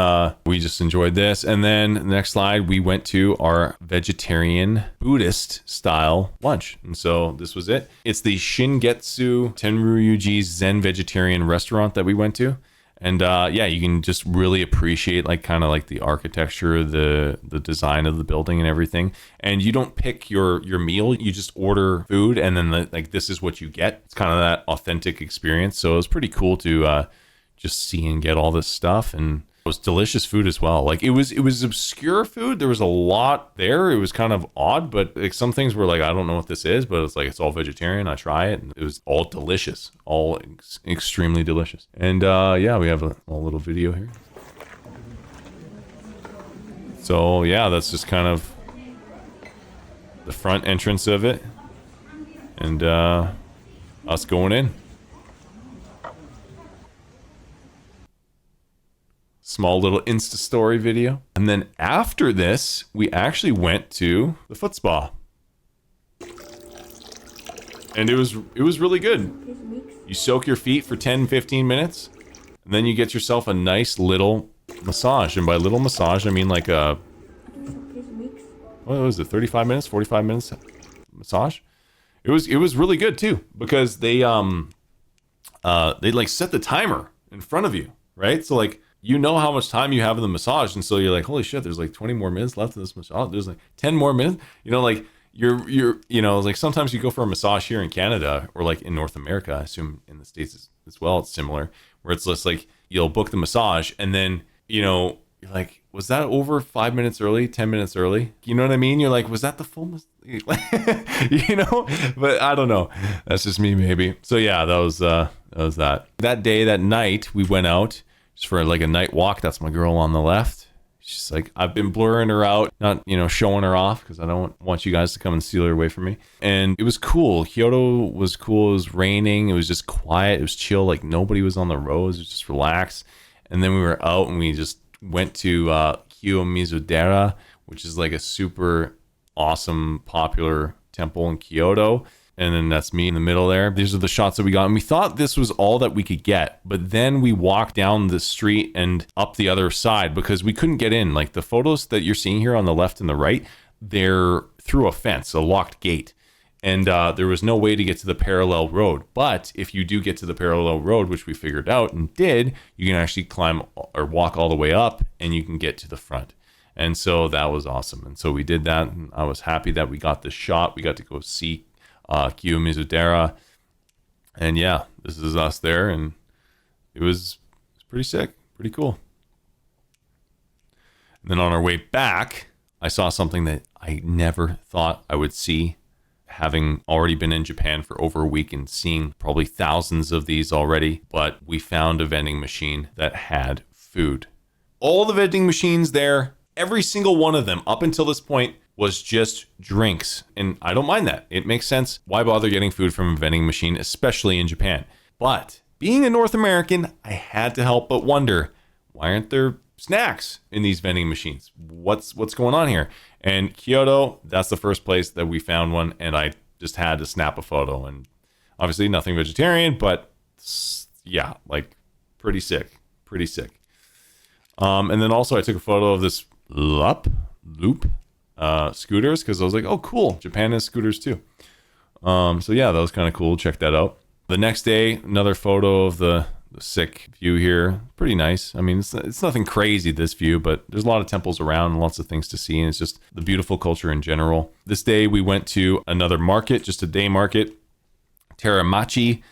we just enjoyed this. And then the next slide, we went to our vegetarian Buddhist style lunch. And so this was it. It's the Shingetsu Tenryu-Ji Zen vegetarian restaurant that we went to. And yeah, you can just really appreciate like kind of like the architecture, the design of the building and everything. And you don't pick your meal, you just order food, and then like this is what you get. It's kind of that authentic experience. So it was pretty cool to just see and get all this stuff. And it was delicious food as well. Like it was obscure food. There was a lot there. It was kind of odd, but like some things were like, I don't know what this is, but it's like, it's all vegetarian. I try it and it was all delicious, all extremely delicious. And yeah, we have a little video here. So yeah, that's just kind of the front entrance of it. And us going in. Small little Insta story video. And then after this, we actually went to the foot spa. And it was really good. You soak your feet for 10-15 minutes, and then you get yourself a nice little massage. And by little massage, I mean like a, what was it, 35 minutes, 45 minutes massage? It was really good too, because they like set the timer in front of you, right? So like, you know how much time you have in the massage, and so you're like, holy shit, there's like 20 more minutes left in this massage. There's like 10 more minutes. You know, like you're you know, like sometimes you go for a massage here in Canada or like in North America, I assume in the States as well, it's similar, where it's just like you'll book the massage and then, you know, you're like, was that over 5 minutes early, 10 minutes early? You know what I mean? You're like, was that the full you know? But I don't know. That's just me maybe. So yeah, that was that. That day, that night, we went out just for like a night walk. That's my girl on the left. She's like, I've been blurring her out, not, you know, showing her off because I don't want you guys to come and steal her away from me. And it was cool. Kyoto was cool. It was raining. It was just quiet. It was chill. Like nobody was on the roads. It was just relaxed. And then we were out and we just went to Kiyomizu-dera, which is like a super awesome, popular temple in Kyoto. And then that's me in the middle there. These are the shots that we got. And we thought this was all that we could get. But then we walked down the street and up the other side because we couldn't get in. Like the photos that you're seeing here on the left and the right, they're through a fence, a locked gate. And there was no way to get to the parallel road. But if you do get to the parallel road, which we figured out and did, you can actually climb or walk all the way up and you can get to the front. And so that was awesome. And so we did that. And I was happy that we got this shot. We got to go see Kiyomizu-dera, and yeah, this is us there, and it was pretty sick, pretty cool. And then on our way back, I saw something that I never thought I would see, having already been in Japan for over a week and seeing probably thousands of these already. But we found a vending machine that had food. All the vending machines there, every single one of them up until this point, was just drinks. And I don't mind that. It makes sense. Why bother getting food from a vending machine, especially in Japan? But being a North American, I had to help but wonder, why aren't there snacks in these vending machines? What's going on here? And Kyoto, that's the first place that we found one, and I just had to snap a photo. And obviously nothing vegetarian, but yeah, like pretty sick. And then also I took a photo of this loop scooters, because I was like, oh cool, Japan has scooters too. So yeah, that was kind of cool. Check that out. The next day, another photo of the sick view here. Pretty nice. I mean, it's nothing crazy, this view, but there's a lot of temples around and lots of things to see, and it's just the beautiful culture in general. This day we went to another market, just a day market, Teramachi.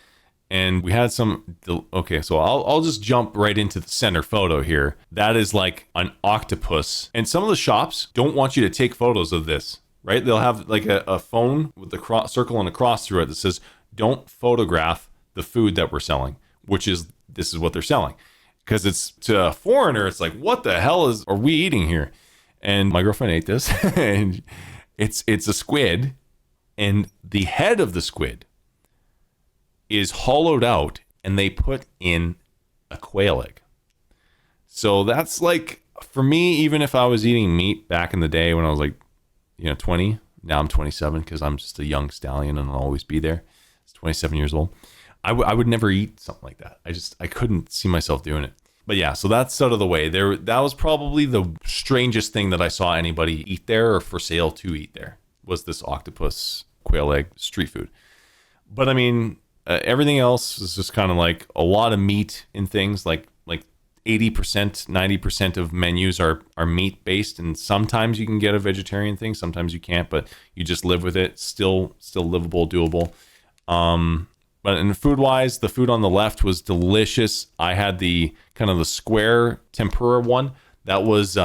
And we had some, okay, so I'll just jump right into the center photo here. That is like an octopus. And some of the shops don't want you to take photos of this, right? They'll have like a phone with the circle and a cross through it that says, don't photograph the food that we're selling, this is what they're selling. Because it's, to a foreigner, it's like, what the hell are we eating here? And my girlfriend ate this, and it's a squid, and the head of the squid is hollowed out and they put in a quail egg. So that's like, for me, even if I was eating meat back in the day when I was like, 20, now I'm 27 because I'm just a young stallion and I'll always be there. It's 27 years old. I would never eat something like that. I couldn't see myself doing it. But yeah, so that's out of the way. That was probably the strangest thing that I saw anybody eat there or for sale to eat there, was this octopus quail egg street food. But I mean, everything else is just kind of like a lot of meat in things, like 80%, 90% of menus are meat based, and sometimes you can get a vegetarian thing, sometimes you can't, but you just live with it. Still livable, doable. But in food wise, the food on the left was delicious. I had the kind of the square tempura one that was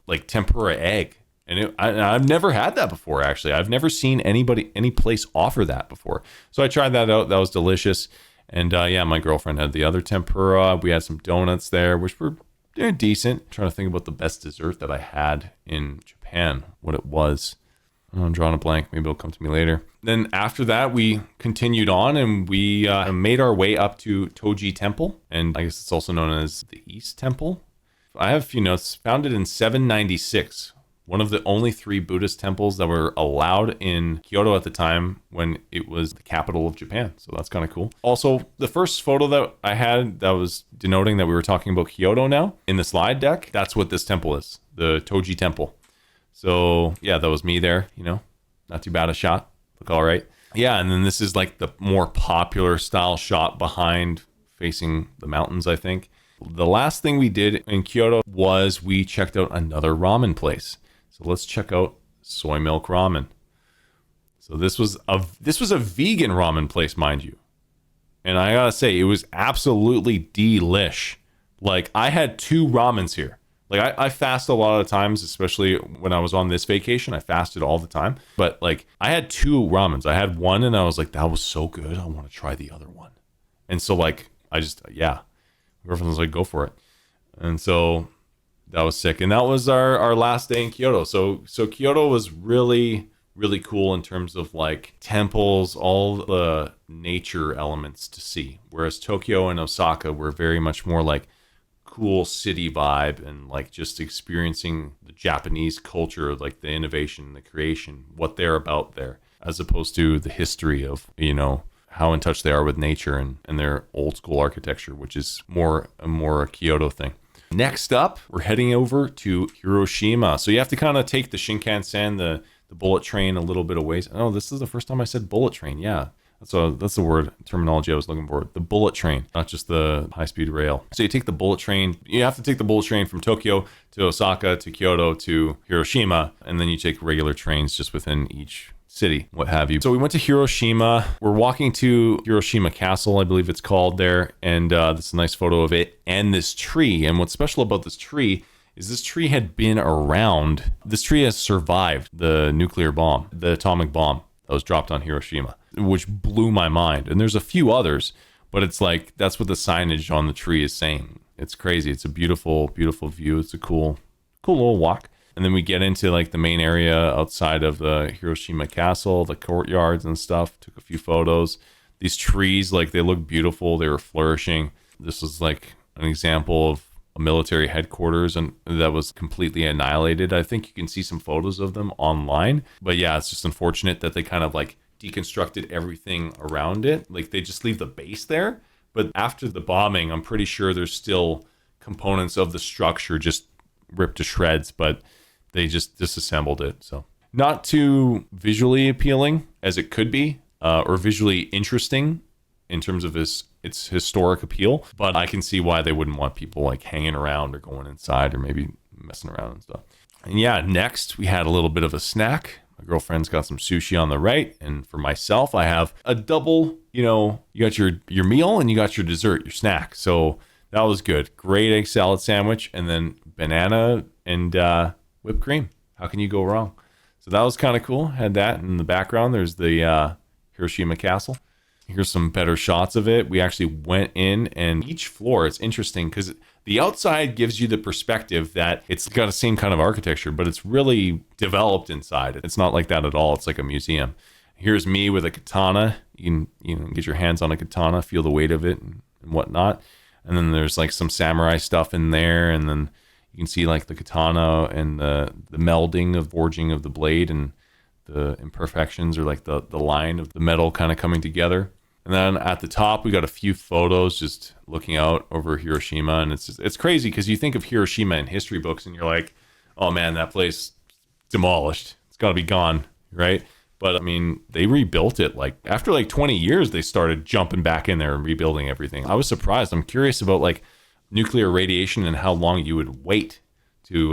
like tempura egg. And I've never had that before, actually. I've never seen any place offer that before. So I tried that out. That was delicious. And yeah, my girlfriend had the other tempura. We had some donuts there, which were decent. I'm trying to think about the best dessert that I had in Japan, what it was. I'm drawing a blank. Maybe it'll come to me later. Then after that, we continued on and we made our way up to Toji Temple. And I guess it's also known as the East Temple. I have a few notes. Founded in 796. One of the only 3 Buddhist temples that were allowed in Kyoto at the time when it was the capital of Japan. So that's kind of cool. Also, the first photo that I had that was denoting that we were talking about Kyoto now, in the slide deck, that's what this temple is, the Toji Temple. So yeah, that was me there, not too bad a shot. Look all right. Yeah, and then this is like the more popular style shot behind facing the mountains, I think. The last thing we did in Kyoto was we checked out another ramen place. So let's check out Soy Milk Ramen. So this was a vegan ramen place, mind you. And I gotta say, it was absolutely delish. Like, I had 2 ramens here. Like, I fast a lot of times, especially when I was on this vacation. I fasted all the time. But, like, I had 2 ramens. I had one, and I was like, that was so good. I want to try the other one. And so, like, yeah. Girlfriend was like, go for it. And so that was sick. And that was our last day in Kyoto. So Kyoto was really, really cool in terms of like temples, all the nature elements to see. Whereas Tokyo and Osaka were very much more like cool city vibe and like just experiencing the Japanese culture, like the innovation, the creation, what they're about there, as opposed to the history of, how in touch they are with nature and their old school architecture, which is more a Kyoto thing. Next up, we're heading over to Hiroshima. So you have to kind of take the Shinkansen, the bullet train a little bit of ways. Oh, this is the first time I said bullet train. Yeah, that's the word terminology I was looking for. The bullet train, not just the high-speed rail. So you take the bullet train. You have to take the bullet train from Tokyo to Osaka to Kyoto to Hiroshima, and then you take regular trains just within each city, what have you. So we went to Hiroshima. We're walking to Hiroshima Castle, I believe it's called there. And this is a nice photo of it and this tree. And what's special about this tree is this tree had been around. This tree has survived the nuclear bomb, the atomic bomb that was dropped on Hiroshima, which blew my mind. And there's a few others, but it's like, that's what the signage on the tree is saying. It's crazy. It's a beautiful, beautiful view. It's a cool little walk. And then we get into like the main area outside of the Hiroshima Castle, the courtyards and stuff. Took a few photos. These trees, like, they look beautiful. They were flourishing. This was like an example of a military headquarters and that was completely annihilated. I think you can see some photos of them online. But yeah, it's just unfortunate that they kind of like deconstructed everything around it. Like, they just leave the base there. But after the bombing, I'm pretty sure there's still components of the structure just ripped to shreds, but they just disassembled it. So not too visually appealing as it could be, or visually interesting in terms of its historic appeal. But I can see why they wouldn't want people like hanging around or going inside or maybe messing around and stuff. And yeah, next we had a little bit of a snack. My girlfriend's got some sushi on the right. And for myself, I have a double, you got your meal and you got your dessert, your snack. So that was good. Great egg salad sandwich and then banana and whipped cream. How can you go wrong? So that was kind of cool. Had that in the background. There's the Hiroshima Castle. Here's some better shots of it. We actually went in, and each floor, it's interesting because the outside gives you the perspective that it's got the same kind of architecture, but it's really developed inside. It's not like that at all. It's like a museum. Here's me with a katana. You can get your hands on a katana, feel the weight of it and whatnot. And then there's like some samurai stuff in there, and then you can see like the katana and the melding of forging of the blade and the imperfections or like the line of the metal kind of coming together. And then at the top, we got a few photos just looking out over Hiroshima. And it's crazy because you think of Hiroshima in history books and you're like, oh man, that place demolished. It's got to be gone, right? But I mean, they rebuilt it. Like after like 20 years, they started jumping back in there and rebuilding everything. I was surprised. I'm curious about like nuclear radiation and how long you would wait to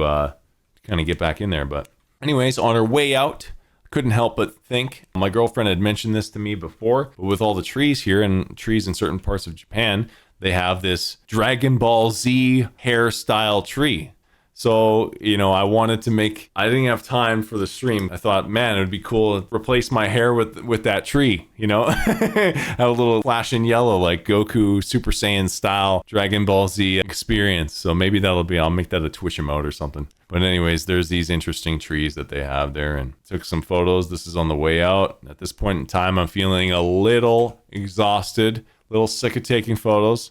kind of get back in there. But anyways, on our way out, couldn't help but think, my girlfriend had mentioned this to me before, but with all the trees here and trees in certain parts of Japan, they have this Dragon Ball Z hairstyle tree. So, you know, I didn't have time for the stream. I thought, man, it would be cool to replace my hair with that tree, you know, have a little flash in yellow, like Goku Super Saiyan style Dragon Ball Z experience. So maybe I'll make that a Twitch emote or something. But anyways, there's these interesting trees that they have there and took some photos. This is on the way out. At this point in time, I'm feeling a little exhausted, a little sick of taking photos.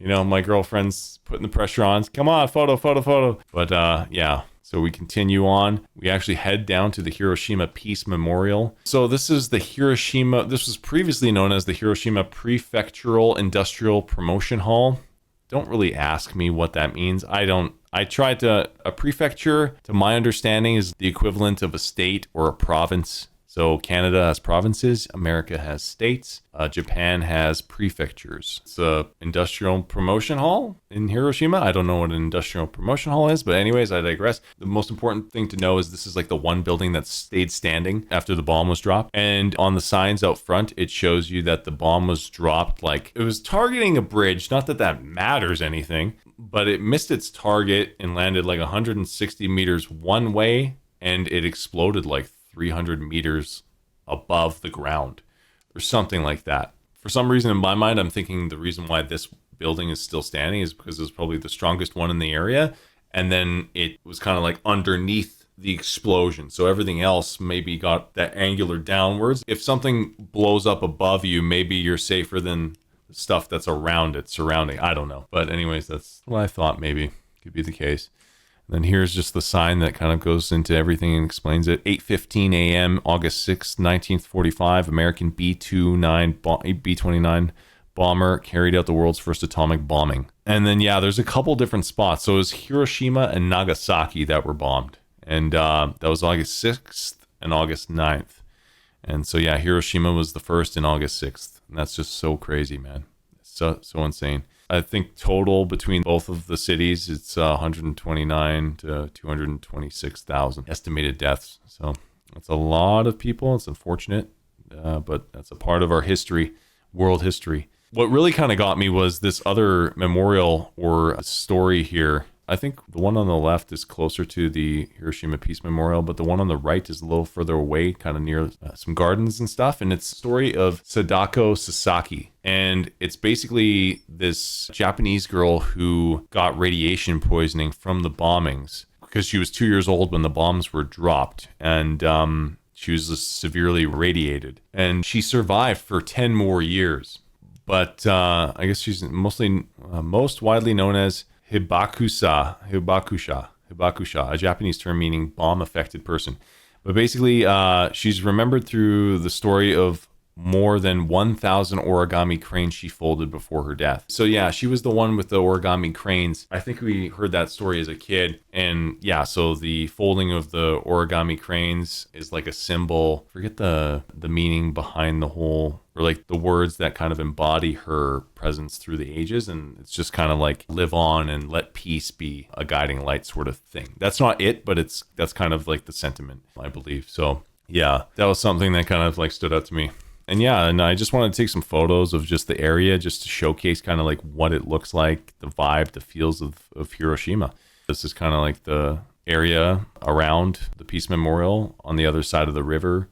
You know, my girlfriend's putting the pressure on. Come on, photo. But yeah, so we continue on. We actually head down to the Hiroshima Peace Memorial. So this was previously known as the Hiroshima Prefectural Industrial Promotion Hall. Don't really ask me what that means. A prefecture, to my understanding, is the equivalent of a state or a province. So Canada has provinces, America has states, Japan has prefectures. It's a industrial promotion hall in Hiroshima. I don't know what an industrial promotion hall is, but anyways, I digress. The most important thing to know is this is like the one building that stayed standing after the bomb was dropped. And on the signs out front, it shows you that the bomb was dropped like it was targeting a bridge. Not that that matters anything, but it missed its target and landed like 160 meters one way, and it exploded like 300 meters above the ground or something like that. For some reason in my mind, I'm thinking the reason why this building is still standing is because it was probably the strongest one in the area. And then it was kind of like underneath the explosion. So everything else maybe got that angular downwards. If something blows up above you, maybe you're safer than the stuff that's around it, surrounding. I don't know. But anyways, that's what I thought maybe could be the case. And then here's just the sign that kind of goes into everything and explains it. 8:15 a.m., August 6th, 1945, American B-29 bomber carried out the world's first atomic bombing. And then, yeah, there's a couple different spots. So it was Hiroshima and Nagasaki that were bombed. And that was August 6th and August 9th. And so, yeah, Hiroshima was the first and August 6th. And that's just so crazy, man. So insane. I think total between both of the cities, it's 129 to 226,000 estimated deaths. So that's a lot of people. It's unfortunate, but that's a part of our history, world history. What really kind of got me was this other memorial or story here. I think the one on the left is closer to the Hiroshima Peace Memorial, but the one on the right is a little further away, kind of near some gardens and stuff. And it's the story of Sadako Sasaki. And it's basically this Japanese girl who got radiation poisoning from the bombings because she was 2 years old when the bombs were dropped. And she was severely radiated. And she survived for 10 more years. But I guess she's most widely known as Hibakusha, a Japanese term meaning bomb-affected person. But basically, she's remembered through the story of more than 1,000 origami cranes she folded before her death. So yeah, she was the one with the origami cranes. I think we heard that story as a kid. And yeah, so the folding of the origami cranes is like a symbol. Forget the meaning behind the whole, or like the words that kind of embody her presence through the ages. And it's just kind of like live on and let peace be a guiding light sort of thing. That's not it, but that's kind of like the sentiment, I believe. So yeah, that was something that kind of like stood out to me. And yeah, and I just wanted to take some photos of just the area just to showcase kind of like what it looks like, the vibe, the feels of Hiroshima. This is kind of like the area around the Peace Memorial on the other side of the river.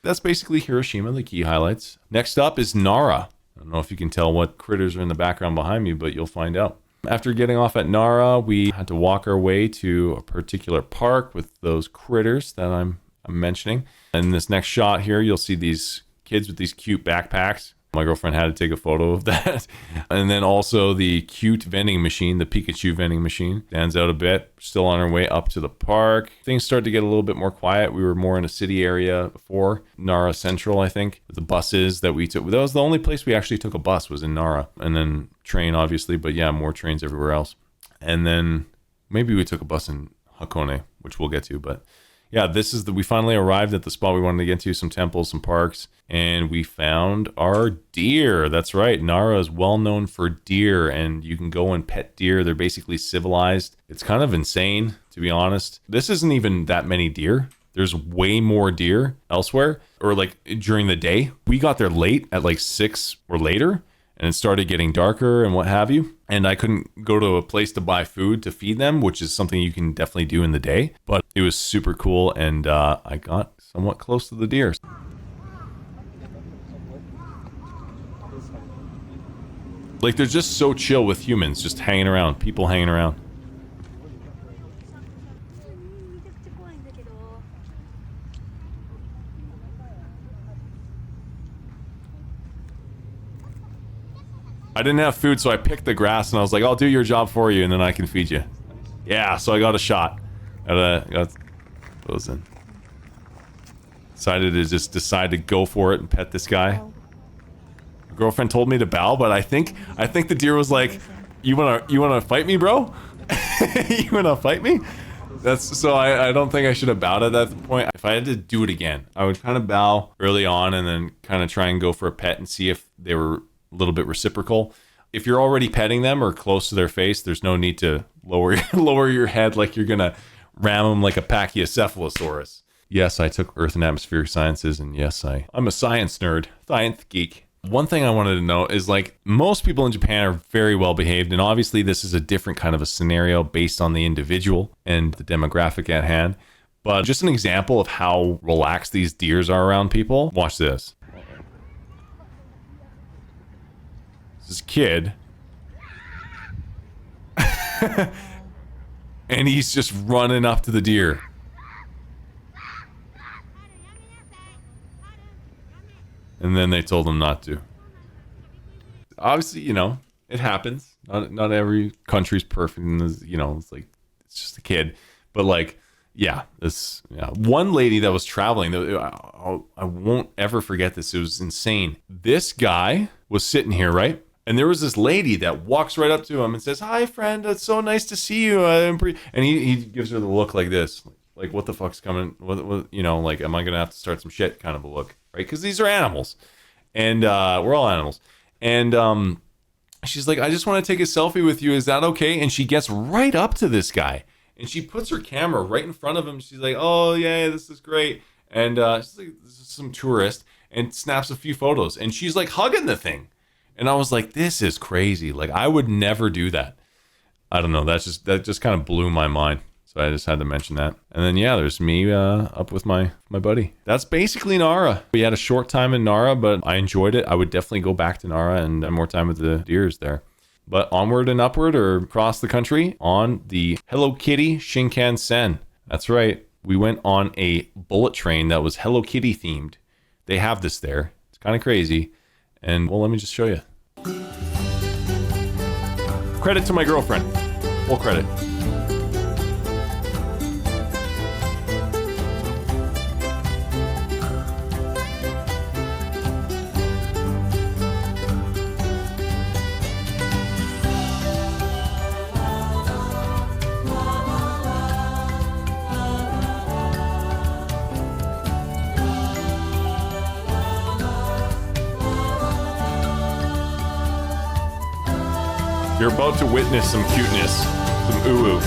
That's basically Hiroshima, the key highlights. Next up is Nara. I don't know if you can tell what critters are in the background behind me, but you'll find out. After getting off at Nara, we had to walk our way to a particular park with those critters that I'm mentioning. In this next shot here, you'll see these kids with these cute backpacks. My girlfriend had to take a photo of that. And then also the cute vending machine, the Pikachu vending machine, stands out a bit. Still on our way up to the park. Things started to get a little bit more quiet. We were more in a city area before. Nara Central, I think. The buses that we took. That was the only place we actually took a bus, was in Nara. And then train, obviously. But yeah, more trains everywhere else. And then maybe we took a bus in Hakone, which we'll get to. But yeah, we finally arrived at the spot we wanted to get to, some temples, some parks, and we found our deer. That's right. Nara is well known for deer, and you can go and pet deer. They're basically civilized. It's kind of insane, to be honest. This isn't even that many deer. There's way more deer elsewhere, or like during the day. We got there late at like 6 or later, and it started getting darker and what have you. And I couldn't go to a place to buy food to feed them, which is something you can definitely do in the day. But it was super cool, and I got somewhat close to the deer. Like, they're just so chill with humans, just hanging around, people hanging around. I didn't have food, so I picked the grass, and I was like, I'll do your job for you, and then I can feed you. Yeah, so I got a shot. Got those in. Decided to decide to go for it and pet this guy. My girlfriend told me to bow, but I think the deer was like, you wanna fight me, bro? You wanna fight me? So I don't think I should have bowed at that point. If I had to do it again, I would kind of bow early on and then kind of try and go for a pet and see if they were a little bit reciprocal. If you're already petting them or close to their face, there's no need to lower your head like you're gonna ram them like a Pachycephalosaurus. Yes, I took Earth and Atmospheric Sciences, and yes, I'm a science nerd, science geek. One thing I wanted to know is, like, most people in Japan are very well behaved, and obviously this is a different kind of a scenario based on the individual and the demographic at hand. But just an example of how relaxed these deers are around people. Watch this. This kid. And he's just running up to the deer. And then they told him not to. Obviously, you know, it happens. Not every country's perfect, and you know, it's just a kid. But like, yeah, one lady that was traveling, I won't ever forget this. It was insane. This guy was sitting here, right? And there was this lady that walks right up to him and says, "Hi, friend. It's so nice to see you." And he gives her the look like this, like, "What the fuck's coming? What you know, like, am I gonna have to start some shit?" Kind of a look, right? Because these are animals, and we're all animals. And she's like, "I just want to take a selfie with you. Is that okay?" And she gets right up to this guy, and she puts her camera right in front of him. She's like, "Oh yeah, this is great." And she's like, "This is some tourist," and snaps a few photos, and she's like hugging the thing. And I was like, this is crazy. Like, I would never do that. I don't know. That just kind of blew my mind. So I just had to mention that. And then, yeah, there's me up with my buddy. That's basically Nara. We had a short time in Nara, but I enjoyed it. I would definitely go back to Nara and have more time with the deers there. But onward and upward, or across the country, on the Hello Kitty Shinkansen. That's right. We went on a bullet train that was Hello Kitty themed. They have this there. It's kind of crazy. And, well, let me just show you. Credit to my girlfriend. Full credit. You're about to witness some cuteness, some ooh-ooh.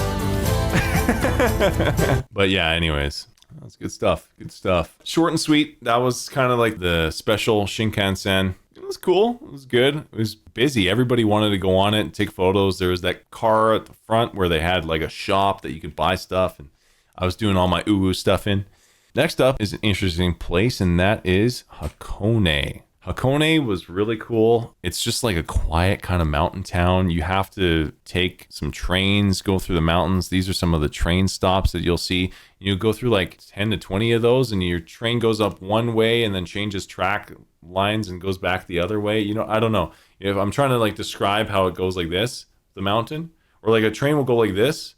But yeah, anyways, that's good stuff. Good stuff. Short and sweet. That was kind of like the special Shinkansen. It was cool. It was good. It was busy. Everybody wanted to go on it and take photos. There was that car at the front where they had like a shop that you could buy stuff, and I was doing all my ooh-ooh stuff in. Next up is an interesting place, and that is Hakone. Hakone was really cool. It's just like a quiet kind of mountain town. You have to take some trains, go through the mountains. These are some of the train stops that you'll see. You go through like 10 to 20 of those, and your train goes up one way and then changes track lines and goes back the other way. You know, I don't know. If I'm trying to like describe how it goes like this, the mountain, or like a train will go like this,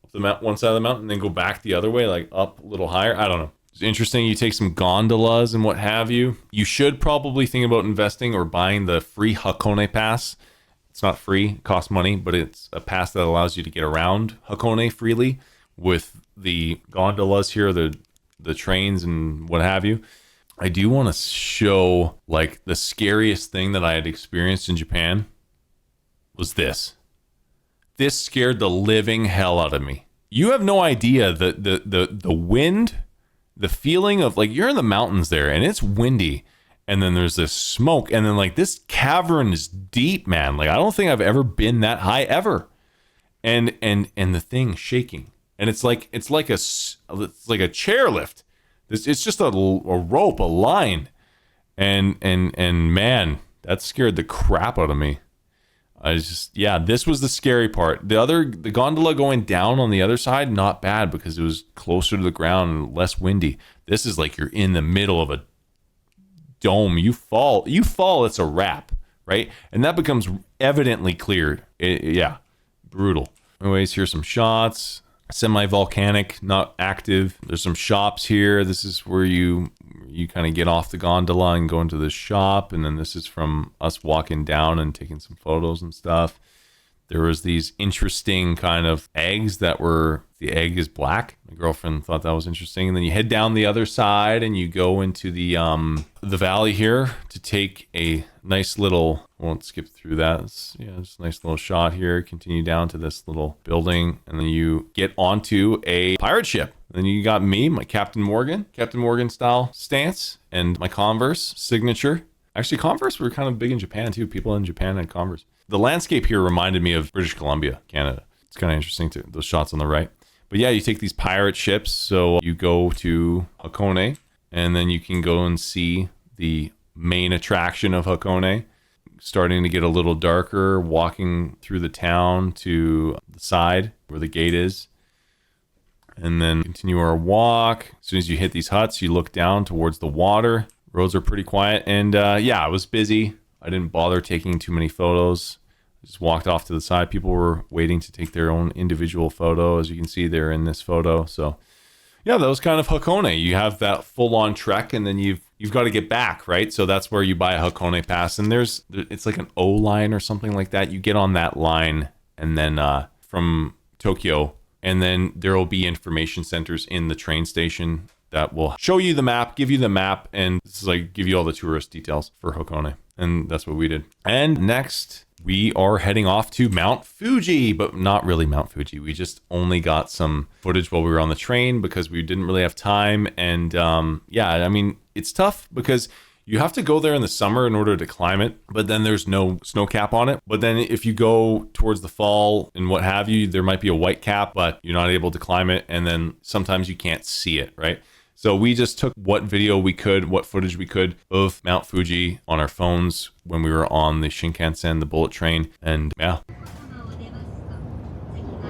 up the one side of the mountain, and then go back the other way, like up a little higher. I don't know. It's interesting. You take some gondolas and what have you. You should probably think about investing or buying the free Hakone pass. It's not free, it costs money, but it's a pass that allows you to get around Hakone freely with the gondolas here, the trains and what have you. I do want to show like the scariest thing that I had experienced in Japan was this. This scared the living hell out of me. You have no idea the wind, the feeling of like you're in the mountains there and it's windy, and then there's this smoke, and then like this cavern is deep, man. Like I don't think I've ever been that high ever, and the thing shaking, and it's like a chairlift. It's just a rope, a line, and man, that scared the crap out of me. This was the scary part. The gondola going down on the other side, not bad because it was closer to the ground and less windy. This is like you're in the middle of a dome. You fall, it's a wrap, right? And that becomes evidently clear. Brutal. Anyways, here's some shots. Semi-volcanic, not active. There's some shops here. This is where you kind of get off the gondola and go into the shop, and then this is from us walking down and taking some photos and stuff. There was these interesting kind of eggs that were, the egg is black. My girlfriend thought that was interesting. And then you head down the other side and you go into the valley here to take a nice little, I won't skip through that. Just a nice little shot here. Continue down to this little building, and then you get onto a pirate ship. Then you got me, my Captain Morgan style stance, and my Converse signature. Actually, Converse were kind of big in Japan too. People in Japan had Converse. The landscape here reminded me of British Columbia, Canada. It's kind of interesting too, those shots on the right. But yeah, you take these pirate ships. So you go to Hakone, and then you can go and see the main attraction of Hakone. Starting to get a little darker, walking through the town to the side where the gate is. And then continue our walk. As soon as you hit these huts, you look down towards the water. Roads are pretty quiet. And I was busy. I didn't bother taking too many photos. I just walked off to the side. People were waiting to take their own individual photo. As you can see, they're in this photo. So yeah, that was kind of Hakone. You have that full-on trek, and then you've got to get back, right? So that's where you buy a Hakone pass. And it's like an O line or something like that. You get on that line, and then from Tokyo, and then there will be information centers in the train station that will show you the map, give you the map, and this is like give you all the tourist details for Hakone. And that's what we did. And next, we are heading off to Mount Fuji, but not really Mount Fuji. We just only got some footage while we were on the train because we didn't really have time. And it's tough because you have to go there in the summer in order to climb it, but then there's no snow cap on it. But then if you go towards the fall and what have you, there might be a white cap, but you're not able to climb it. And then sometimes you can't see it, right? So we just took what video we could, what footage we could of Mount Fuji on our phones when we were on the Shinkansen, the bullet train. And yeah.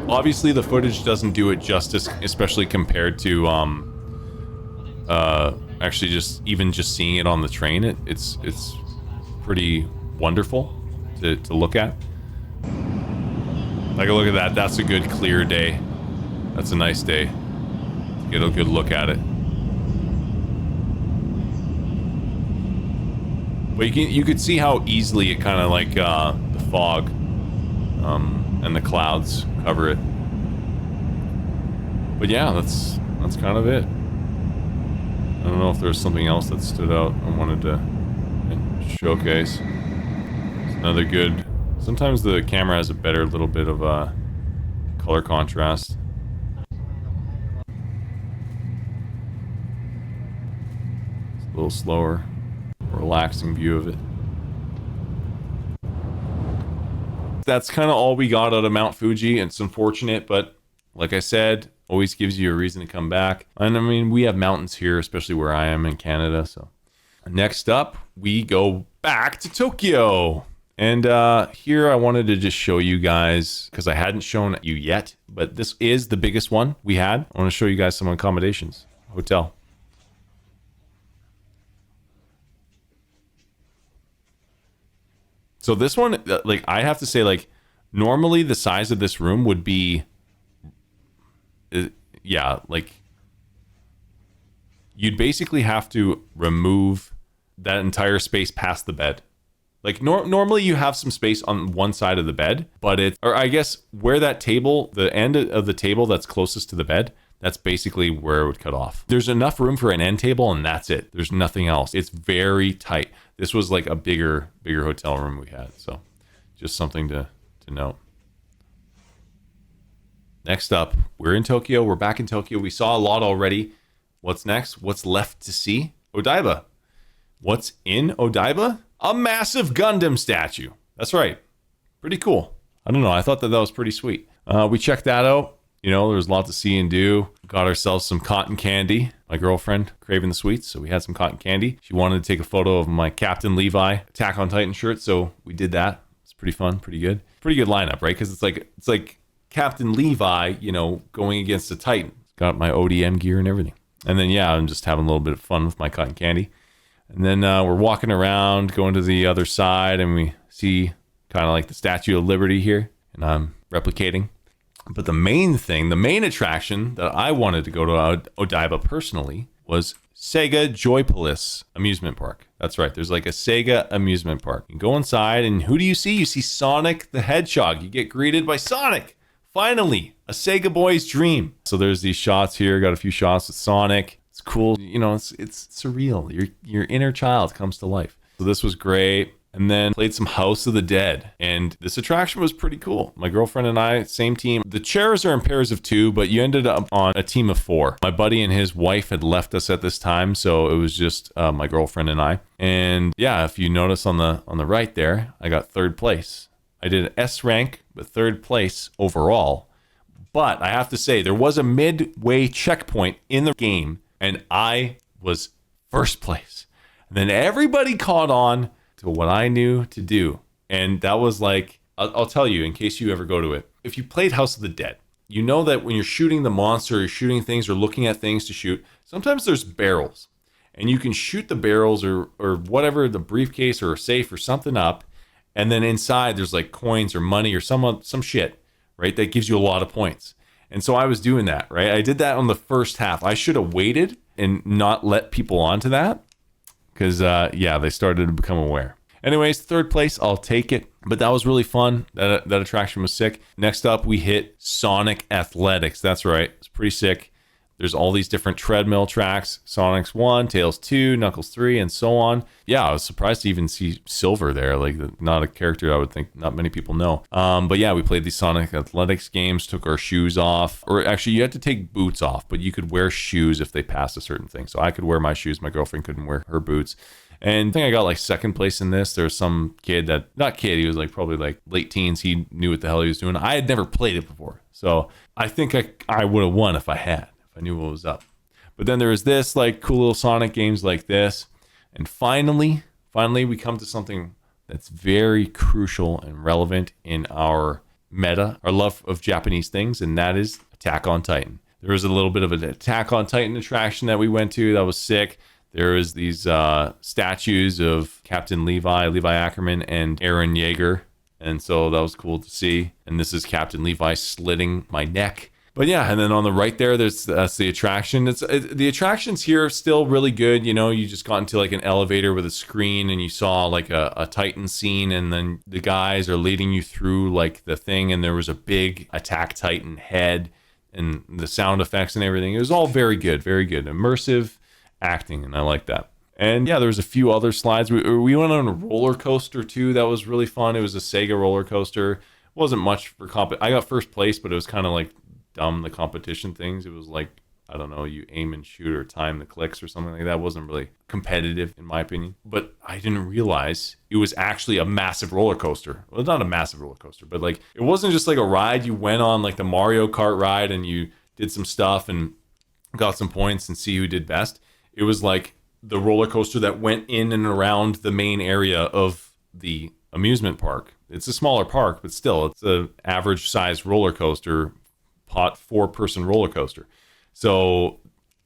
Obviously the footage doesn't do it justice, especially compared to actually just seeing it on the train. It's pretty wonderful to look at. Like, look at that. That's a good clear day. That's a nice day. Get a good look at it. But you could see how easily it kind of like the fog and the clouds cover it. But yeah, that's kind of it. I don't know if there's something else that stood out I wanted to showcase. It's another good. Sometimes the camera has a better little bit of color contrast. It's a little slower. Relaxing view of it. That's kind of all we got out of Mount Fuji. It's unfortunate, but like I said, always gives you a reason to come back. And I mean, we have mountains here, especially where I am in Canada, so Next up, we go back to Tokyo. And here I wanted to just show you guys, because I hadn't shown you yet, but this is the biggest one we had. I want to show you guys some accommodations. Hotel. So this one, like, I have to say, like, normally the size of this room would be, yeah, like, you'd basically have to remove that entire space past the bed. Like, normally you have some space on one side of the bed, but or I guess where that table, the end of the table that's closest to the bed, that's basically where it would cut off. There's enough room for an end table, and that's it. There's nothing else. It's very tight. This was like a bigger hotel room we had. So just something to note. Next up, we're in Tokyo. We're back in Tokyo. We saw a lot already. What's next? What's left to see? Odaiba. What's in Odaiba? A massive Gundam statue. That's right. Pretty cool. I don't know. I thought that was pretty sweet. We checked that out. You know, there was a lot to see and do. Got ourselves some cotton candy. My girlfriend craving the sweets, so we had some cotton candy. She wanted to take a photo of my Captain Levi Attack on Titan shirt, so we did that. It's pretty fun, pretty good. Pretty good lineup, right? Because it's like Captain Levi, you know, going against a Titan. Got my ODM gear and everything. And then, yeah, I'm just having a little bit of fun with my cotton candy. And then we're walking around, going to the other side, and we see kind of like the Statue of Liberty here, and I'm replicating. But the main thing, the main attraction that I wanted to go to Odaiba personally was Sega Joypolis amusement park. That's right. There's like a Sega amusement park. You go inside, and who do you see? You see Sonic the Hedgehog. You get greeted by Sonic. Finally, a Sega boy's dream. So there's these shots here. Got a few shots with Sonic. It's cool. You know, it's surreal. Your inner child comes to life. So this was great. And then played some House of the Dead. And this attraction was pretty cool. My girlfriend and I, same team. The chairs are in pairs of 2, but you ended up on a team of 4. My buddy and his wife had left us at this time, so it was just my girlfriend and I. And yeah, if you notice on the right there, I got 3rd place. I did an S rank, but 3rd place overall. But I have to say, there was a midway checkpoint in the game, and I was 1st place. And then everybody caught on to what I knew to do. And that was like, I'll tell you in case you ever go to it. If you played House of the Dead, you know that when you're shooting the monster, you're shooting things or looking at things to shoot, sometimes there's barrels. And you can shoot the barrels or whatever, the briefcase or a safe or something up. And then inside there's like coins or money or some shit, right? That gives you a lot of points. And so I was doing that, right? I did that on the first half. I should have waited and not let people onto that. Because, yeah, they started to become aware. Anyways, 3rd place, I'll take it. But that was really fun. That attraction was sick. Next up, we hit Sonic Athletics. That's right. It's pretty sick. There's all these different treadmill tracks. Sonic's 1, Tails 2, Knuckles 3, and so on. Yeah, I was surprised to even see Silver there. Like, not a character I would think not many people know. But yeah, we played these Sonic Athletics games, took our shoes off. Or actually, you had to take boots off, but you could wear shoes if they passed a certain thing. So I could wear my shoes. My girlfriend couldn't wear her boots. And I think I got like 2nd place in this. There was some kid he was like probably like late teens. He knew what the hell he was doing. I had never played it before. So I think I would have won if I had. I knew what was up. But then there was this like cool little Sonic games like this. And finally we come to something that's very crucial and relevant in our meta, our love of Japanese things, and that is Attack on Titan. There was a little bit of an Attack on Titan attraction that we went to that was sick. There was these statues of Captain Levi Ackerman, and Eren Yeager. And so that was cool to see. And this is Captain Levi slitting my neck. But yeah, and then on the right there, that's the attraction. The attractions here are still really good. You know, you just got into like an elevator with a screen and you saw like a Titan scene, and then the guys are leading you through like the thing, and there was a big Attack Titan head and the sound effects and everything. It was all very good, immersive acting, and I like that. And yeah, there was a few other slides. We went on a roller coaster too. That was really fun. It was a Sega roller coaster. It wasn't much for I got 1st place, but it was kind of like dumb, the competition things. It was like, I don't know, you aim and shoot or time the clicks or something like that. It wasn't really competitive in my opinion. But I didn't realize it was actually a massive roller coaster. Well, not a massive roller coaster, but like it wasn't just like a ride you went on, like the Mario Kart ride, and you did some stuff and got some points and see who did best. It was like the roller coaster that went in and around the main area of the amusement park. It's a smaller park, but still, it's an average size roller coaster, 4-person roller coaster. So,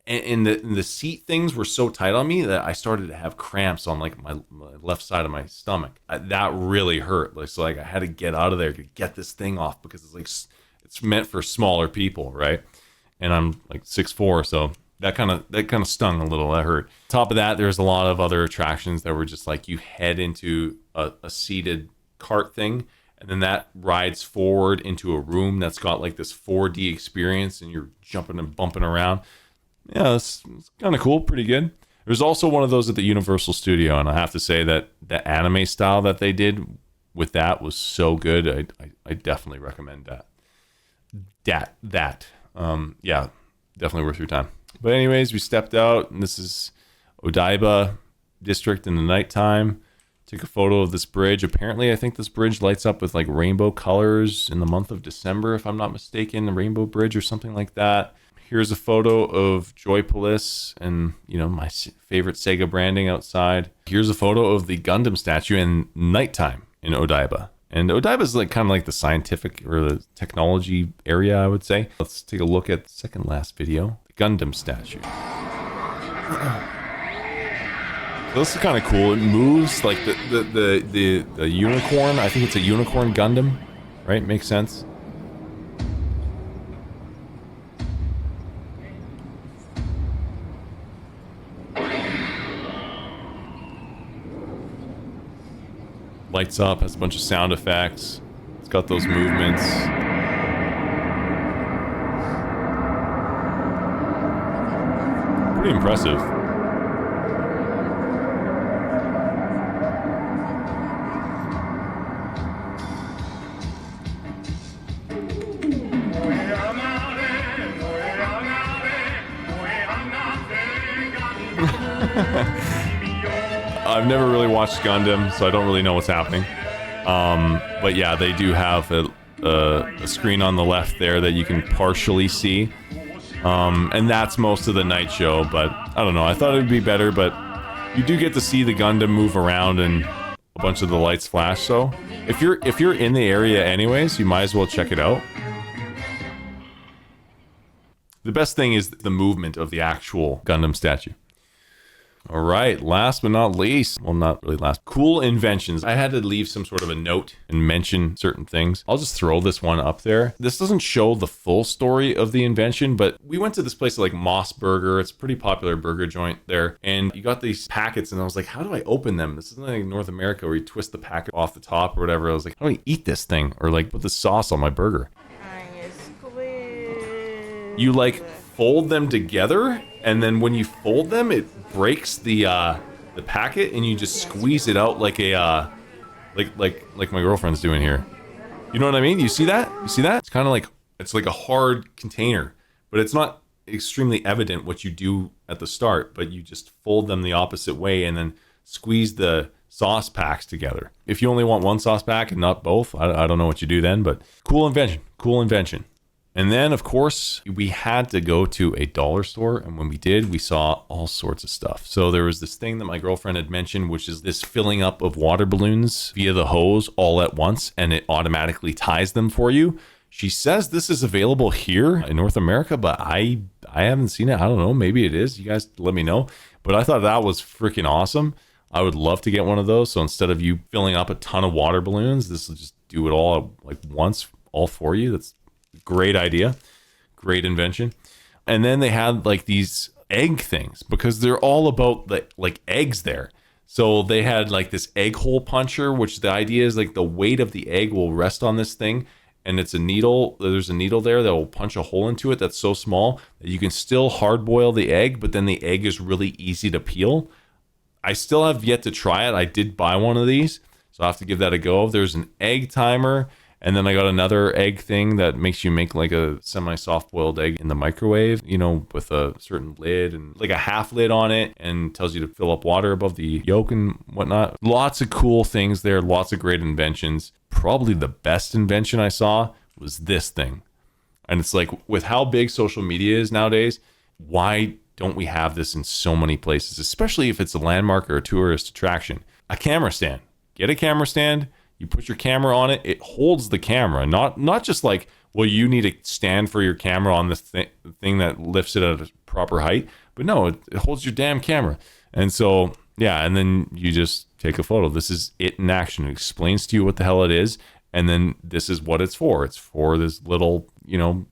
and the seat things were so tight on me that I started to have cramps on like my left side of my stomach. That really hurt. So like I had to get out of there to get this thing off, because it's like it's meant for smaller people, right? And I'm like 6'4", so that kind of stung a little. That hurt. Top of that, there's a lot of other attractions that were just like you head into a seated cart thing, and then that rides forward into a room that's got like this 4D experience, and you're jumping and bumping around. Yeah, it's kind of cool, pretty good. There's also one of those at the Universal Studio, and I have to say that the anime style that they did with that was so good. I definitely recommend that. Yeah, definitely worth your time. But anyways, we stepped out, and this is Odaiba district in the nighttime. Took a photo of this bridge. Apparently, I think this bridge lights up with like rainbow colors in the month of December, if I'm not mistaken, the Rainbow Bridge or something like that. Here's a photo of Joypolis and, my favorite Sega branding outside. Here's a photo of the Gundam statue in nighttime in Odaiba. And Odaiba is like kind of like the scientific or the technology area, I would say. Let's take a look at the second last video, the Gundam statue. So this is kind of cool. It moves like the unicorn. I think it's a unicorn Gundam, right? Makes sense. Lights up, has a bunch of sound effects. It's got those movements. Pretty impressive. I've never really watched Gundam, so I don't really know what's happening. But yeah, they do have a screen on the left there that you can partially see. And that's most of the night show, but I don't know. I thought it would be better, but you do get to see the Gundam move around and a bunch of the lights flash. So if you're in the area anyways, you might as well check it out. The best thing is the movement of the actual Gundam statue. All right, last but not least, well, not really last, cool inventions. I had to leave some sort of a note and mention certain things. I'll just throw this one up there. This doesn't show the full story of the invention, but we went to this place like Moss Burger. It's a pretty popular burger joint there. And you got these packets, and I was like, how do I open them? This isn't like North America where you twist the packet off the top or whatever. I was like, how do I eat this thing? Or like put the sauce on my burger. You like fold them together, and then when you fold them, it breaks the packet, and you just squeeze it out like a like my girlfriend's doing here. You know what I mean? You see that? You see that? It's kind of like, it's like a hard container, but it's not extremely evident what you do at the start, but you just fold them the opposite way and then squeeze the sauce packs together. If you only want one sauce pack and not both, I don't know what you do then, but cool invention. And then, of course, we had to go to a dollar store. And when we did, we saw all sorts of stuff. So there was this thing that my girlfriend had mentioned, which is this filling up of water balloons via the hose all at once, and it automatically ties them for you. She says this is available here in North America, but I haven't seen it. I don't know. Maybe it is. You guys let me know. But I thought that was freaking awesome. I would love to get one of those. So instead of you filling up a ton of water balloons, this will just do it all like once, all for you. That's great idea, great invention. And then they had like these egg things, because they're all about like eggs there. So they had like this egg hole puncher, which the idea is like the weight of the egg will rest on this thing, and it's a needle. There's a needle there that will punch a hole into it that's so small that you can still hard boil the egg, but then the egg is really easy to peel. I still have yet to try it. I did buy one of these, so I have to give that a go. There's an egg timer. And then I got another egg thing that makes you make like a semi-soft boiled egg in the microwave, with a certain lid and like a half lid on it, and tells you to fill up water above the yolk and whatnot. Lots of cool things there. Lots of great inventions. Probably the best invention I saw was this thing. And it's like, with how big social media is nowadays, why don't we have this in so many places, especially if it's a landmark or a tourist attraction? A camera stand. Get a camera stand. You put your camera on it. It holds the camera. Not just like, well, you need a stand for your camera on this thing that lifts it at a proper height. But no, it holds your damn camera. And so, yeah, and then you just take a photo. This is it in action. It explains to you what the hell it is. And then this is what it's for. It's for this little,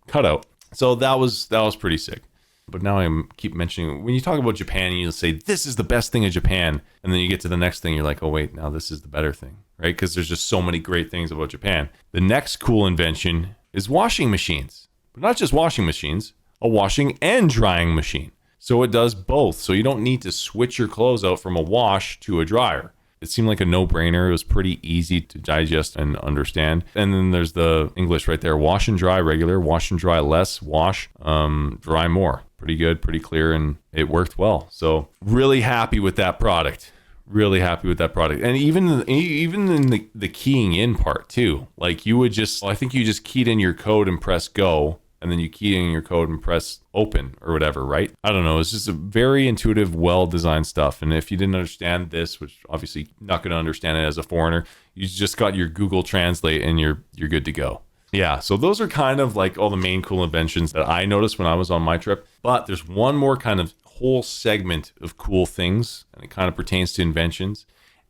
cutout. So that was pretty sick. But now I keep mentioning, when you talk about Japan, you say, this is the best thing of Japan. And then you get to the next thing, you're like, oh, wait, now this is the better thing, right? Because there's just so many great things about Japan. The next cool invention is washing machines. But not just washing machines, a washing and drying machine. So it does both. So you don't need to switch your clothes out from a wash to a dryer. It seemed like a no-brainer. It was pretty easy to digest and understand. And then there's the English right there. Wash and dry regular, wash and dry less, wash, dry more. Pretty good, pretty clear, and it worked well. So really happy with that product. Really happy with that product. And even in the keying in part too. Like I think you just keyed in your code and press go. And then you key in your code and press open or whatever, right? I don't know. It's just a very intuitive, well-designed stuff. And if you didn't understand this, which obviously not going to understand it as a foreigner, you just got your Google Translate and you're good to go. Yeah, so those are kind of like all the main cool inventions that I noticed when I was on my trip. But there's one more kind of whole segment of cool things, and it kind of pertains to inventions,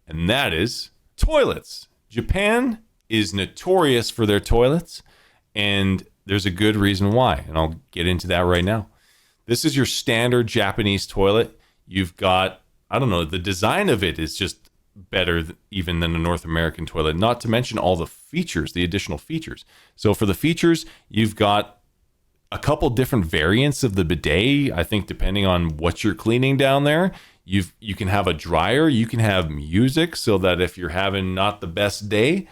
and that is toilets. Japan is notorious for their toilets, and there's a good reason why, and I'll get into that right now. This is your standard Japanese toilet. You've got, I don't know, the design of it is just better even than a North American toilet, not to mention all the features, the additional features. So for the features, you've got a couple different variants of the bidet, I think, depending on what you're cleaning down there. You can have a dryer, you can have music, so that if you're having not the best day,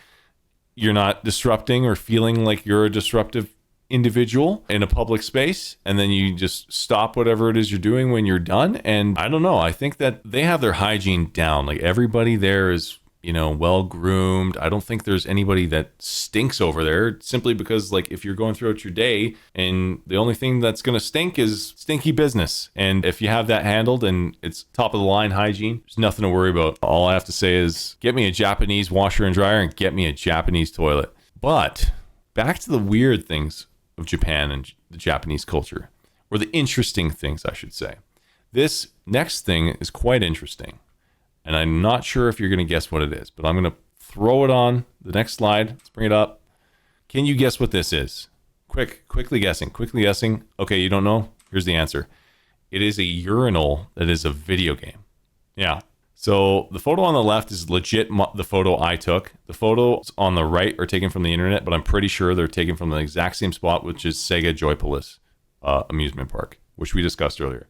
you're not disrupting or feeling like you're a disruptive individual in a public space, and then you just stop whatever it is you're doing when you're done. And I don't know, I think that they have their hygiene down. Like everybody there is, well groomed. I don't think there's anybody that stinks over there, simply because like if you're going throughout your day and the only thing that's going to stink is stinky business, and if you have that handled and it's top of the line hygiene, there's nothing to worry about. All I have to say is get me a Japanese washer and dryer and get me a Japanese toilet. But back to the weird things of Japan and the Japanese culture, or the interesting things, I should say. This next thing is quite interesting, and I'm not sure if you're going to guess what it is, but I'm going to throw it on the next slide. Let's bring it up. Can you guess what this is? Quickly guessing. Okay, you don't know? Here's the answer. It is a urinal that is a video game. Yeah. So the photo on the left is legit the photo I took. The photos on the right are taken from the internet, but I'm pretty sure they're taken from the exact same spot, which is Sega Joypolis amusement park, which we discussed earlier.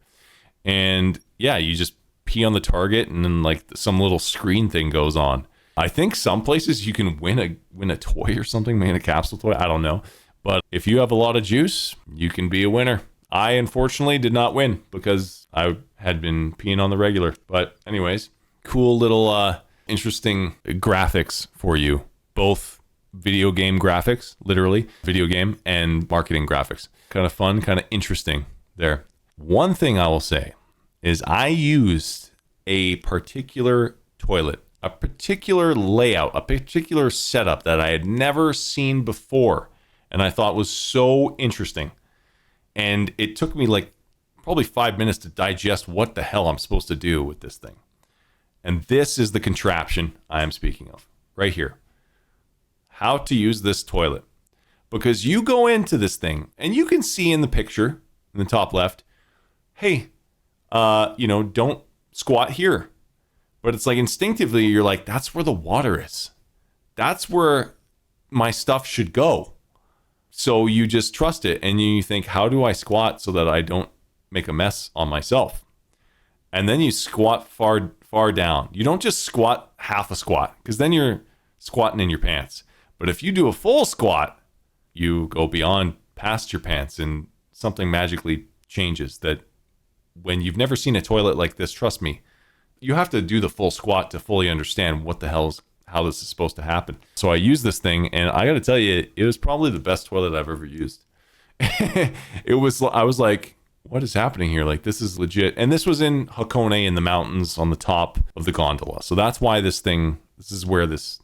And yeah, you just pee on the target, and then like some little screen thing goes on. I think some places you can win a toy or something, maybe a capsule toy. I don't know. But if you have a lot of juice, you can be a winner. I unfortunately did not win because I had been peeing on the regular. But anyways, cool little interesting graphics for you. Both video game graphics, literally video game, and marketing graphics. Kind of fun, kind of interesting there. One thing I will say is I used a particular toilet, a particular layout, a particular setup that I had never seen before, and I thought was so interesting. And it took me like probably 5 minutes to digest what the hell I'm supposed to do with this thing. And this is the contraption I am speaking of right here. How to use this toilet. Because you go into this thing and you can see in the picture in the top left, hey, don't squat here. But it's like instinctively you're like, that's where the water is. That's where my stuff should go. So you just trust it and you think, how do I squat so that I don't make a mess on myself? And then you squat far down. You don't just squat half a squat, because then you're squatting in your pants. But if you do a full squat, you go beyond past your pants, and something magically changes. That when you've never seen a toilet like this, trust me, you have to do the full squat to fully understand what the hell's how this is supposed to happen. So I used this thing, and I got to tell you, it was probably the best toilet I've ever used. I was like, what is happening here? Like, this is legit. And this was in Hakone in the mountains on the top of the gondola. So that's why this is where this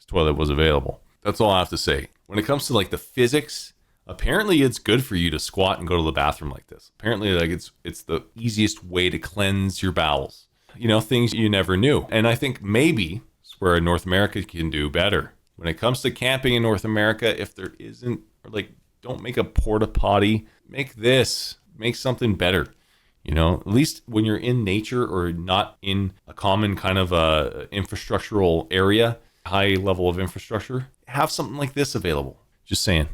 toilet was available. That's all I have to say. When it comes to like the physics, apparently it's good for you to squat and go to the bathroom like this. Apparently, like it's the easiest way to cleanse your bowels. You know, things you never knew. And I think maybe it's where North America can do better. When it comes to camping in North America, if there isn't, or like, don't make a porta potty, make something better. You know, at least when you're in nature or not in a common kind of infrastructural area, high level of infrastructure, have something like this available. Just saying.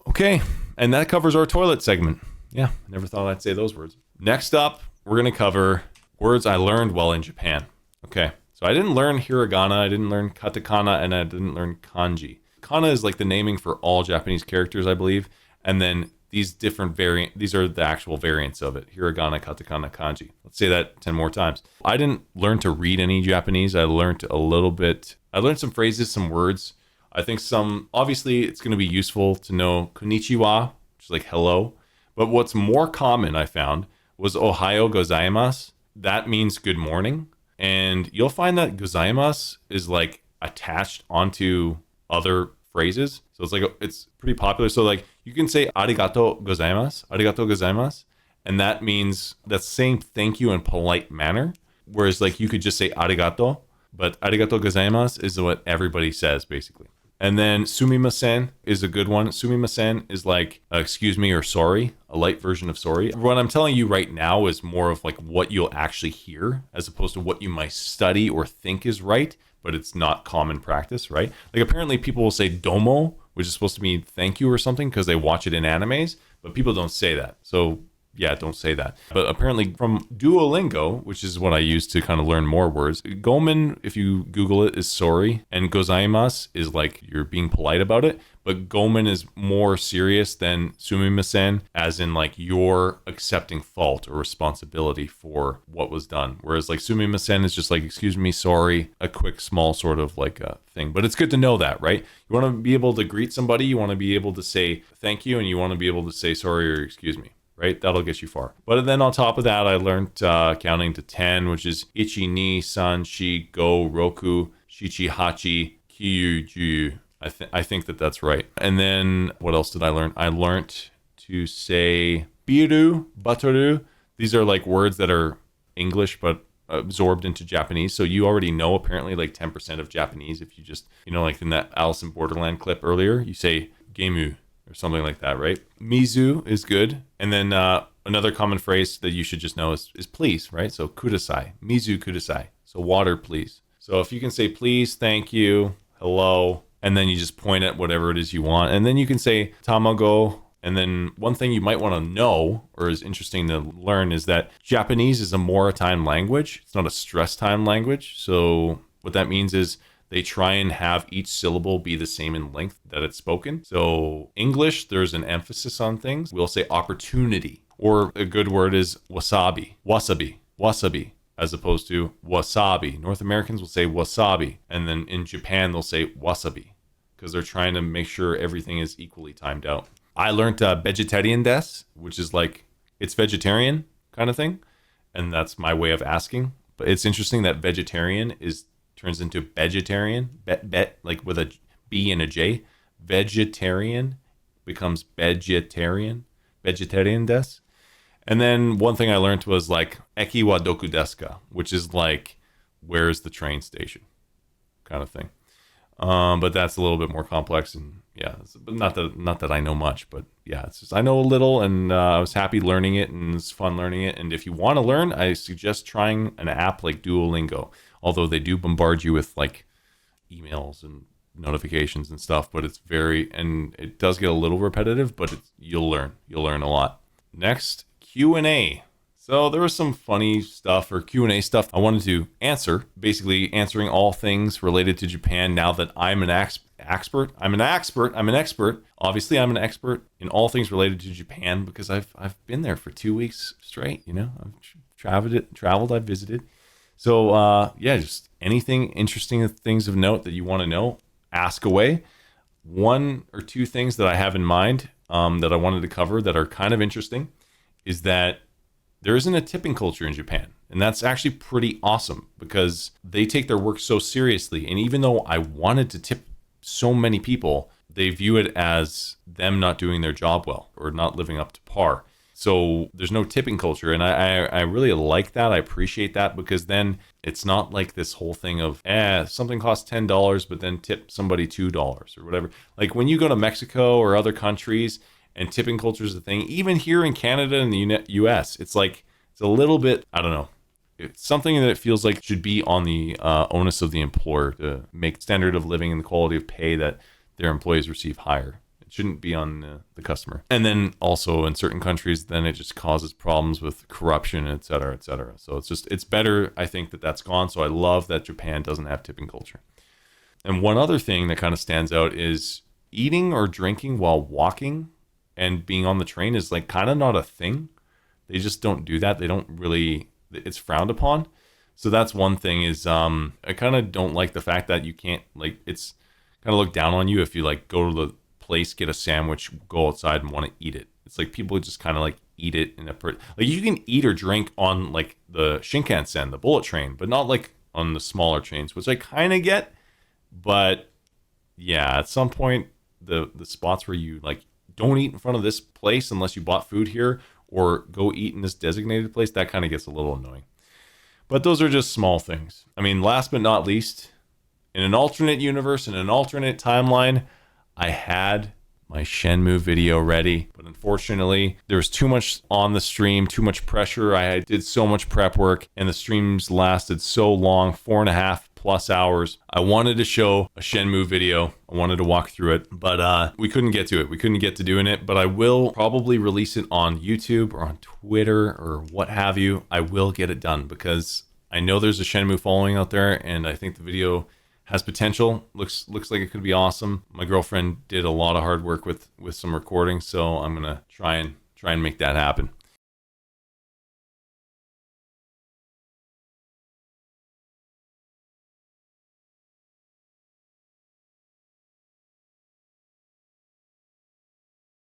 Okay, and that covers our toilet segment. Yeah, never thought I'd say those words. Next up, we're going to cover words I learned while in Japan. Okay, so I didn't learn hiragana, I didn't learn katakana, and I didn't learn kanji. Kana is like the naming for all Japanese characters, I believe. And then these different these are the actual variants of it. Hiragana, katakana, kanji. Let's say that 10 more times. I didn't learn to read any Japanese. I learned a little bit. I learned some phrases, some words. I think obviously it's going to be useful to know konnichiwa, which is like hello. But what's more common I found was ohayo gozaimasu. That means good morning. And you'll find that gozaimasu is like attached onto other phrases. So it's like, it's pretty popular. So like you can say arigato gozaimasu, and that means that's saying thank you in polite manner. Whereas like you could just say arigato, but arigato gozaimasu is what everybody says basically. And then sumimasen is a good one. Sumimasen is like excuse me or sorry, a light version of sorry. What I'm telling you right now is more of like what you'll actually hear as opposed to what you might study or think is right, but it's not common practice, right? Like apparently people will say domo, which is supposed to mean thank you or something because they watch it in animes, but people don't say that. So yeah, don't say that. But apparently from Duolingo, which is what I use to kind of learn more words, gomen, if you Google it, is sorry. And gozaimasu is like you're being polite about it. But gomen is more serious than sumimasen, as in like you're accepting fault or responsibility for what was done. Whereas like sumimasen is just like, excuse me, sorry, a quick, small sort of like a thing. But it's good to know that, right? You want to be able to greet somebody, you want to be able to say thank you, and you want to be able to say sorry or excuse me. Right? That'll get you far. But then on top of that, I learned counting to 10, which is ichi, ni, san, shi, go, roku, shichi, hachi, kyuju. I think that's right. And then what else did I learn? I learned to say biru, batoru. These are like words that are English, but absorbed into Japanese. So you already know apparently like 10% of Japanese. If you just, like in that Alice in Borderland clip earlier, you say gemu or something like that, right? Mizu is good. And then another common phrase that you should just know is please, right? So kudasai, mizu kudasai. So water, please. So if you can say please, thank you, hello, and then you just point at whatever it is you want. And then you can say tamago. And then one thing you might want to know, or is interesting to learn, is that Japanese is a moratime language. It's not a stress time language. So what that means is they try and have each syllable be the same in length that it's spoken. So English, there's an emphasis on things. We'll say opportunity, or a good word is wasabi, as opposed to wasabi. North Americans will say wasabi. And then in Japan, they'll say wasabi because they're trying to make sure everything is equally timed out. I learned vegetarian des, which is like, it's vegetarian kind of thing. And that's my way of asking. But it's interesting that vegetarian turns into vegetarian, like with a B and a J. Vegetarian becomes vegetarian des. And then one thing I learned was like, eki wa doku desu ka, which is like, where's the train station kind of thing. But that's a little bit more complex, and yeah, but not that I know much, but yeah, it's just I know a little, and I was happy learning it, and it's fun learning it. And if you want to learn, I suggest trying an app like Duolingo, although they do bombard you with like emails and notifications and stuff, but and it does get a little repetitive, but you'll learn a lot. Next, Q&A. So there was some funny stuff or Q&A stuff I wanted to answer, basically answering all things related to Japan now that I'm an expert. I'm an expert. Obviously, I'm an expert in all things related to Japan because I've been there for 2 weeks straight, I've traveled, I've visited. So just anything interesting, things of note that you want to know, ask away. One or two things that I have in mind that I wanted to cover that are kind of interesting is that there isn't a tipping culture in Japan. And that's actually pretty awesome because they take their work so seriously. And even though I wanted to tip so many people, they view it as them not doing their job well or not living up to par. So there's no tipping culture. And I really like that. I appreciate that because then it's not like this whole thing of, something costs $10, but then tip somebody $2 or whatever. Like when you go to Mexico or other countries and tipping culture is a thing, even here in Canada and the US, it's like, it's a little bit, I don't know. It's something that it feels like should be on the onus of the employer to make standard of living and the quality of pay that their employees receive higher. It shouldn't be on the customer. And then also in certain countries, then it just causes problems with corruption, et cetera, et cetera. So it's better, I think, that that's gone. So I love that Japan doesn't have tipping culture. And one other thing that kind of stands out is eating or drinking while walking and being on the train is like kind of not a thing. They just don't do that. They don't really... It's frowned upon. So that's one thing is I kind of don't like the fact that you can't, like, it's kind of looked down on you if you like go to the place, get a sandwich, go outside and want to eat it. It's like people just kind of like eat it in like you can eat or drink on like the Shinkansen, the bullet train, but not like on the smaller trains, which I kind of get. But yeah, at some point the spots where you like don't eat in front of this place unless you bought food here, or go eat in this designated place, that kind of gets a little annoying. But those are just small things. I mean, last but not least, in an alternate universe, in an alternate timeline, I had my Shenmue video ready. But unfortunately, there was too much on the stream, too much pressure. I did so much prep work, and the streams lasted so long, 4.5+ hours. I wanted to show a Shenmue video. I wanted to walk through it, but we couldn't get to it. We couldn't get to doing it, but I will probably release it on YouTube or on Twitter or what have you. I will get it done because I know there's a Shenmue following out there, and I think the video has potential. Looks like it could be awesome. My girlfriend did a lot of hard work with some recording, so I'm gonna try and make that happen.